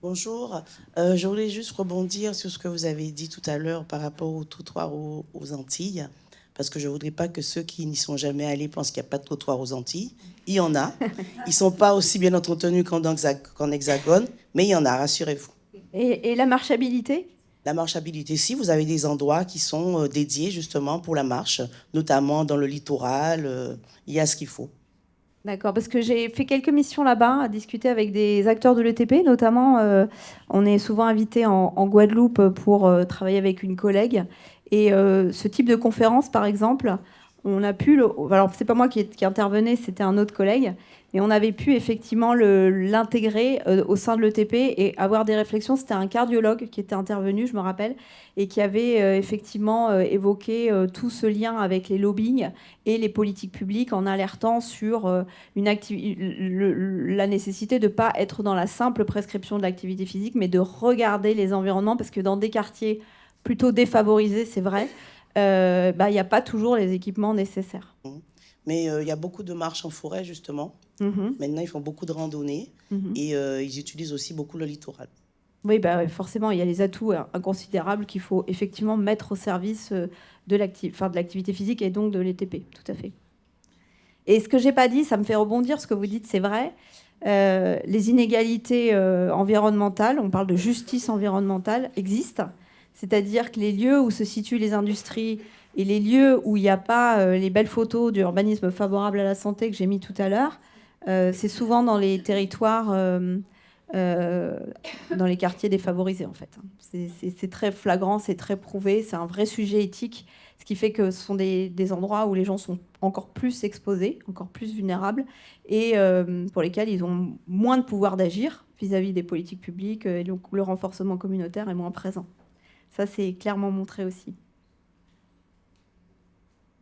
Bonjour, je voulais juste rebondir sur ce que vous avez dit tout à l'heure par rapport au trottoir aux Antilles, parce que je ne voudrais pas que ceux qui n'y sont jamais allés pensent qu'il n'y a pas de trottoir aux Antilles. Il y en a. Ils ne sont pas aussi bien entretenus qu'en Hexagone, mais il y en a, rassurez-vous. Et la marchabilité? La marchabilité, si, vous avez des endroits qui sont dédiés justement pour la marche, notamment dans le littoral, il y a ce qu'il faut. D'accord, parce que j'ai fait quelques missions là-bas, à discuter avec des acteurs de l'ETP, notamment, on est souvent invité en Guadeloupe pour travailler avec une collègue. Et ce type de conférence, par exemple, on a pu... Alors, c'est pas moi qui intervenais, c'était un autre collègue. Et on avait pu effectivement l'intégrer au sein de l'ETP et avoir des réflexions. C'était un cardiologue qui était intervenu, je me rappelle, et qui avait effectivement évoqué tout ce lien avec les lobbying et les politiques publiques en alertant sur la nécessité de ne pas être dans la simple prescription de l'activité physique, mais de regarder les environnements, parce que dans des quartiers plutôt défavorisés, c'est vrai, il n'y a pas toujours les équipements nécessaires. Mais il y a beaucoup de marches en forêt, justement. Maintenant, ils font beaucoup de randonnées et ils utilisent aussi beaucoup le littoral. Oui, forcément, il y a les atouts inconsidérables qu'il faut effectivement mettre au service de l'activité physique et donc de l'ETP, tout à fait. Et ce que j'ai pas dit, ça me fait rebondir, ce que vous dites, c'est vrai. Les inégalités environnementales, on parle de justice environnementale, existent. C'est-à-dire que les lieux où se situent les industries et les lieux où il n'y a pas les belles photos d'urbanisme favorable à la santé que j'ai mis tout à l'heure, c'est souvent dans les territoires, dans les quartiers défavorisés, en fait. C'est très flagrant, c'est très prouvé, c'est un vrai sujet éthique, ce qui fait que ce sont des endroits où les gens sont encore plus exposés, encore plus vulnérables, et pour lesquels ils ont moins de pouvoir d'agir vis-à-vis des politiques publiques, et donc le renforcement communautaire est moins présent. Ça, c'est clairement montré aussi.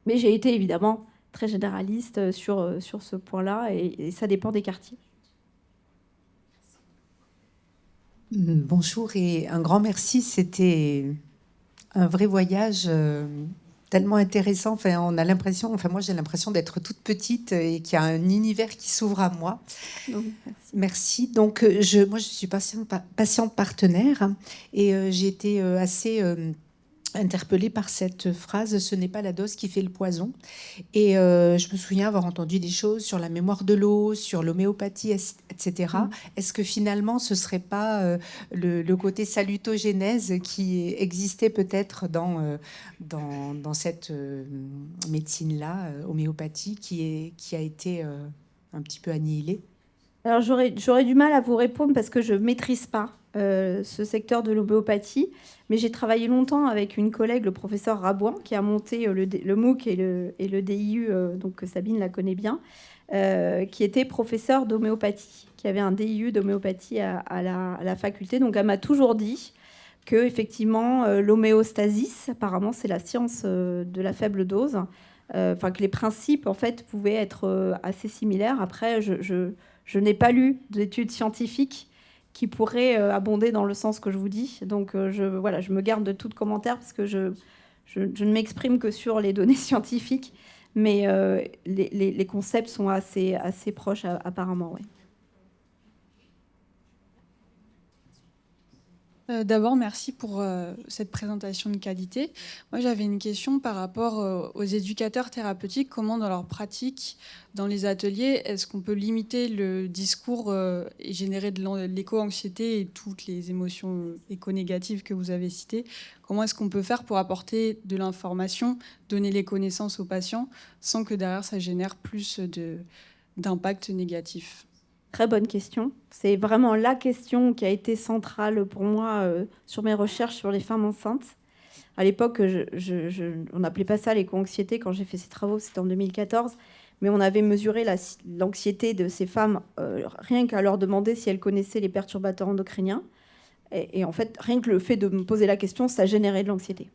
Mais j'ai été évidemment très généraliste sur ce point-là, et ça dépend des quartiers. Bonjour et un grand merci. C'était un vrai voyage tellement intéressant. Enfin, on a l'impression, enfin moi j'ai l'impression d'être toute petite et qu'il y a un univers qui s'ouvre à moi. Donc, merci. Donc moi je suis patiente partenaire et j'ai été assez interpellée par cette phrase « ce n'est pas la dose qui fait le poison ». Et je me souviens avoir entendu des choses sur la mémoire de l'eau, sur l'homéopathie, etc. Est-ce que finalement ce ne serait pas le côté salutogénèse qui existait peut-être dans cette médecine-là, homéopathie, qui a été un petit peu annihilée? Alors j'aurais du mal à vous répondre parce que je ne maîtrise pas ce secteur de l'homéopathie, mais j'ai travaillé longtemps avec une collègue, le professeur Rabouin, qui a monté le MOOC et le DIU, donc Sabine la connaît bien, qui était professeur d'homéopathie, qui avait un DIU d'homéopathie à la faculté. Donc elle m'a toujours dit que effectivement l'homéostasis, apparemment c'est la science de la faible dose, enfin que les principes en fait pouvaient être assez similaires. Après je n'ai pas lu d'études scientifiques qui pourraient abonder dans le sens que je vous dis. Donc je me garde de tout commentaire parce que je ne m'exprime que sur les données scientifiques, mais les concepts sont assez proches apparemment. Ouais. D'abord, merci pour cette présentation de qualité. Moi, j'avais une question par rapport aux éducateurs thérapeutiques. Comment, dans leur pratique, dans les ateliers, est-ce qu'on peut limiter le discours et générer de l'éco-anxiété et toutes les émotions éco-négatives que vous avez citées? Comment est-ce qu'on peut faire pour apporter de l'information, donner les connaissances aux patients, sans que derrière, ça génère plus d'impact négatif? Très bonne question. C'est vraiment la question qui a été centrale pour moi sur mes recherches sur les femmes enceintes. À l'époque, on n'appelait pas ça l'éco-anxiété. Quand j'ai fait ces travaux, c'était en 2014. Mais on avait mesuré l'anxiété de ces femmes rien qu'à leur demander si elles connaissaient les perturbateurs endocriniens. Et en fait, rien que le fait de me poser la question, ça générait de l'anxiété.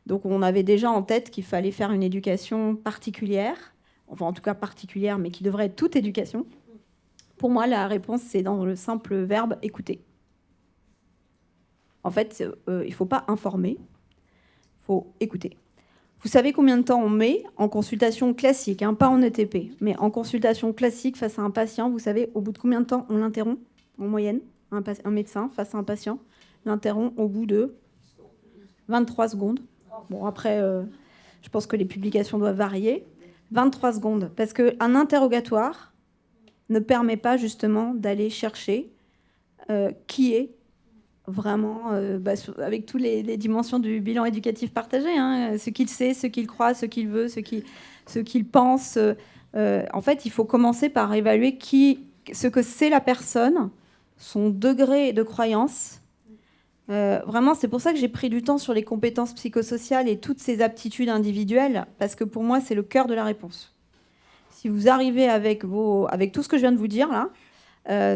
Donc on avait déjà en tête qu'il fallait faire une éducation particulière, enfin en tout cas particulière, mais qui devrait être toute éducation. Pour moi, la réponse, c'est dans le simple verbe « écouter ». En fait, il ne faut pas informer, il faut écouter. Vous savez combien de temps on met en consultation classique, pas en ETP, mais en consultation classique face à un patient? Vous savez au bout de combien de temps on l'interrompt, en moyenne? Un médecin face à un patient l'interrompt au bout de 23 secondes. Bon, après, je pense que les publications doivent varier. 23 secondes, parce qu'un interrogatoire ne permet pas justement d'aller chercher qui est vraiment, avec toutes les dimensions du bilan éducatif partagé, ce qu'il sait, ce qu'il croit, ce qu'il veut, ce qu'il pense. En fait, il faut commencer par évaluer ce que c'est la personne, son degré de croyance. Vraiment, c'est pour ça que j'ai pris du temps sur les compétences psychosociales et toutes ces aptitudes individuelles, parce que pour moi, c'est le cœur de la réponse. Si vous arrivez avec tout ce que je viens de vous dire, là,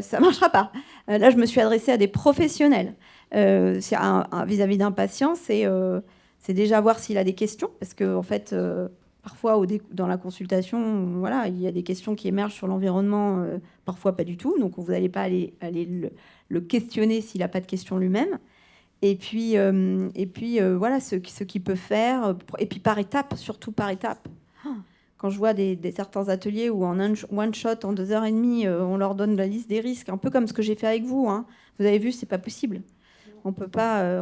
ça ne marchera pas. Là, je me suis adressée à des professionnels. Vis-à-vis d'un patient, c'est déjà voir s'il a des questions, parce que en fait, parfois, dans la consultation, voilà, il y a des questions qui émergent sur l'environnement, parfois pas du tout, donc vous n'allez pas aller le questionner s'il n'a pas de questions lui-même. Et puis voilà, ce qu'il peut faire, et puis par étapes, surtout par étapes. Quand je vois certains ateliers où en one shot, en 2h30, on leur donne la liste des risques, un peu comme ce que j'ai fait avec vous. Vous avez vu, c'est pas possible. On peut pas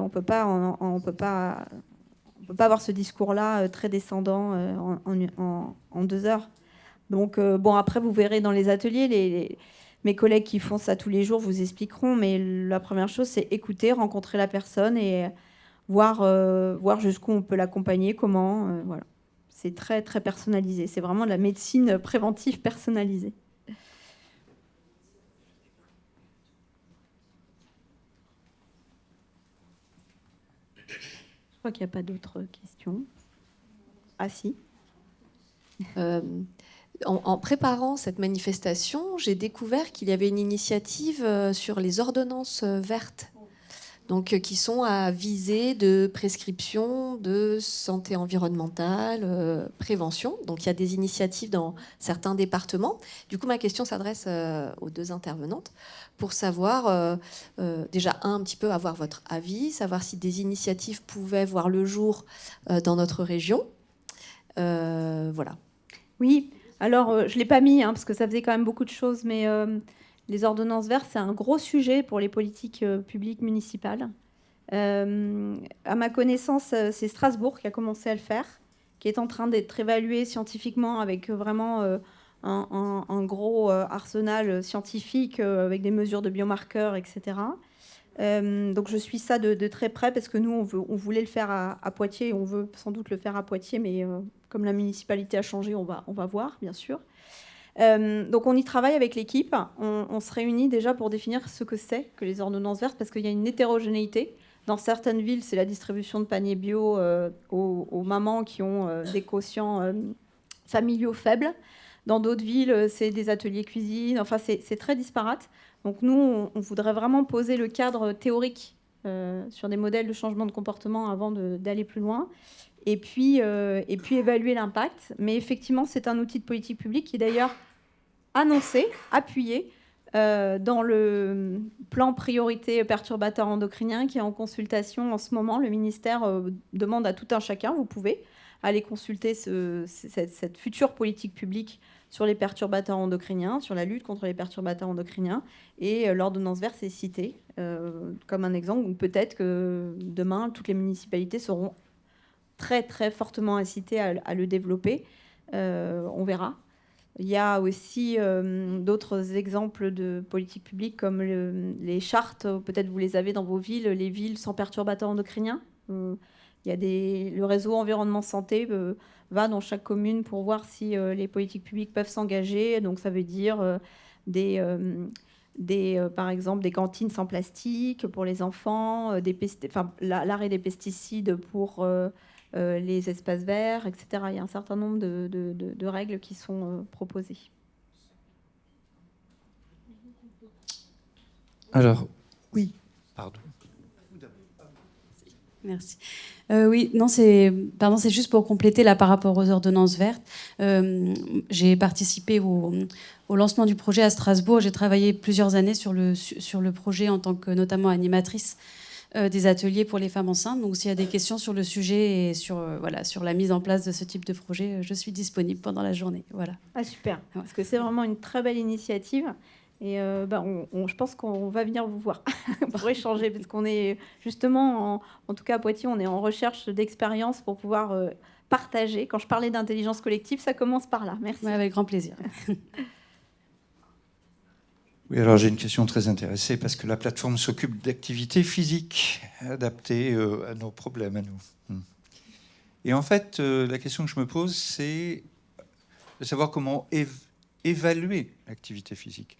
avoir ce discours-là très descendant en 2 heures. Donc, bon, après, vous verrez dans les ateliers, mes collègues qui font ça tous les jours vous expliqueront, mais la première chose, c'est écouter, rencontrer la personne et voir jusqu'où on peut l'accompagner, comment. Voilà. C'est très, très personnalisé. C'est vraiment de la médecine préventive personnalisée. Je crois qu'il n'y a pas d'autres questions. Ah si. En préparant cette manifestation, j'ai découvert qu'il y avait une initiative sur les ordonnances vertes, donc qui sont à visée de prescription, de santé environnementale, prévention. Donc il y a des initiatives dans certains départements. Du coup, ma question s'adresse aux deux intervenantes pour savoir, déjà, un petit peu avoir votre avis, savoir si des initiatives pouvaient voir le jour dans notre région. Voilà. Oui, alors je ne l'ai pas mis, parce que ça faisait quand même beaucoup de choses, mais les ordonnances vertes, c'est un gros sujet pour les politiques publiques municipales. À ma connaissance, c'est Strasbourg qui a commencé à le faire, qui est en train d'être évalué scientifiquement avec vraiment un gros arsenal scientifique avec des mesures de biomarqueurs, etc. Donc je suis ça de très près parce que nous, on voulait le faire à Poitiers et on veut sans doute le faire à Poitiers, mais comme la municipalité a changé, on va voir, bien sûr. Donc on y travaille avec l'équipe. On se réunit déjà pour définir ce que c'est que les ordonnances vertes parce qu'il y a une hétérogénéité. Dans certaines villes, c'est la distribution de paniers bio aux mamans qui ont des quotients familiaux faibles. Dans d'autres villes, c'est des ateliers cuisine. Enfin, c'est très disparate. Donc nous, on voudrait vraiment poser le cadre théorique sur des modèles de changement de comportement avant d'aller plus loin. Et puis évaluer l'impact. Mais effectivement, c'est un outil de politique publique qui est d'ailleurs annoncé, appuyé dans le plan priorité perturbateurs endocriniens qui est en consultation en ce moment. Le ministère demande à tout un chacun, vous pouvez aller consulter cette future politique publique sur les perturbateurs endocriniens, sur la lutte contre les perturbateurs endocriniens. Et l'ordonnance verte est citée comme un exemple où peut-être que demain, toutes les municipalités seront très, très fortement incitées à le développer. On verra. Il y a aussi d'autres exemples de politiques publiques comme les chartes. Peut-être vous les avez dans vos villes, les villes sans perturbateurs endocriniens. Il y a le réseau environnement santé va dans chaque commune pour voir si les politiques publiques peuvent s'engager. Donc ça veut dire par exemple des cantines sans plastique pour les enfants, l'arrêt des pesticides pour les espaces verts, etc. Il y a un certain nombre de règles qui sont proposées. Alors, oui, pardon. Merci. Oui, non, c'est juste pour compléter là par rapport aux ordonnances vertes. J'ai participé au lancement du projet à Strasbourg. J'ai travaillé plusieurs années sur le projet en tant que notamment animatrice des ateliers pour les femmes enceintes. Donc s'il y a des questions sur le sujet et sur la mise en place de ce type de projet, je suis disponible pendant la journée. Voilà. Ah super, parce que c'est vraiment une très belle initiative. Et je pense qu'on va venir vous voir pour échanger, parce qu'on est justement, en tout cas à Poitiers, on est en recherche d'expérience pour pouvoir partager. Quand je parlais d'intelligence collective, ça commence par là. Merci. Ouais, avec grand plaisir. Oui, alors j'ai une question très intéressée, parce que la plateforme s'occupe d'activités physiques adaptées à nos problèmes, à nous. Et en fait, la question que je me pose, c'est de savoir comment évaluer l'activité physique.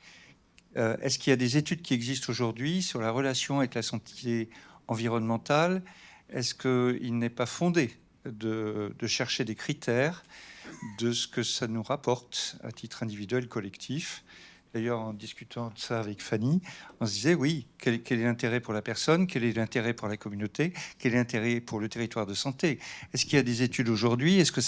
Est-ce qu'il y a des études qui existent aujourd'hui sur la relation avec la santé environnementale? Est-ce qu'il n'est pas fondé de chercher des critères de ce que ça nous rapporte à titre individuel, collectif? D'ailleurs, en discutant de ça avec Fanny, on se disait, oui, quel est l'intérêt pour la personne? Quel est l'intérêt pour la communauté? Quel est l'intérêt pour le territoire de santé? Est-ce qu'il y a des études aujourd'hui? Est-ce que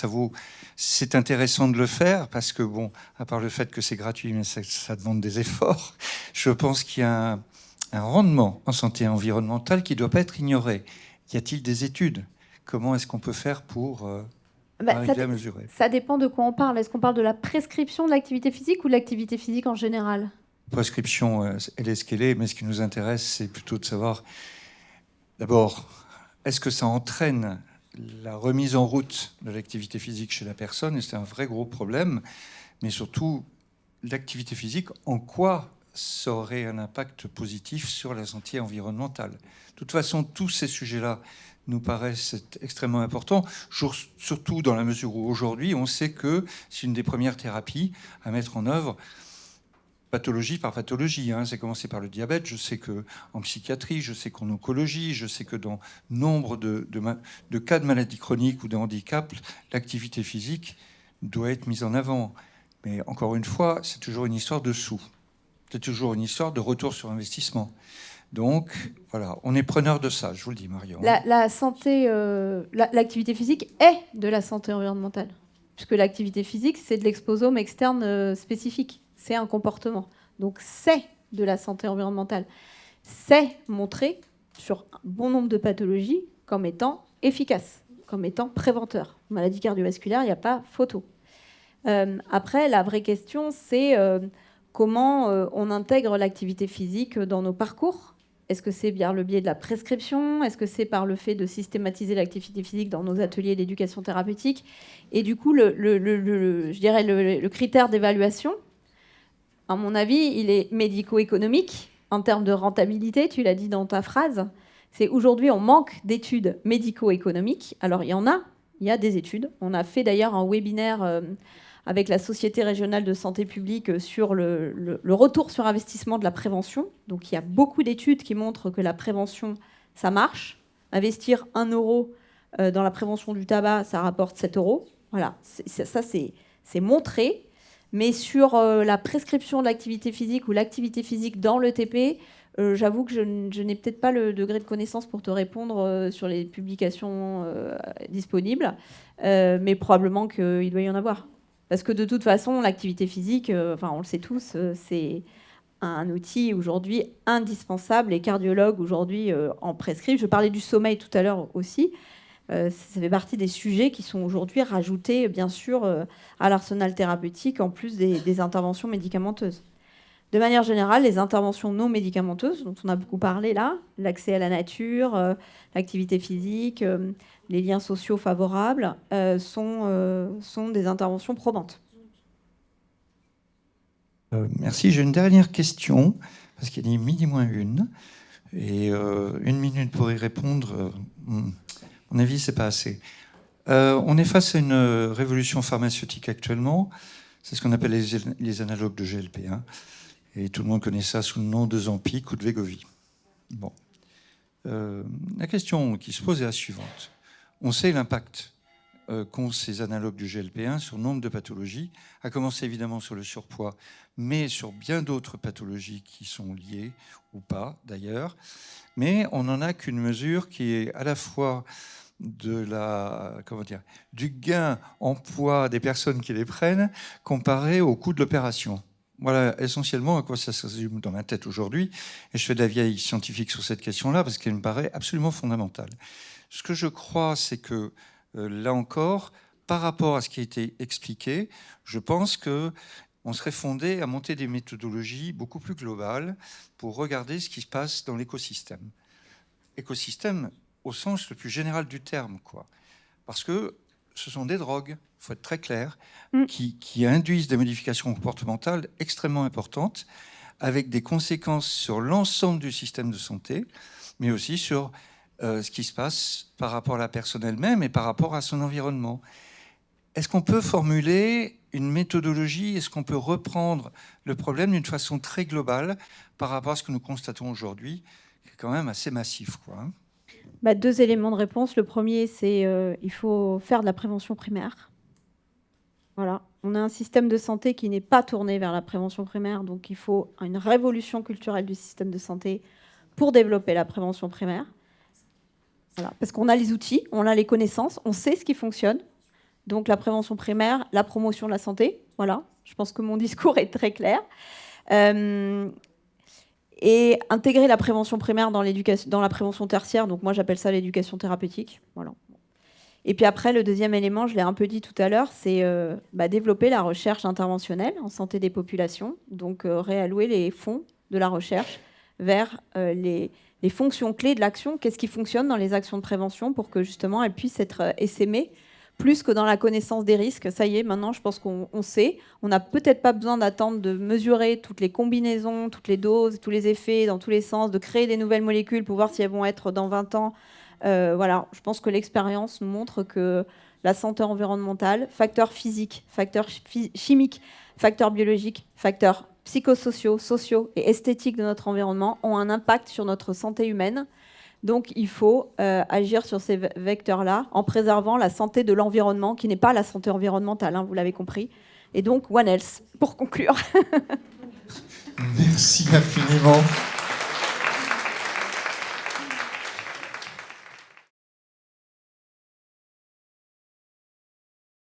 c'est intéressant de le faire? Parce que, bon, à part le fait que c'est gratuit, mais ça demande des efforts, je pense qu'il y a un rendement en santé environnementale qui ne doit pas être ignoré. Y a-t-il des études? Comment est-ce qu'on peut faire pour... arriver à mesurer? Ça dépend de quoi on parle. Est-ce qu'on parle de la prescription de l'activité physique ou de l'activité physique en général? Prescription, elle est ce qu'elle est, mais ce qui nous intéresse, c'est plutôt de savoir, d'abord, est-ce que ça entraîne la remise en route de l'activité physique chez la personne? Et c'est un vrai gros problème. mais surtout l'activité physique, en quoi ça aurait un impact positif sur la santé environnementale. De toute façon, tous ces sujets-là nous paraissent extrêmement importants, surtout dans la mesure où aujourd'hui, on sait que c'est une des premières thérapies à mettre en œuvre, pathologie par pathologie. C'est commencé par le diabète, je sais qu'en psychiatrie, je sais qu'en oncologie, je sais que dans nombre de cas de maladies chroniques ou de handicap, l'activité physique doit être mise en avant. Mais encore une fois, c'est toujours une histoire de sous. C'est toujours une histoire de retour sur investissement. Donc, voilà, on est preneur de ça, je vous le dis, Marion. La santé, l'activité physique est de la santé environnementale. Puisque l'activité physique, c'est de l'exposome externe spécifique. C'est un comportement. Donc, c'est de la santé environnementale. C'est montré sur un bon nombre de pathologies comme étant efficace, comme étant préventeur. Maladie cardiovasculaire, il n'y a pas photo. Après, la vraie question, c'est comment on intègre l'activité physique dans nos parcours. Est-ce que c'est par le biais de la prescription? Est-ce que c'est par le fait de systématiser l'activité physique dans nos ateliers d'éducation thérapeutique? Et du coup, je dirais le critère d'évaluation, à mon avis, il est médico-économique en termes de rentabilité. Tu l'as dit dans ta phrase. C'est aujourd'hui, on manque d'études médico-économiques. Alors, il y a des études. On a fait d'ailleurs un webinaire avec la Société régionale de santé publique sur le retour sur investissement de la prévention. Donc il y a beaucoup d'études qui montrent que la prévention, ça marche. Investir 1 euro dans la prévention du tabac, ça rapporte 7 euros. Voilà, ça c'est montré. Mais sur la prescription de l'activité physique ou l'activité physique dans le TP, j'avoue que je n'ai peut-être pas le degré de connaissance pour te répondre sur les publications disponibles, mais probablement qu'il doit y en avoir. Parce que de toute façon, l'activité physique, on le sait tous, c'est un outil aujourd'hui indispensable. Les cardiologues aujourd'hui en prescrivent. Je parlais du sommeil tout à l'heure aussi. Ça fait partie des sujets qui sont aujourd'hui rajoutés, bien sûr, à l'arsenal thérapeutique, en plus des interventions médicamenteuses. De manière générale, les interventions non médicamenteuses, dont on a beaucoup parlé là, l'accès à la nature, l'activité physique, les liens sociaux favorables, sont des interventions probantes. Merci. J'ai une dernière question, parce qu'il est midi moins une, et 1 minute pour y répondre. À mon avis, c'est pas assez. On est face à une révolution pharmaceutique actuellement. C'est ce qu'on appelle les analogues de GLP-1. Et tout le monde connaît ça sous le nom de Ozempic ou de Wegovy. Bon. La question qui se pose est la suivante. On sait l'impact qu'ont ces analogues du GLP-1 sur le nombre de pathologies, à commencer évidemment sur le surpoids, mais sur bien d'autres pathologies qui sont liées, ou pas d'ailleurs. Mais on n'en a qu'une mesure qui est à la fois du gain en poids des personnes qui les prennent comparé au coût de l'opération. Voilà essentiellement à quoi ça se résume dans ma tête aujourd'hui. Et je fais de la vieille scientifique sur cette question-là parce qu'elle me paraît absolument fondamentale. Ce que je crois, c'est que là encore, par rapport à ce qui a été expliqué, je pense qu'on serait fondé à monter des méthodologies beaucoup plus globales pour regarder ce qui se passe dans l'écosystème. Écosystème au sens le plus général du terme, quoi. Parce que ce sont des drogues, il faut être très clair, qui induisent des modifications comportementales extrêmement importantes, avec des conséquences sur l'ensemble du système de santé, mais aussi sur ce qui se passe par rapport à la personne elle-même et par rapport à son environnement. Est-ce qu'on peut formuler une méthodologie? Est-ce qu'on peut reprendre le problème d'une façon très globale par rapport à ce que nous constatons aujourd'hui, qui est quand même assez massif, quoi, hein? 2 éléments de réponse. Le premier, c'est il faut faire de la prévention primaire. Voilà. On a un système de santé qui n'est pas tourné vers la prévention primaire, donc il faut une révolution culturelle du système de santé pour développer la prévention primaire. Voilà. Parce qu'on a les outils, on a les connaissances, on sait ce qui fonctionne. Donc la prévention primaire, la promotion de la santé. Voilà. Je pense que mon discours est très clair. Et intégrer la prévention primaire dans la prévention tertiaire, donc moi j'appelle ça l'éducation thérapeutique. Voilà. Et puis après, le deuxième élément, je l'ai un peu dit tout à l'heure, c'est développer la recherche interventionnelle en santé des populations, donc réallouer les fonds de la recherche vers les fonctions clés de l'action, qu'est-ce qui fonctionne dans les actions de prévention pour que justement elles puissent être essaimées plus que dans la connaissance des risques. Ça y est, maintenant, je pense qu'on sait. On n'a peut-être pas besoin d'attendre de mesurer toutes les combinaisons, toutes les doses, tous les effets dans tous les sens, de créer des nouvelles molécules pour voir si elles vont être dans 20 ans. Voilà, je pense que l'expérience nous montre que la santé environnementale, facteurs physiques, facteurs chimiques, facteurs biologiques, facteurs psychosociaux, sociaux et esthétiques de notre environnement ont un impact sur notre santé humaine. Donc, il faut agir sur ces vecteurs-là en préservant la santé de l'environnement, qui n'est pas la santé environnementale, hein, vous l'avez compris. Et donc, One Health, pour conclure. Merci infiniment.